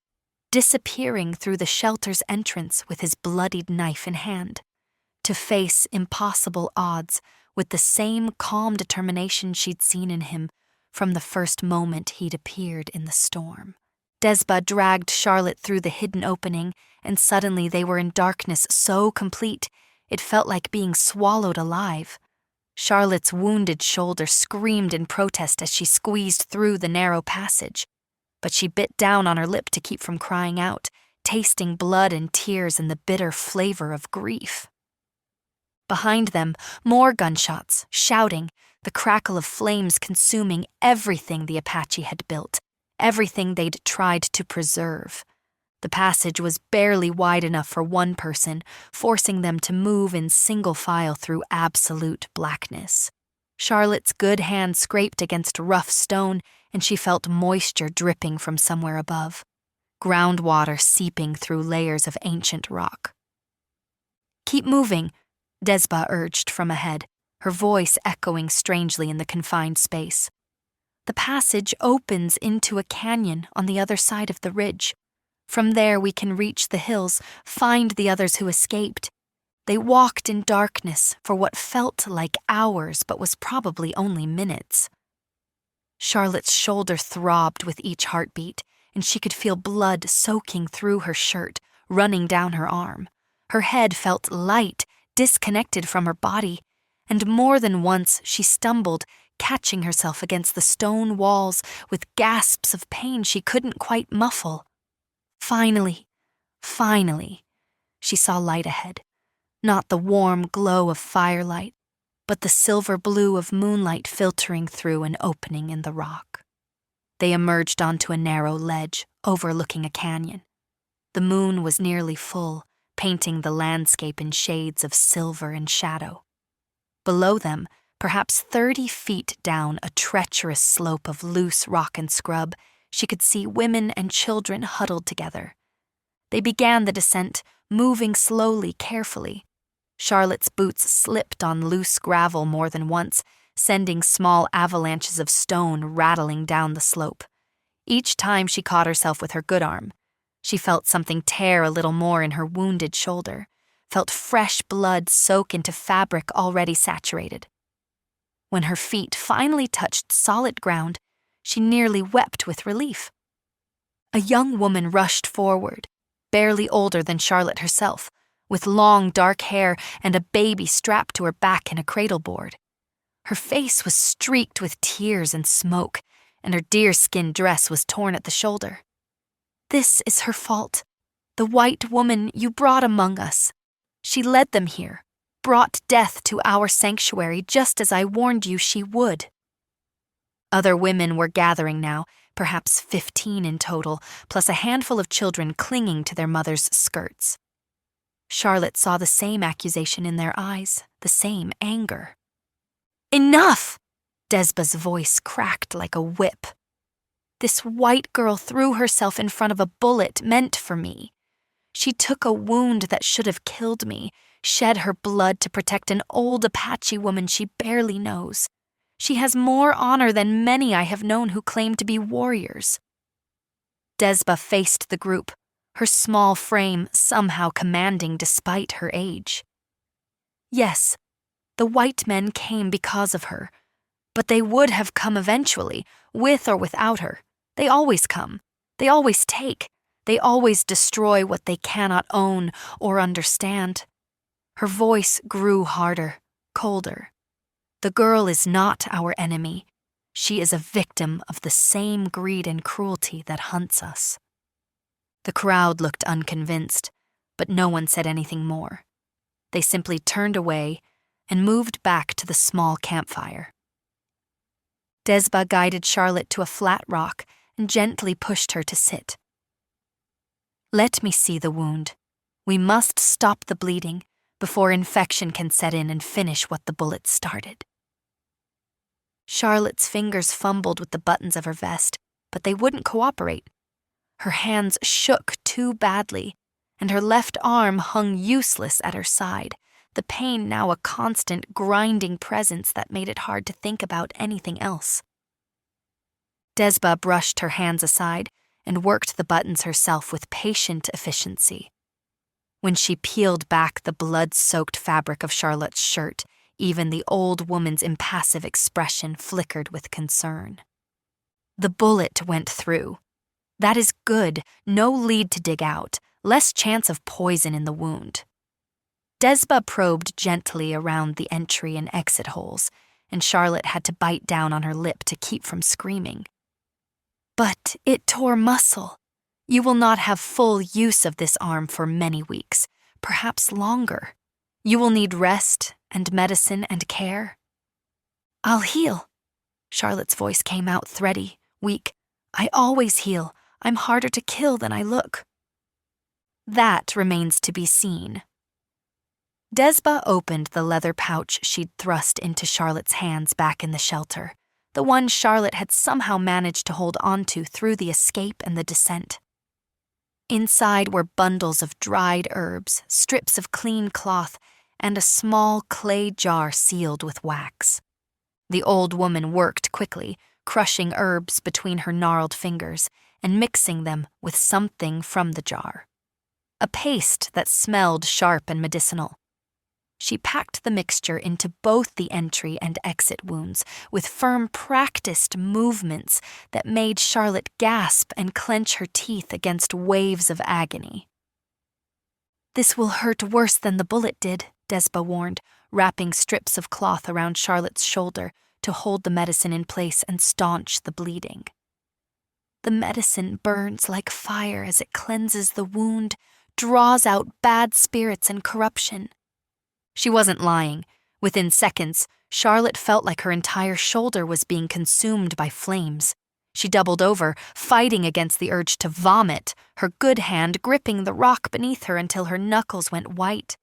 disappearing through the shelter's entrance with his bloodied knife in hand, to face impossible odds with the same calm determination she'd seen in him from the first moment he'd appeared in the storm. Desba dragged Charlotte through the hidden opening, and suddenly they were in darkness so complete it felt like being swallowed alive. Charlotte's wounded shoulder screamed in protest as she squeezed through the narrow passage, but she bit down on her lip to keep from crying out, tasting blood and tears and the bitter flavor of grief. Behind them, more gunshots, shouting, the crackle of flames consuming everything the Apache had built, everything they'd tried to preserve. The passage was barely wide enough for one person, forcing them to move in single file through absolute blackness. Charlotte's good hand scraped against rough stone, and she felt moisture dripping from somewhere above, groundwater seeping through layers of ancient rock. "Keep moving," Desba urged from ahead, her voice echoing strangely in the confined space. "The passage opens into a canyon on the other side of the ridge. From there we can reach the hills, find the others who escaped. They walked in darkness for what felt like hours but was probably only minutes." Charlotte's shoulder throbbed with each heartbeat, and she could feel blood soaking through her shirt, running down her arm. Her head felt light, disconnected from her body, and more than once she stumbled, catching herself against the stone walls with gasps of pain she couldn't quite muffle. Finally, she saw light ahead. Not the warm glow of firelight, but the silver blue of moonlight filtering through an opening in the rock. They emerged onto a narrow ledge overlooking a canyon. The moon was nearly full, painting the landscape in shades of silver and shadow. Below them, perhaps 30 feet down a treacherous slope of loose rock and scrub, she could see women and children huddled together. They began the descent, moving slowly, carefully. Charlotte's boots slipped on loose gravel more than once, sending small avalanches of stone rattling down the slope. Each time she caught herself with her good arm, she felt something tear a little more in her wounded shoulder, felt fresh blood soak into fabric already saturated. When her feet finally touched solid ground, she nearly wept with relief. A young woman rushed forward, barely older than Charlotte herself, with long dark hair and a baby strapped to her back in a cradleboard. Her face was streaked with tears and smoke, and her deerskin dress was torn at the shoulder. "This is her fault. The white woman you brought among us. She led them here, brought death to our sanctuary just as I warned you she would." Other women were gathering now, perhaps 15 in total, plus a handful of children clinging to their mothers' skirts. Charlotte saw the same accusation in their eyes, the same anger. Enough! Desba's voice cracked like a whip. This white girl threw herself in front of a bullet meant for me. She took a wound that should have killed me, shed her blood to protect an old Apache woman she barely knows. She has more honor than many I have known who claim to be warriors. Desba faced the group, her small frame somehow commanding despite her age. Yes, the white men came because of her, but they would have come eventually, with or without her. They always come. They always take. They always destroy what they cannot own or understand. Her voice grew harder, colder. The girl is not our enemy. She is a victim of the same greed and cruelty that hunts us. The crowd looked unconvinced, but no one said anything more. They simply turned away and moved back to the small campfire. Desba guided Charlotte to a flat rock and gently pushed her to sit. Let me see the wound. We must stop the bleeding before infection can set in and finish what the bullet started. Charlotte's fingers fumbled with the buttons of her vest, but they wouldn't cooperate. Her hands shook too badly, and her left arm hung useless at her side, the pain now a constant grinding presence that made it hard to think about anything else. Desba brushed her hands aside and worked the buttons herself with patient efficiency. When she peeled back the blood-soaked fabric of Charlotte's shirt, even the old woman's impassive expression flickered with concern. The bullet went through. That is good, no lead to dig out, less chance of poison in the wound. Desba probed gently around the entry and exit holes, and Charlotte had to bite down on her lip to keep from screaming. But it tore muscle. You will not have full use of this arm for many weeks, perhaps longer. You will need rest and medicine and care. I'll heal. Charlotte's voice came out thready, weak. I always heal. I'm harder to kill than I look. That remains to be seen. Desba opened the leather pouch she'd thrust into Charlotte's hands back in the shelter, the one Charlotte had somehow managed to hold onto through the escape and the descent. Inside were bundles of dried herbs, strips of clean cloth, and a small clay jar sealed with wax. The old woman worked quickly, crushing herbs between her gnarled fingers and mixing them with something from the jar. A paste that smelled sharp and medicinal. She packed the mixture into both the entry and exit wounds with firm, practiced movements that made Charlotte gasp and clench her teeth against waves of agony. This will hurt worse than the bullet did, Desba warned, wrapping strips of cloth around Charlotte's shoulder to hold the medicine in place and staunch the bleeding. The medicine burns like fire as it cleanses the wound, draws out bad spirits and corruption. She wasn't lying. Within seconds, Charlotte felt like her entire shoulder was being consumed by flames. She doubled over, fighting against the urge to vomit, her good hand gripping the rock beneath her until her knuckles went white.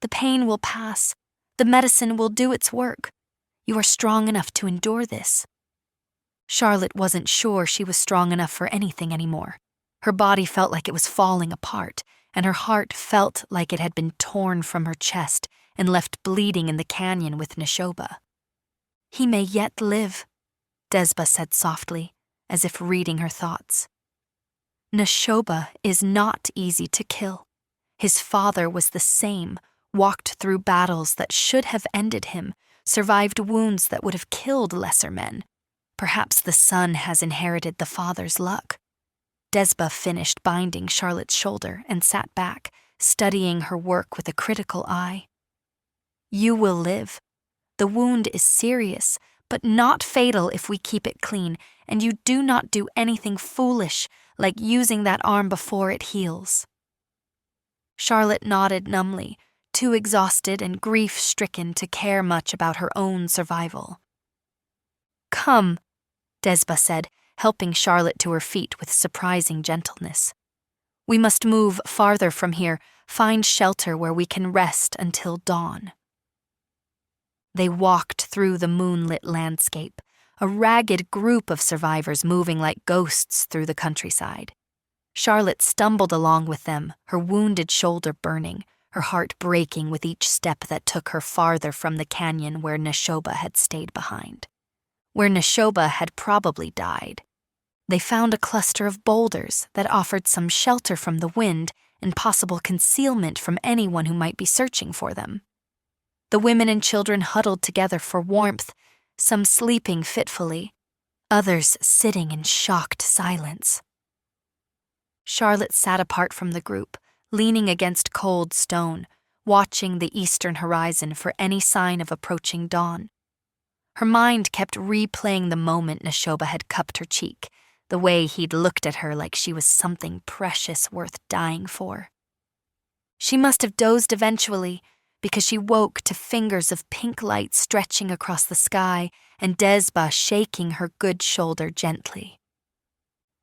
The pain will pass. The medicine will do its work. You are strong enough to endure this. Charlotte wasn't sure she was strong enough for anything anymore. Her body felt like it was falling apart, and her heart felt like it had been torn from her chest and left bleeding in the canyon with Neshoba. He may yet live, Desba said softly, as if reading her thoughts. Neshoba is not easy to kill. His father was the same, walked through battles that should have ended him, survived wounds that would have killed lesser men. Perhaps the son has inherited the father's luck. Desba finished binding Charlotte's shoulder and sat back, studying her work with a critical eye. You will live. The wound is serious, but not fatal if we keep it clean, and you do not do anything foolish, like using that arm before it heals. Charlotte nodded numbly, too exhausted and grief-stricken to care much about her own survival. Come, Desba said, helping Charlotte to her feet with surprising gentleness. We must move farther from here, find shelter where we can rest until dawn. They walked through the moonlit landscape, a ragged group of survivors moving like ghosts through the countryside. Charlotte stumbled along with them, her wounded shoulder burning, her heart breaking with each step that took her farther from the canyon where Neshoba had stayed behind. Where Neshoba had probably died. They found a cluster of boulders that offered some shelter from the wind and possible concealment from anyone who might be searching for them. The women and children huddled together for warmth, some sleeping fitfully, others sitting in shocked silence. Charlotte sat apart from the group, leaning against cold stone, watching the eastern horizon for any sign of approaching dawn. Her mind kept replaying the moment Neshoba had cupped her cheek, the way he'd looked at her like she was something precious worth dying for. She must have dozed eventually, because she woke to fingers of pink light stretching across the sky and Desba shaking her good shoulder gently.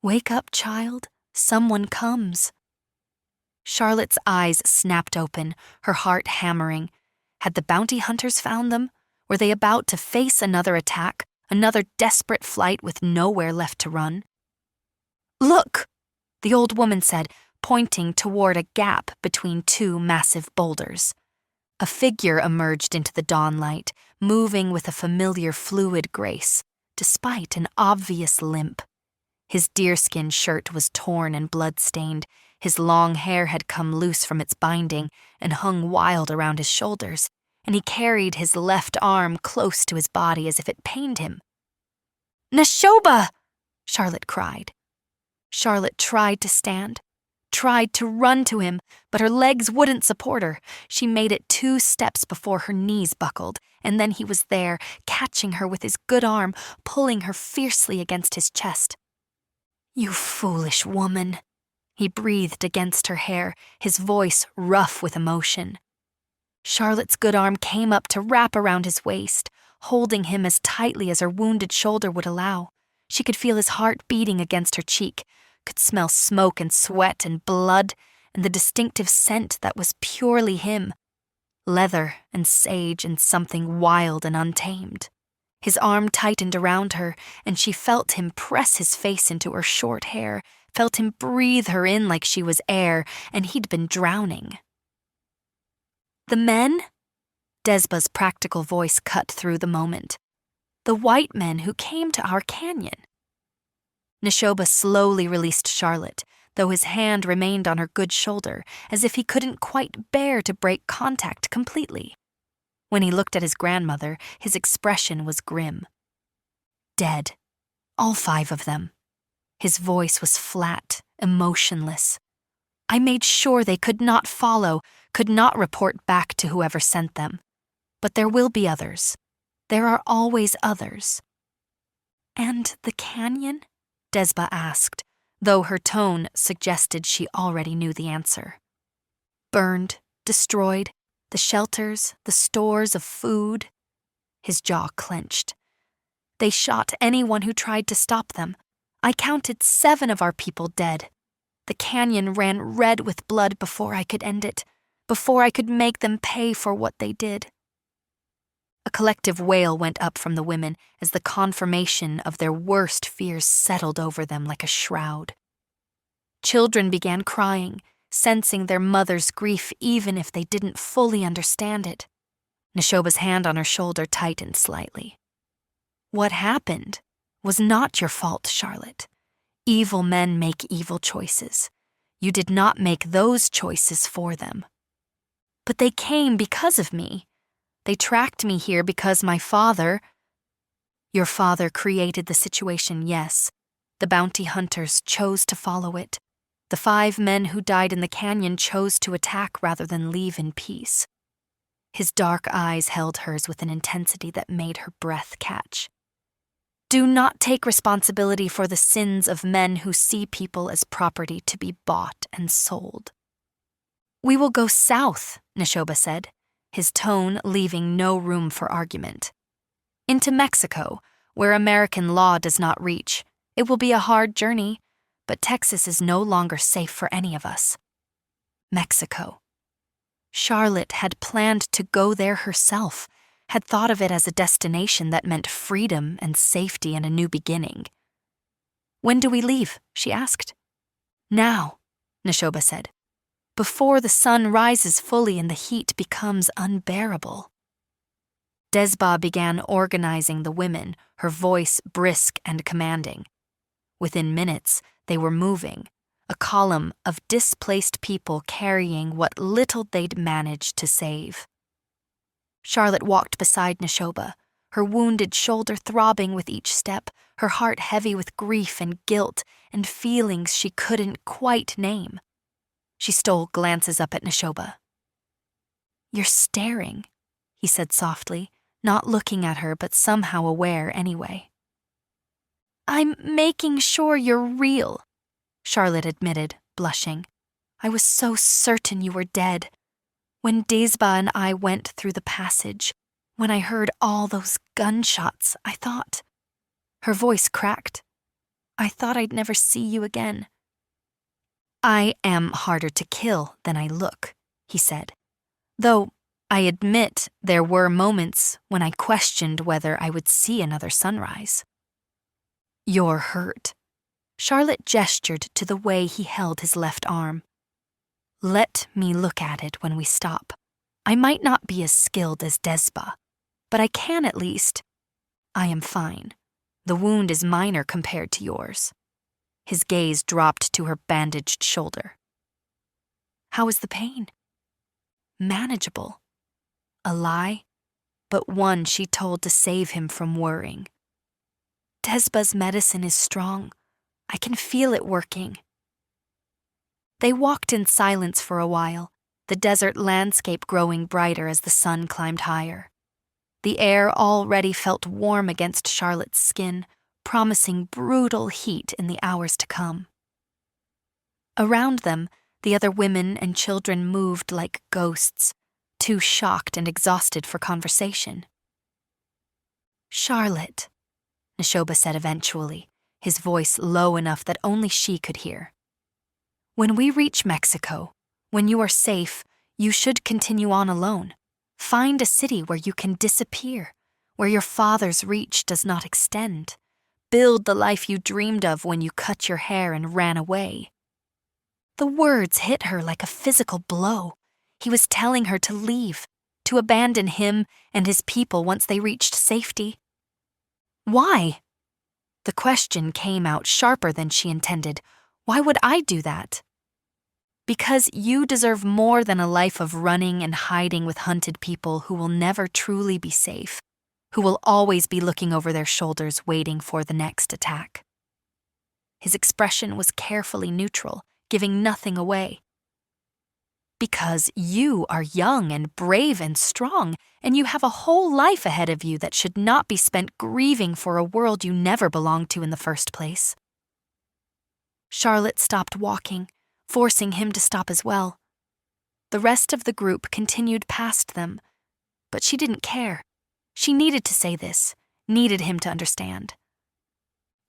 "Wake up, child. Someone comes." Charlotte's eyes snapped open, her heart hammering. Had the bounty hunters found them? Were they about to face another attack, another desperate flight with nowhere left to run? "Look," the old woman said, pointing toward a gap between two massive boulders. A figure emerged into the dawnlight, moving with a familiar fluid grace, despite an obvious limp. His deerskin shirt was torn and blood-stained, his long hair had come loose from its binding and hung wild around his shoulders, and he carried his left arm close to his body as if it pained him. "Neshoba!" Charlotte cried. Charlotte tried to stand, tried to run to him, but her legs wouldn't support her. She made it 2 steps before her knees buckled, and then he was there, catching her with his good arm, pulling her fiercely against his chest. "You foolish woman," he breathed against her hair, his voice rough with emotion. Charlotte's good arm came up to wrap around his waist, holding him as tightly as her wounded shoulder would allow. She could feel his heart beating against her cheek, could smell smoke and sweat and blood and the distinctive scent that was purely him, leather and sage and something wild and untamed. His arm tightened around her, and she felt him press his face into her short hair, felt him breathe her in like she was air, and he'd been drowning. "The men?" Desba's practical voice cut through the moment. "The white men who came to our canyon." Neshoba slowly released Charlotte, though his hand remained on her good shoulder, as if he couldn't quite bear to break contact completely. When he looked at his grandmother, his expression was grim. Dead. All 5 of them. His voice was flat, emotionless. "I made sure they could not follow, could not report back to whoever sent them. But there will be others. There are always others." "And the canyon?" Desba asked, though her tone suggested she already knew the answer. "Burned, destroyed, the shelters, the stores of food." His jaw clenched. "They shot anyone who tried to stop them. I counted 7 of our people dead. The canyon ran red with blood before I could end it, before I could make them pay for what they did." A collective wail went up from the women as the confirmation of their worst fears settled over them like a shroud. Children began crying, sensing their mother's grief even if they didn't fully understand it. Neshoba's hand on her shoulder tightened slightly. "What happened was not your fault, Charlotte. Evil men make evil choices. You did not make those choices for them. But they came because of me. They tracked me here because my father—" "Your father created the situation, yes. The bounty hunters chose to follow it. The 5 men who died in the canyon chose to attack rather than leave in peace." His dark eyes held hers with an intensity that made her breath catch. "Do not take responsibility for the sins of men who see people as property to be bought and sold." "We will go south," Neshoba said, his tone leaving no room for argument. "Into Mexico, where American law does not reach. It will be a hard journey, but Texas is no longer safe for any of us." Mexico. Charlotte had planned to go there herself, had thought of it as a destination that meant freedom and safety and a new beginning. "When do we leave?" she asked. "Now," Neshoba said, "before the sun rises fully and the heat becomes unbearable." Desba began organizing the women, her voice brisk and commanding. Within minutes, they were moving, a column of displaced people carrying what little they'd managed to save. Charlotte walked beside Neshoba, her wounded shoulder throbbing with each step, her heart heavy with grief and guilt and feelings she couldn't quite name. She stole glances up at Neshoba. "You're staring," he said softly, not looking at her but somehow aware anyway. "I'm making sure you're real," Charlotte admitted, blushing. "I was so certain you were dead. When Desba and I went through the passage, when I heard all those gunshots, I thought..." Her voice cracked. "I thought I'd never see you again." "I am harder to kill than I look," he said, "though I admit there were moments when I questioned whether I would see another sunrise." "You're hurt." Charlotte gestured to the way he held his left arm. "Let me look at it when we stop. I might not be as skilled as Desba, but I can at least. I am fine. The wound is minor compared to yours." His gaze dropped to her bandaged shoulder. "How is the pain?" "Manageable." A lie, but one she told to save him from worrying. "Desba's medicine is strong. I can feel it working." They walked in silence for a while, the desert landscape growing brighter as the sun climbed higher. The air already felt warm against Charlotte's skin, promising brutal heat in the hours to come. Around them, the other women and children moved like ghosts, too shocked and exhausted for conversation. "Charlotte," Neshoba said eventually, his voice low enough that only she could hear. "When we reach Mexico, when you are safe, you should continue on alone. Find a city where you can disappear, where your father's reach does not extend. Build the life you dreamed of when you cut your hair and ran away." The words hit her like a physical blow. He was telling her to leave, to abandon him and his people once they reached safety. "Why?" The question came out sharper than she intended. "Why would I do that?" "Because you deserve more than a life of running and hiding with hunted people who will never truly be safe, who will always be looking over their shoulders waiting for the next attack." His expression was carefully neutral, giving nothing away. "Because you are young and brave and strong, and you have a whole life ahead of you that should not be spent grieving for a world you never belonged to in the first place." Charlotte stopped walking, forcing him to stop as well. The rest of the group continued past them, but she didn't care. She needed to say this, needed him to understand.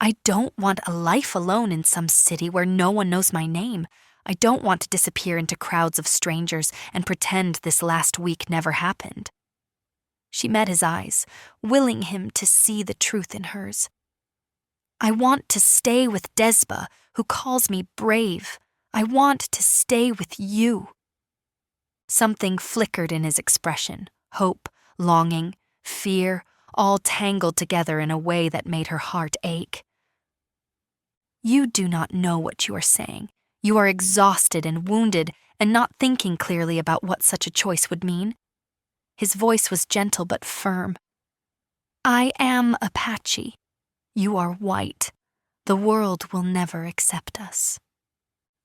"I don't want a life alone in some city where no one knows my name. I don't want to disappear into crowds of strangers and pretend this last week never happened." She met his eyes, willing him to see the truth in hers. "I want to stay with Desba, who calls me brave. I want to stay with you." Something flickered in his expression, hope, longing, fear, all tangled together in a way that made her heart ache. "You do not know what you are saying. You are exhausted and wounded and not thinking clearly about what such a choice would mean." His voice was gentle but firm. "I am Apache. You are white. The world will never accept us."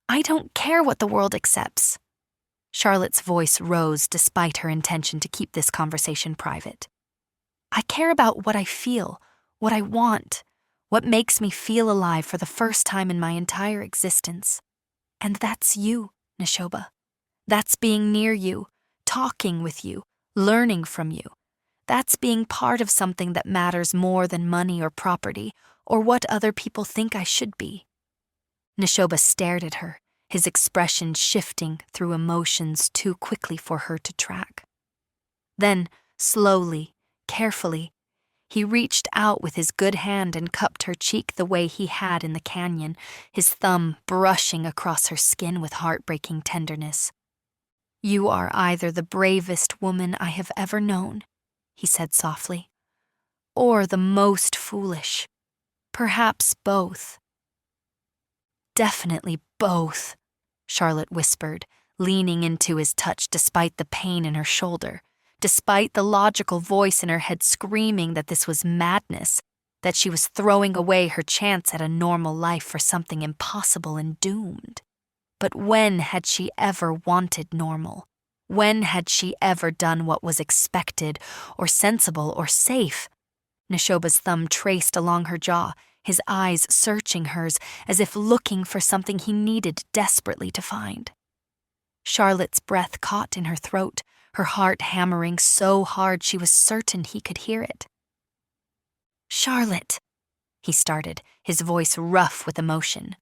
"I don't care what the world accepts." Charlotte's voice rose despite her intention to keep this conversation private. "I care about what I feel, what I want, what makes me feel alive for the first time in my entire existence. And that's you, Neshoba. That's being near you, talking with you, learning from you. That's being part of something that matters more than money or property, or what other people think I should be." Neshoba stared at her, his expression shifting through emotions too quickly for her to track. Then, slowly, carefully. He reached out with his good hand and cupped her cheek the way he had in the canyon, his thumb brushing across her skin with heartbreaking tenderness. "You are either the bravest woman I have ever known," he said softly, "or the most foolish. Perhaps both." "Definitely both," Charlotte whispered, leaning into his touch despite the pain in her shoulder, despite the logical voice in her head screaming that this was madness, that she was throwing away her chance at a normal life for something impossible and doomed. But when had she ever wanted normal? When had she ever done what was expected or sensible or safe? Neshoba's thumb traced along her jaw, his eyes searching hers as if looking for something he needed desperately to find. Charlotte's breath caught in her throat, her heart hammering so hard she was certain he could hear it. "Charlotte," he started, his voice rough with emotion.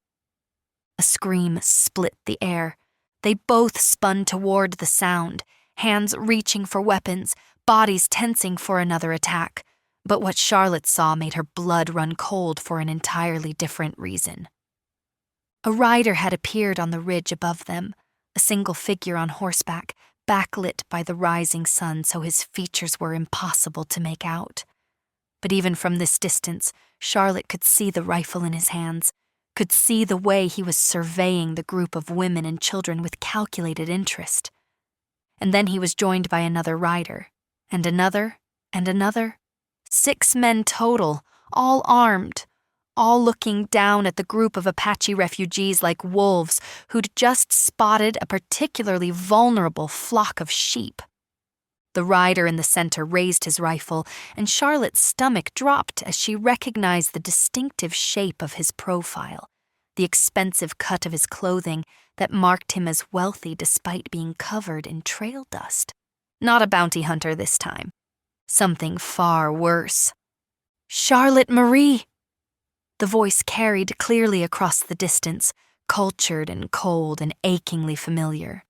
A scream split the air. They both spun toward the sound, hands reaching for weapons, bodies tensing for another attack. But what Charlotte saw made her blood run cold for an entirely different reason. A rider had appeared on the ridge above them, a single figure on horseback, backlit by the rising sun so his features were impossible to make out. But even from this distance, Charlotte could see the rifle in his hands, could see the way he was surveying the group of women and children with calculated interest. And then he was joined by another rider, and another, and another. 6 men total, all armed, all looking down at the group of Apache refugees like wolves who'd just spotted a particularly vulnerable flock of sheep. The rider in the center raised his rifle, and Charlotte's stomach dropped as she recognized the distinctive shape of his profile, the expensive cut of his clothing that marked him as wealthy despite being covered in trail dust. Not a bounty hunter this time. Something far worse. "Charlotte Marie!" The voice carried clearly across the distance, cultured and cold and achingly familiar.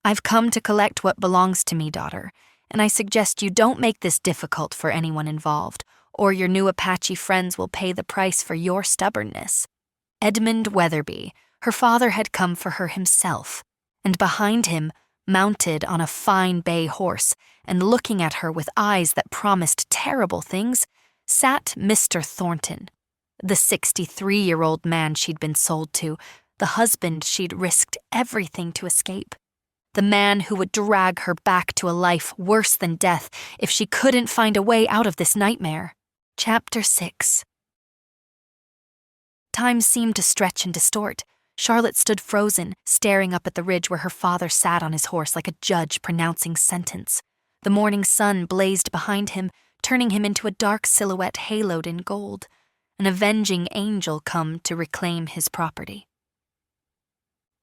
"I've come to collect what belongs to me, daughter, and I suggest you don't make this difficult for anyone involved, or your new Apache friends will pay the price for your stubbornness." Edmund Weatherby, her father, had come for her himself, and behind him, mounted on a fine bay horse, and looking at her with eyes that promised terrible things, sat Mr. Thornton, the 63-year-old man she'd been sold to, the husband she'd risked everything to escape, the man who would drag her back to a life worse than death if she couldn't find a way out of this nightmare. Chapter 6. Time seemed to stretch and distort. Charlotte stood frozen, staring up at the ridge where her father sat on his horse like a judge pronouncing sentence. The morning sun blazed behind him, turning him into a dark silhouette haloed in gold, an avenging angel come to reclaim his property.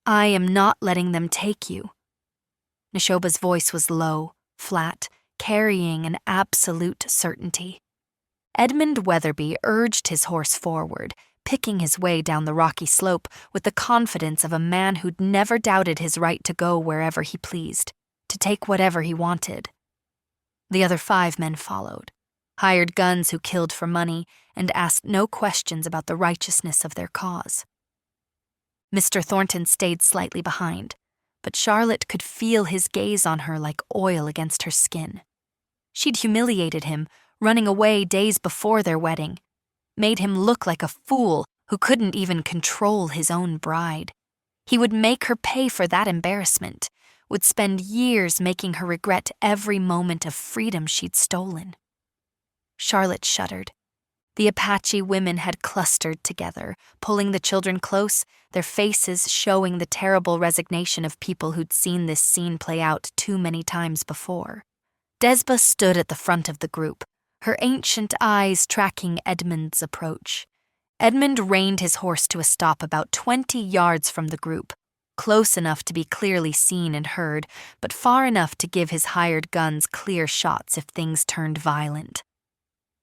"I am not letting them take you." Neshoba's voice was low, flat, carrying an absolute certainty. Edmund Weatherby urged his horse forward, picking his way down the rocky slope with the confidence of a man who'd never doubted his right to go wherever he pleased, to take whatever he wanted. The other 5 men followed, hired guns who killed for money and asked no questions about the righteousness of their cause. Mr. Thornton stayed slightly behind, but Charlotte could feel his gaze on her like oil against her skin. She'd humiliated him, running away days before their wedding, made him look like a fool who couldn't even control his own bride. He would make her pay for that embarrassment, would spend years making her regret every moment of freedom she'd stolen. Charlotte shuddered. The Apache women had clustered together, pulling the children close, their faces showing the terrible resignation of people who'd seen this scene play out too many times before. Desba stood at the front of the group, her ancient eyes tracking Edmund's approach. Edmund reined his horse to a stop about 20 yards from the group, close enough to be clearly seen and heard, but far enough to give his hired guns clear shots if things turned violent.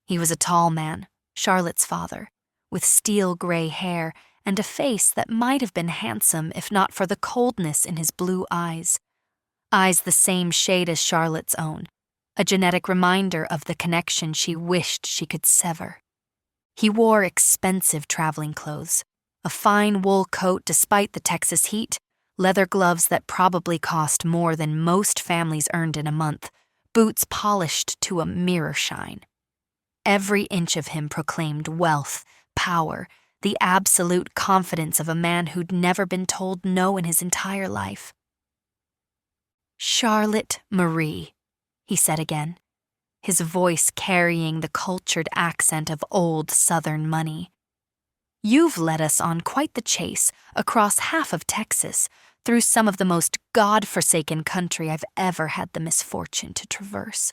He was a tall man, Charlotte's father, with steel-gray hair and a face that might have been handsome if not for the coldness in his blue eyes. Eyes the same shade as Charlotte's own, a genetic reminder of the connection she wished she could sever. He wore expensive traveling clothes, a fine wool coat despite the Texas heat, leather gloves that probably cost more than most families earned in a month, boots polished to a mirror shine. Every inch of him proclaimed wealth, power, the absolute confidence of a man who'd never been told no in his entire life. "Charlotte Marie," he said again, his voice carrying the cultured accent of old Southern money. "You've led us on quite the chase across half of Texas, through some of the most God-forsaken country I've ever had the misfortune to traverse.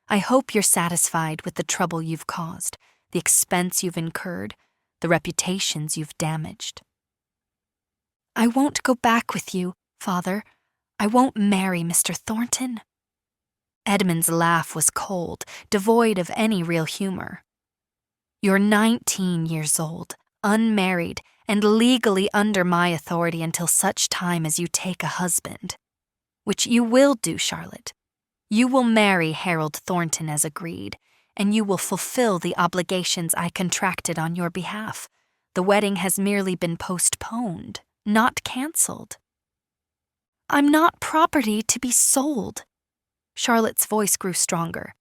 I hope you're satisfied with the trouble you've caused, the expense you've incurred, the reputations you've damaged." "I won't go back with you, Father. I won't marry Mr. Thornton." Edmund's laugh was cold, devoid of any real humor. "You're 19 years old, unmarried, and legally under my authority until such time as you take a husband. Which you will do, Charlotte. You will marry Harold Thornton as agreed, and you will fulfill the obligations I contracted on your behalf. The wedding has merely been postponed, not canceled." "I'm not property to be sold." Charlotte's voice grew stronger.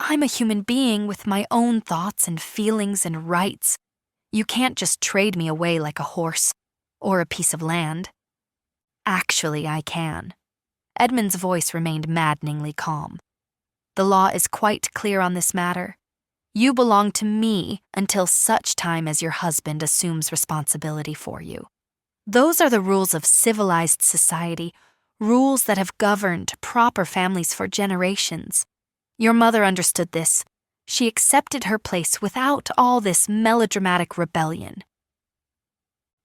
"I'm a human being with my own thoughts and feelings and rights. You can't just trade me away like a horse or a piece of land." "Actually, I can." Edmund's voice remained maddeningly calm. "The law is quite clear on this matter. You belong to me until such time as your husband assumes responsibility for you. Those are the rules of civilized society, rules that have governed proper families for generations. Your mother understood this. She accepted her place without all this melodramatic rebellion."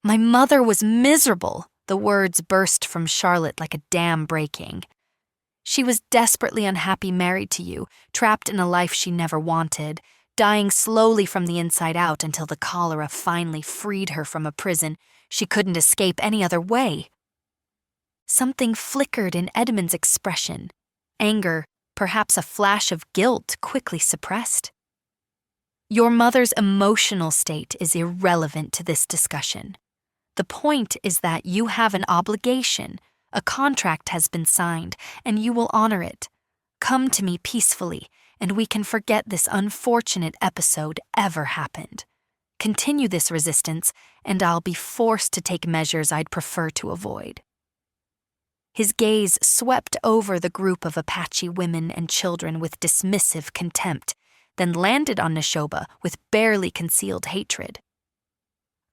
"My mother was miserable," the words burst from Charlotte like a dam breaking. "She was desperately unhappy married to you, trapped in a life she never wanted, dying slowly from the inside out until the cholera finally freed her from a prison she couldn't escape any other way." Something flickered in Edmund's expression, anger, perhaps a flash of guilt quickly suppressed. "Your mother's emotional state is irrelevant to this discussion. The point is that you have an obligation, a contract has been signed, and you will honor it. Come to me peacefully, and we can forget this unfortunate episode ever happened. Continue this resistance, and I'll be forced to take measures I'd prefer to avoid." His gaze swept over the group of Apache women and children with dismissive contempt, then landed on Neshoba with barely concealed hatred.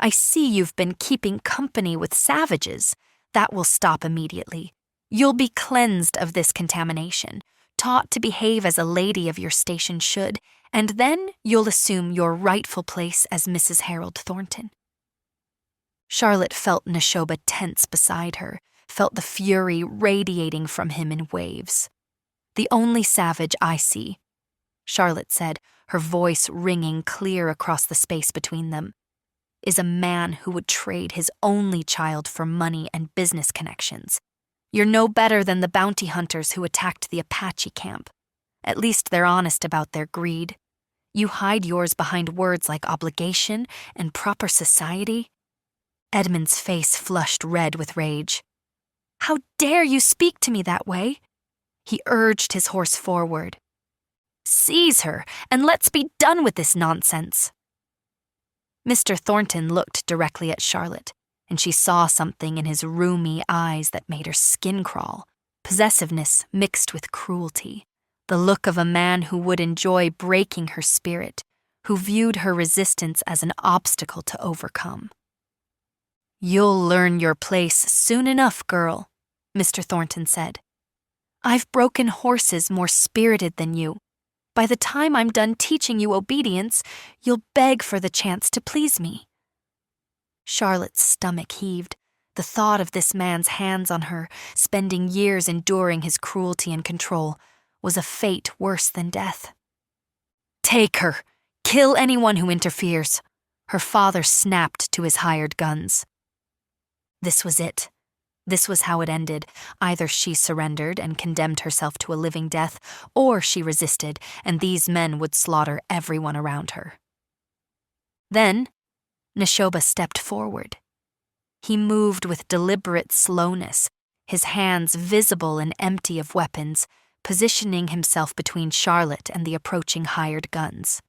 "I see you've been keeping company with savages. That will stop immediately. You'll be cleansed of this contamination, taught to behave as a lady of your station should, and then you'll assume your rightful place as Mrs. Harold Thornton." Charlotte felt Neshoba tense beside her, felt the fury radiating from him in waves. "The only savage I see," Charlotte said, her voice ringing clear across the space between them, "is a man who would trade his only child for money and business connections. You're no better than the bounty hunters who attacked the Apache camp. At least they're honest about their greed. You hide yours behind words like obligation and proper society." Edmund's face flushed red with rage. "How dare you speak to me that way?" He urged his horse forward. "Seize her, and let's be done with this nonsense." Mr. Thornton looked directly at Charlotte, and she saw something in his rheumy eyes that made her skin crawl, possessiveness mixed with cruelty, the look of a man who would enjoy breaking her spirit, who viewed her resistance as an obstacle to overcome. "You'll learn your place soon enough, girl," Mr. Thornton said. "I've broken horses more spirited than you. By the time I'm done teaching you obedience, you'll beg for the chance to please me." Charlotte's stomach heaved. The thought of this man's hands on her, spending years enduring his cruelty and control, was a fate worse than death. "Take her! Kill anyone who interferes!" her father snapped to his hired guns. This was it. This was how it ended. Either she surrendered and condemned herself to a living death, or she resisted, and these men would slaughter everyone around her. Then, Neshoba stepped forward. He moved with deliberate slowness, his hands visible and empty of weapons, positioning himself between Charlotte and the approaching hired guns.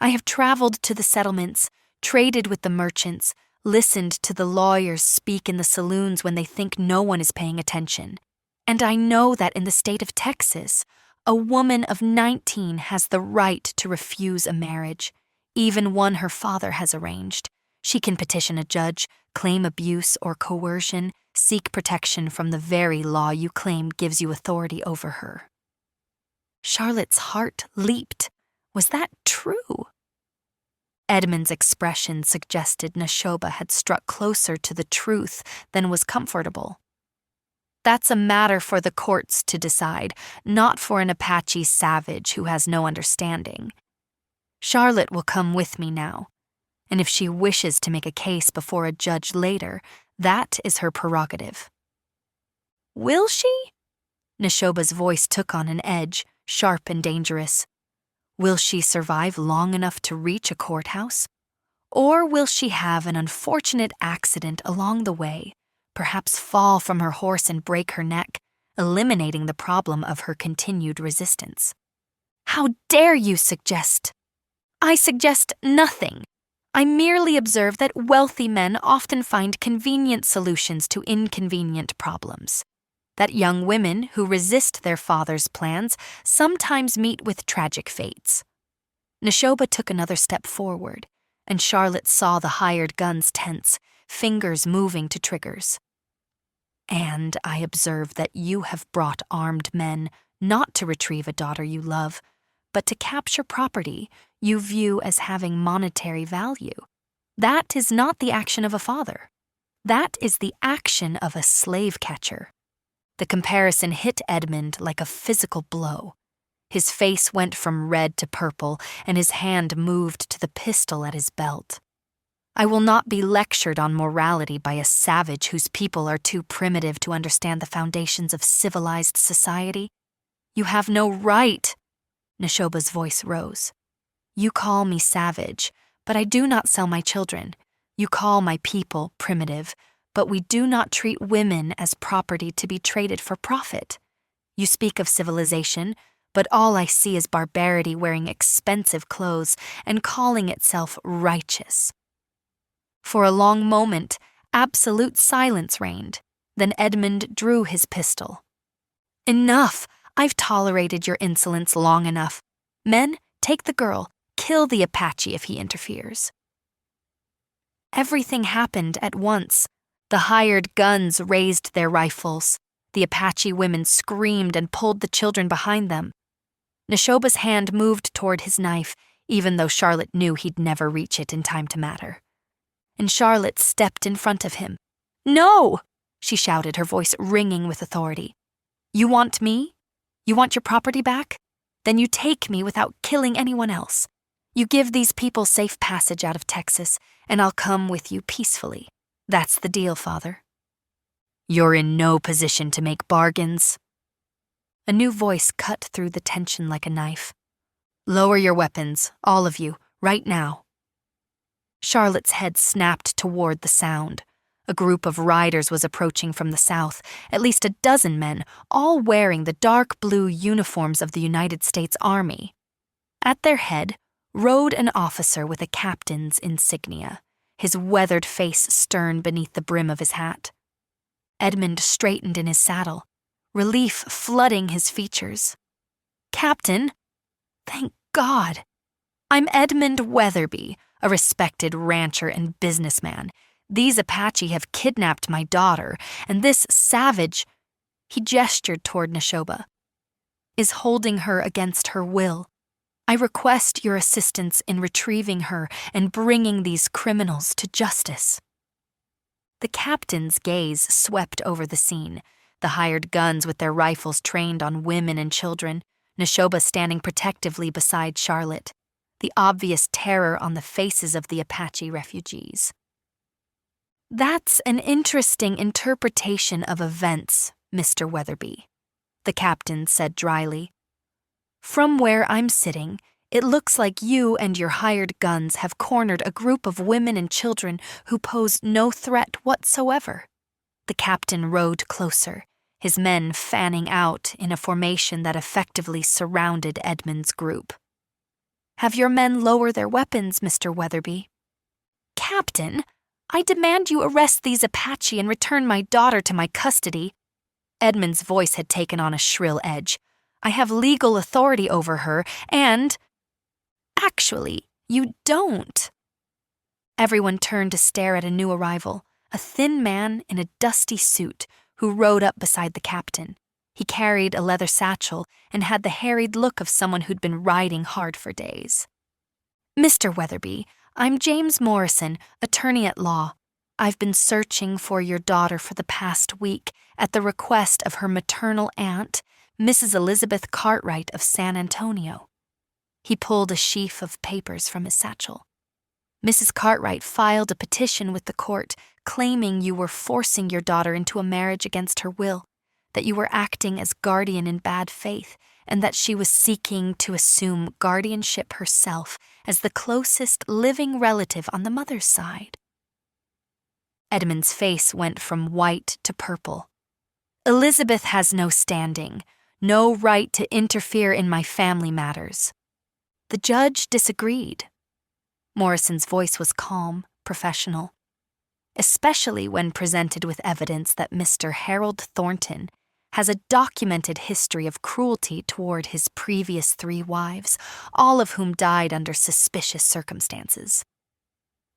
I have traveled to the settlements, traded with the merchants, listened to the lawyers speak in the saloons when they think no one is paying attention. And I know that in the state of Texas, a woman of 19 has the right to refuse a marriage, even one her father has arranged. She can petition a judge, claim abuse or coercion, seek protection from the very law you claim gives you authority over her. Charlotte's heart leaped. Was that true? Edmund's expression suggested Neshoba had struck closer to the truth than was comfortable. That's a matter for the courts to decide, not for an Apache savage who has no understanding. Charlotte will come with me now, and if she wishes to make a case before a judge later, that is her prerogative. Will she? Neshoba's voice took on an edge, sharp and dangerous. Will she survive long enough to reach a courthouse? Or will she have an unfortunate accident along the way, perhaps fall from her horse and break her neck, eliminating the problem of her continued resistance? How dare you suggest? I suggest nothing. I merely observe that wealthy men often find convenient solutions to inconvenient problems. That young women who resist their father's plans sometimes meet with tragic fates. Neshoba took another step forward, and Charlotte saw the hired guns tense, fingers moving to triggers. And I observe that you have brought armed men not to retrieve a daughter you love, but to capture property you view as having monetary value. That is not the action of a father. That is the action of a slave catcher. The comparison hit Edmund like a physical blow. His face went from red to purple, and his hand moved to the pistol at his belt. I will not be lectured on morality by a savage whose people are too primitive to understand the foundations of civilized society. You have no right. Neshoba's voice rose. You call me savage, but I do not sell my children. You call my people primitive, but we do not treat women as property to be traded for profit. You speak of civilization, but all I see is barbarity wearing expensive clothes and calling itself righteous. For a long moment, absolute silence reigned. Then Edmund drew his pistol. Enough! I've tolerated your insolence long enough. Men, take the girl. Kill the Apache if he interferes. Everything happened at once. The hired guns raised their rifles. The Apache women screamed and pulled the children behind them. Neshoba's hand moved toward his knife, even though Charlotte knew he'd never reach it in time to matter. And Charlotte stepped in front of him. No! She shouted, her voice ringing with authority. You want me? You want your property back? Then you take me without killing anyone else. You give these people safe passage out of Texas, and I'll come with you peacefully. That's the deal, Father. You're in no position to make bargains. A new voice cut through the tension like a knife. Lower your weapons, all of you, right now. Charlotte's head snapped toward the sound. A group of riders was approaching from the south, at least a dozen men, all wearing the dark blue uniforms of the United States Army. At their head rode an officer with a captain's insignia, his weathered face stern beneath the brim of his hat. Edmund straightened in his saddle, relief flooding his features. Captain? Thank God. I'm Edmund Weatherby, a respected rancher and businessman. These Apache have kidnapped my daughter, and this savage, he gestured toward Neshoba, is holding her against her will. I request your assistance in retrieving her and bringing these criminals to justice. The captain's gaze swept over the scene, the hired guns with their rifles trained on women and children, Neshoba standing protectively beside Charlotte, the obvious terror on the faces of the Apache refugees. That's an interesting interpretation of events, Mr. Weatherby, the captain said dryly. From where I'm sitting, it looks like you and your hired guns have cornered a group of women and children who pose no threat whatsoever. The captain rode closer, his men fanning out in a formation that effectively surrounded Edmund's group. Have your men lower their weapons, Mr. Weatherby. Captain, I demand you arrest these Apache and return my daughter to my custody. Edmund's voice had taken on a shrill edge. I have legal authority over her, and... Actually, you don't. Everyone turned to stare at a new arrival, a thin man in a dusty suit who rode up beside the captain. He carried a leather satchel and had the harried look of someone who'd been riding hard for days. Mr. Weatherby, I'm James Morrison, attorney at law. I've been searching for your daughter for the past week at the request of her maternal aunt, Mrs. Elizabeth Cartwright of San Antonio. He pulled a sheaf of papers from his satchel. Mrs. Cartwright filed a petition with the court claiming you were forcing your daughter into a marriage against her will, that you were acting as guardian in bad faith, and that she was seeking to assume guardianship herself as the closest living relative on the mother's side. Edmund's face went from white to purple. Elizabeth has no standing, no right to interfere in my family matters. The judge disagreed. Morrison's voice was calm, professional, especially when presented with evidence that Mr. Harold Thornton has a documented history of cruelty toward his previous 3 wives, all of whom died under suspicious circumstances.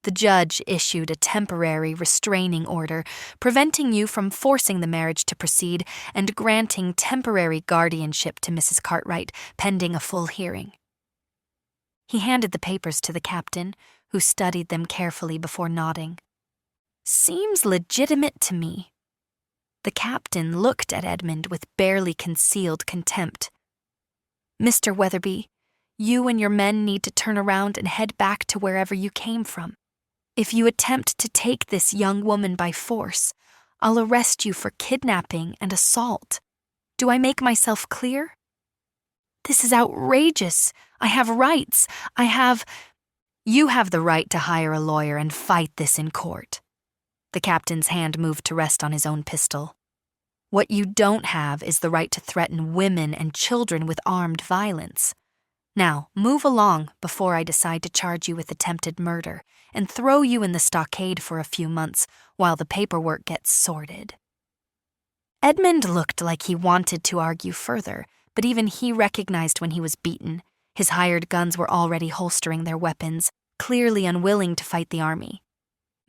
The judge issued a temporary restraining order preventing you from forcing the marriage to proceed and granting temporary guardianship to Mrs. Cartwright pending a full hearing. He handed the papers to the captain, who studied them carefully before nodding. Seems legitimate to me. The captain looked at Edmund with barely concealed contempt. Mr. Weatherby, you and your men need to turn around and head back to wherever you came from. If you attempt to take this young woman by force, I'll arrest you for kidnapping and assault. Do I make myself clear? This is outrageous. I have rights. You have the right to hire a lawyer and fight this in court. The captain's hand moved to rest on his own pistol. What you don't have is the right to threaten women and children with armed violence. Now, move along before I decide to charge you with attempted murder and throw you in the stockade for a few months while the paperwork gets sorted. Edmund looked like he wanted to argue further, but even he recognized when he was beaten. His hired guns were already holstering their weapons, clearly unwilling to fight the army.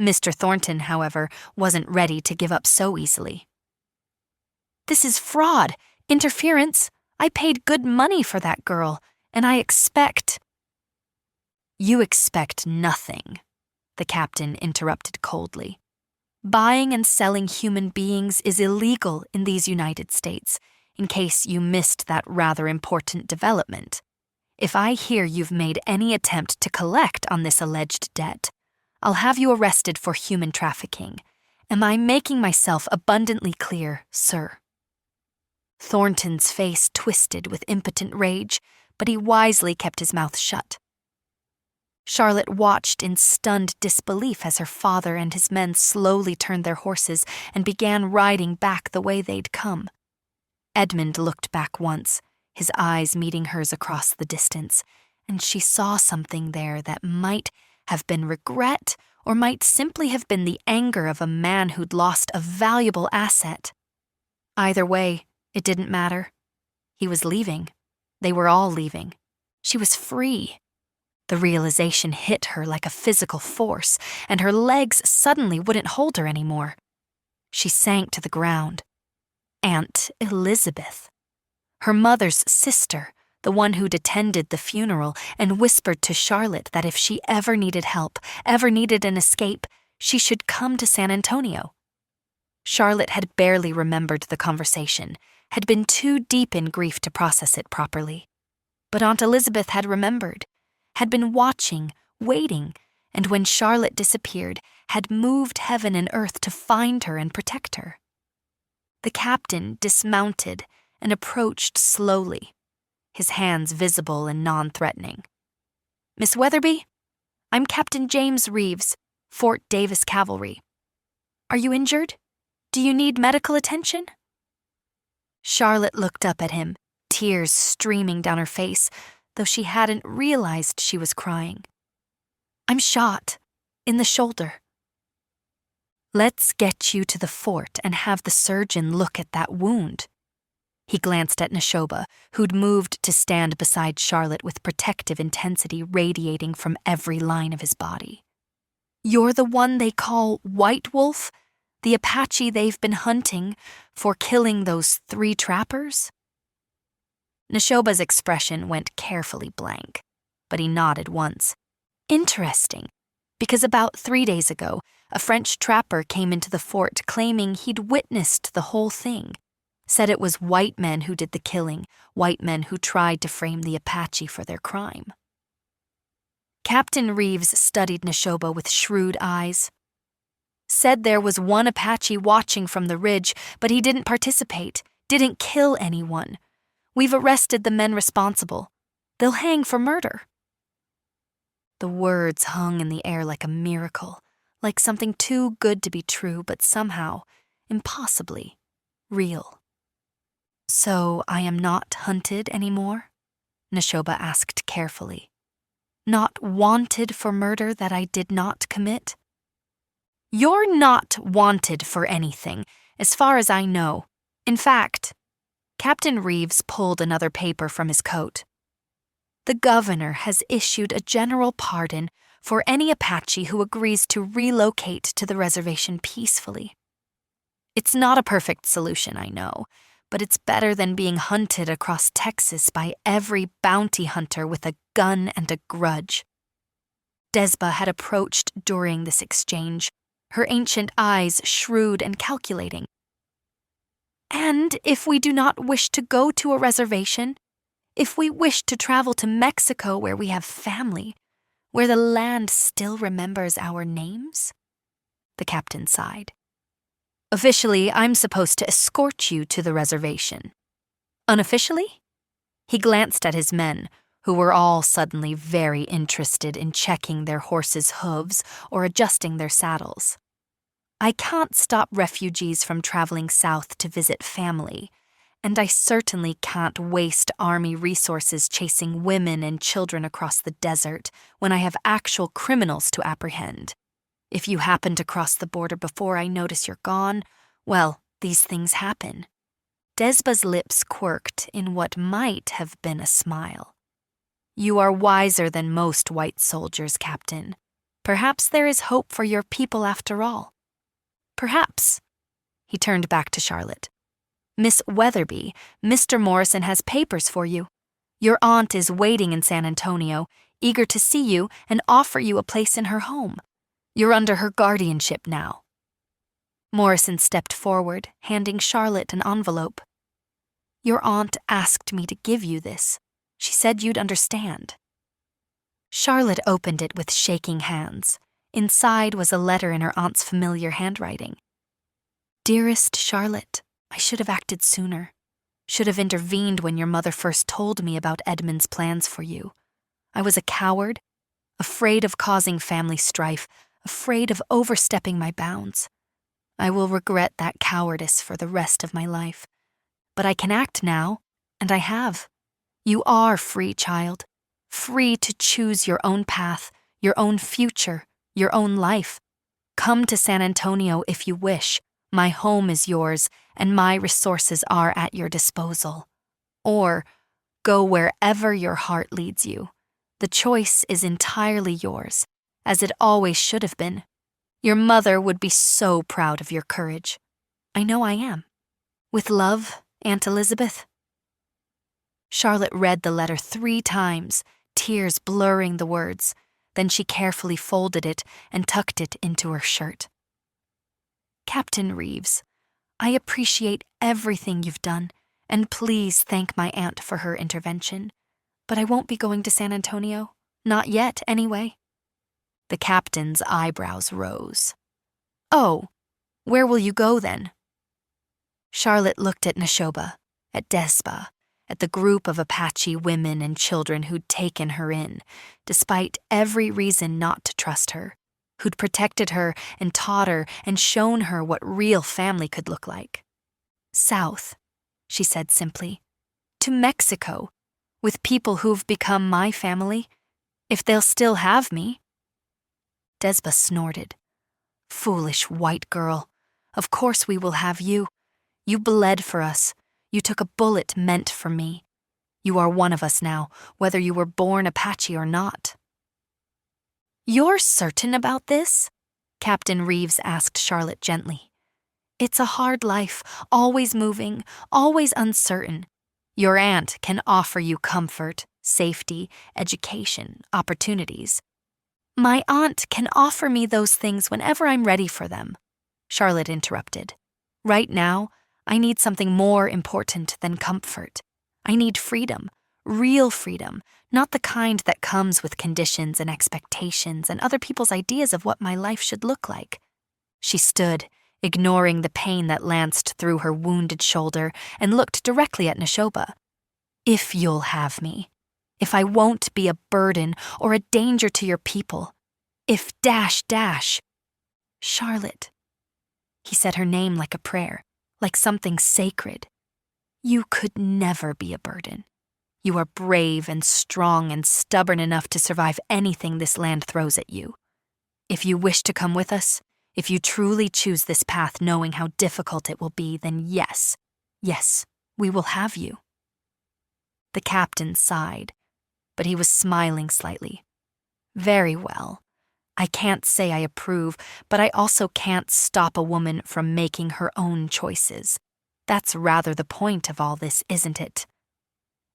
Mr. Thornton, however, wasn't ready to give up so easily. This is fraud, interference. I paid good money for that girl, and I expect... You expect nothing, the captain interrupted coldly. Buying and selling human beings is illegal in these United States, in case you missed that rather important development. If I hear you've made any attempt to collect on this alleged debt, I'll have you arrested for human trafficking. Am I making myself abundantly clear, sir? Thornton's face twisted with impotent rage, but he wisely kept his mouth shut. Charlotte watched in stunned disbelief as her father and his men slowly turned their horses and began riding back the way they'd come. Edmund looked back once, his eyes meeting hers across the distance, and she saw something there that might have been regret or might simply have been the anger of a man who'd lost a valuable asset. Either way, it didn't matter. He was leaving. They were all leaving. She was free. The realization hit her like a physical force, and her legs suddenly wouldn't hold her anymore. She sank to the ground. Aunt Elizabeth. Her mother's sister, the one who'd attended the funeral and whispered to Charlotte that if she ever needed help, ever needed an escape, she should come to San Antonio. Charlotte had barely remembered the conversation, had been too deep in grief to process it properly. But Aunt Elizabeth had remembered, had been watching, waiting, and when Charlotte disappeared, had moved heaven and earth to find her and protect her. The captain dismounted and approached slowly, his hands visible and non-threatening. "Miss Weatherby, I'm Captain James Reeves, Fort Davis Cavalry. Are you injured? Do you need medical attention?" Charlotte looked up at him, tears streaming down her face, though she hadn't realized she was crying. "I'm shot, in the shoulder." "Let's get you to the fort and have the surgeon look at that wound." He glanced at Neshoba, who'd moved to stand beside Charlotte with protective intensity radiating from every line of his body. "You're the one they call White Wolf? The Apache they've been hunting for killing those 3 trappers?" Neshoba's expression went carefully blank, but he nodded once. "Interesting, because about 3 days ago, a French trapper came into the fort claiming he'd witnessed the whole thing. Said it was white men who did the killing, white men who tried to frame the Apache for their crime." Captain Reeves studied Neshoba with shrewd eyes. "Said there was one Apache watching from the ridge, but he didn't participate, didn't kill anyone. We've arrested the men responsible. They'll hang for murder." The words hung in the air like a miracle, like something too good to be true, but somehow, impossibly, real. "So I am not hunted anymore?" Neshoba asked carefully. "Not wanted for murder that I did not commit?" "You're not wanted for anything, as far as I know. In fact," Captain Reeves pulled another paper from his coat. "The governor has issued a general pardon for any Apache who agrees to relocate to the reservation peacefully. It's not a perfect solution, I know, but it's better than being hunted across Texas by every bounty hunter with a gun and a grudge." Desba had approached during this exchange, her ancient eyes shrewd and calculating. "And if we do not wish to go to a reservation, if we wish to travel to Mexico where we have family, where the land still remembers our names?" The captain sighed. "Officially, I'm supposed to escort you to the reservation. Unofficially?" He glanced at his men, who were all suddenly very interested in checking their horses' hooves or adjusting their saddles. "I can't stop refugees from traveling south to visit family, and I certainly can't waste army resources chasing women and children across the desert when I have actual criminals to apprehend. If you happen to cross the border before I notice you're gone, well, these things happen." Desba's lips quirked in what might have been a smile. "You are wiser than most white soldiers, Captain. Perhaps there is hope for your people after all." "Perhaps." He turned back to Charlotte. "Miss Weatherby, Mr. Morrison has papers for you. Your aunt is waiting in San Antonio, eager to see you and offer you a place in her home. You're under her guardianship now." Morrison stepped forward, handing Charlotte an envelope. "Your aunt asked me to give you this. She said you'd understand." Charlotte opened it with shaking hands. Inside was a letter in her aunt's familiar handwriting. "Dearest Charlotte, I should have acted sooner. Should have intervened when your mother first told me about Edmund's plans for you. I was a coward, afraid of causing family strife, afraid of overstepping my bounds. I will regret that cowardice for the rest of my life. But I can act now, and I have. You are free, child, free to choose your own path, your own future, your own life. Come to San Antonio if you wish. My home is yours, and my resources are at your disposal. Or go wherever your heart leads you. The choice is entirely yours, as it always should have been. Your mother would be so proud of your courage. I know I am. With love, Aunt Elizabeth." Charlotte read the letter 3 times, tears blurring the words. Then she carefully folded it and tucked it into her shirt. "Captain Reeves, I appreciate everything you've done, and please thank my aunt for her intervention. But I won't be going to San Antonio. Not yet, anyway." The captain's eyebrows rose. "Oh, where will you go then?" Charlotte looked at Neshoba, at Despa, at the group of Apache women and children who'd taken her in, despite every reason not to trust her, who'd protected her and taught her and shown her what real family could look like. "South," she said simply. "To Mexico, with people who've become my family, if they'll still have me." Despa snorted. "Foolish white girl. Of course we will have you. You bled for us. You took a bullet meant for me. You are one of us now, whether you were born Apache or not." "You're certain about this?" Captain Reeves asked Charlotte gently. "It's a hard life, always moving, always uncertain. Your aunt can offer you comfort, safety, education, opportunities. My aunt can offer me those things whenever I'm ready for them," Charlotte interrupted. "Right now, I need something more important than comfort. I need freedom, real freedom, not the kind that comes with conditions and expectations and other people's ideas of what my life should look like." She stood, ignoring the pain that lanced through her wounded shoulder, and looked directly at Neshoba. "If you'll have me. If I won't be a burden or a danger to your people. If ... Charlotte." He said her name like a prayer, like something sacred. "You could never be a burden. You are brave and strong and stubborn enough to survive anything this land throws at you. If you wish to come with us, if you truly choose this path knowing how difficult it will be, then yes, we will have you." The captain sighed, but he was smiling slightly. "Very well. I can't say I approve, but I also can't stop a woman from making her own choices. That's rather the point of all this, isn't it?"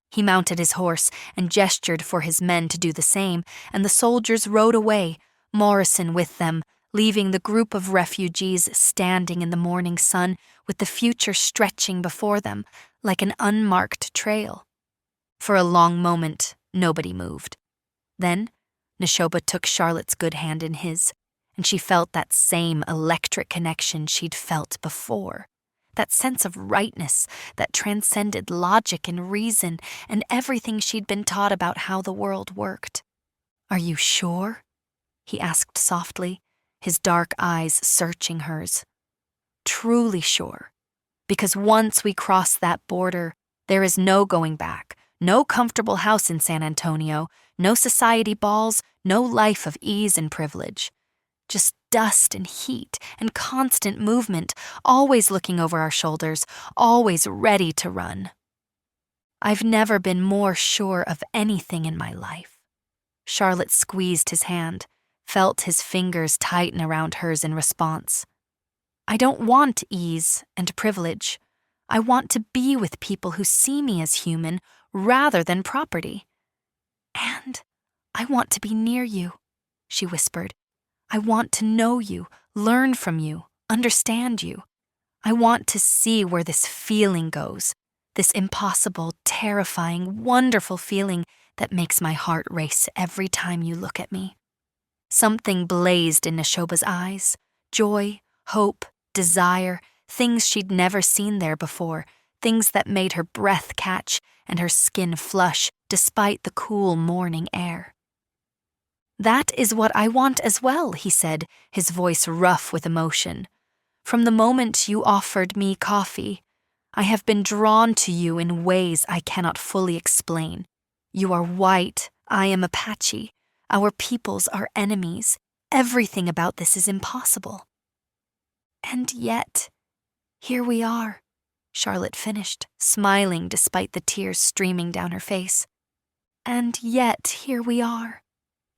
He mounted his horse and gestured for his men to do the same, and the soldiers rode away, Morrison with them, leaving the group of refugees standing in the morning sun with the future stretching before them like an unmarked trail. For a long moment, nobody moved. Then, Neshoba took Charlotte's good hand in his, and she felt that same electric connection she'd felt before. That sense of rightness that transcended logic and reason and everything she'd been taught about how the world worked. "Are you sure?" he asked softly, his dark eyes searching hers. "Truly sure. Because once we cross that border, there is no going back. No comfortable house in San Antonio, no society balls, no life of ease and privilege. Just dust and heat and constant movement, always looking over our shoulders, always ready to run. I've never been more sure of anything in my life." Charlotte squeezed his hand, felt his fingers tighten around hers in response. "I don't want ease and privilege. I want to be with people who see me as human rather than property. And I want to be near you," she whispered. "I want to know you, learn from you, understand you. I want to see where this feeling goes, this impossible, terrifying, wonderful feeling that makes my heart race every time you look at me." Something blazed in Neshoba's eyes, joy, hope, desire, things she'd never seen there before, things that made her breath catch and her skin flush despite the cool morning air. "That is what I want as well," he said, his voice rough with emotion. "From the moment you offered me coffee, I have been drawn to you in ways I cannot fully explain. You are white, I am Apache. Our peoples are enemies. Everything about this is impossible. And yet, here we are," Charlotte finished, smiling despite the tears streaming down her face. "And yet, here we are."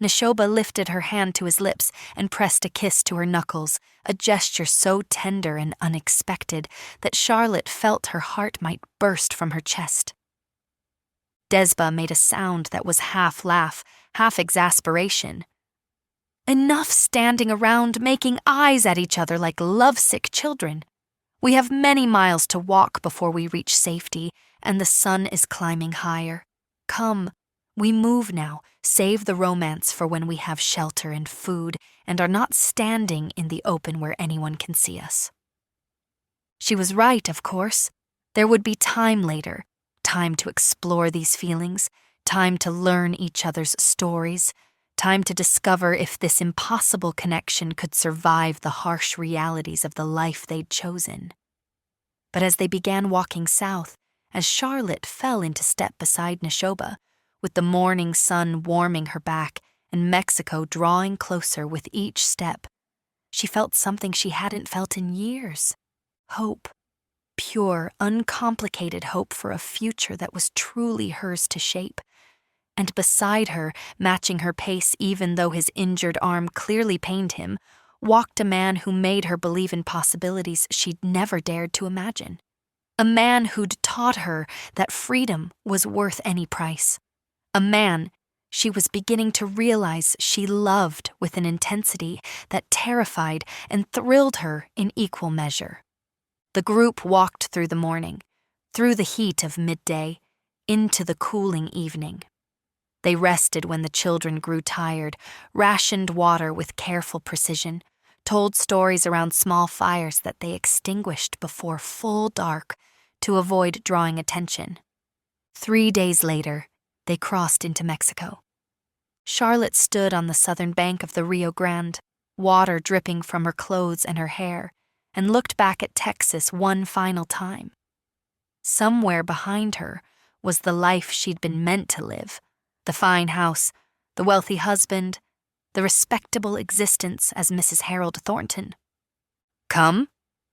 Neshoba lifted her hand to his lips and pressed a kiss to her knuckles, a gesture so tender and unexpected that Charlotte felt her heart might burst from her chest. Despa made a sound that was half laugh, half exasperation. "Enough standing around making eyes at each other like lovesick children. We have many miles to walk before we reach safety, and the sun is climbing higher. Come, We move now, save the romance for when we have shelter and food and are not standing in the open where anyone can see us. She was right, of course. There would be time later, time to explore these feelings, time to learn each other's stories, time to discover if this impossible connection could survive the harsh realities of the life they'd chosen. But as they began walking south, as Charlotte fell into step beside Neshoba, with the morning sun warming her back and Mexico drawing closer with each step, she felt something she hadn't felt in years. Hope. Pure, uncomplicated hope for a future that was truly hers to shape. And beside her, matching her pace even though his injured arm clearly pained him, walked a man who made her believe in possibilities she'd never dared to imagine. A man who'd taught her that freedom was worth any price. A man she was beginning to realize she loved with an intensity that terrified and thrilled her in equal measure. The group walked through the morning, through the heat of midday, into the cooling evening. They rested when the children grew tired, rationed water with careful precision, told stories around small fires that they extinguished before full dark to avoid drawing attention. 3 days later, they crossed into Mexico. Charlotte stood on the southern bank of the Rio Grande, water dripping from her clothes and her hair, and looked back at Texas one final time. Somewhere behind her was the life she'd been meant to live, the fine house, the wealthy husband, the respectable existence as Mrs. Harold Thornton. "Come,"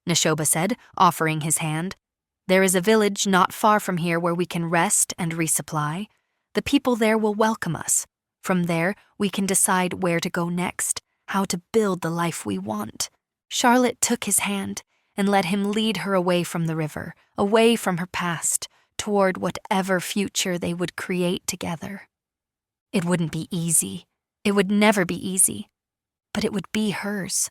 Neshoba said, offering his hand. "There is a village not far from here where we can rest and resupply. The people there will welcome us. From there, we can decide where to go next, how to build the life we want." Charlotte took his hand and let him lead her away from the river, away from her past, toward whatever future they would create together. It wouldn't be easy. It would never be easy. But it would be hers.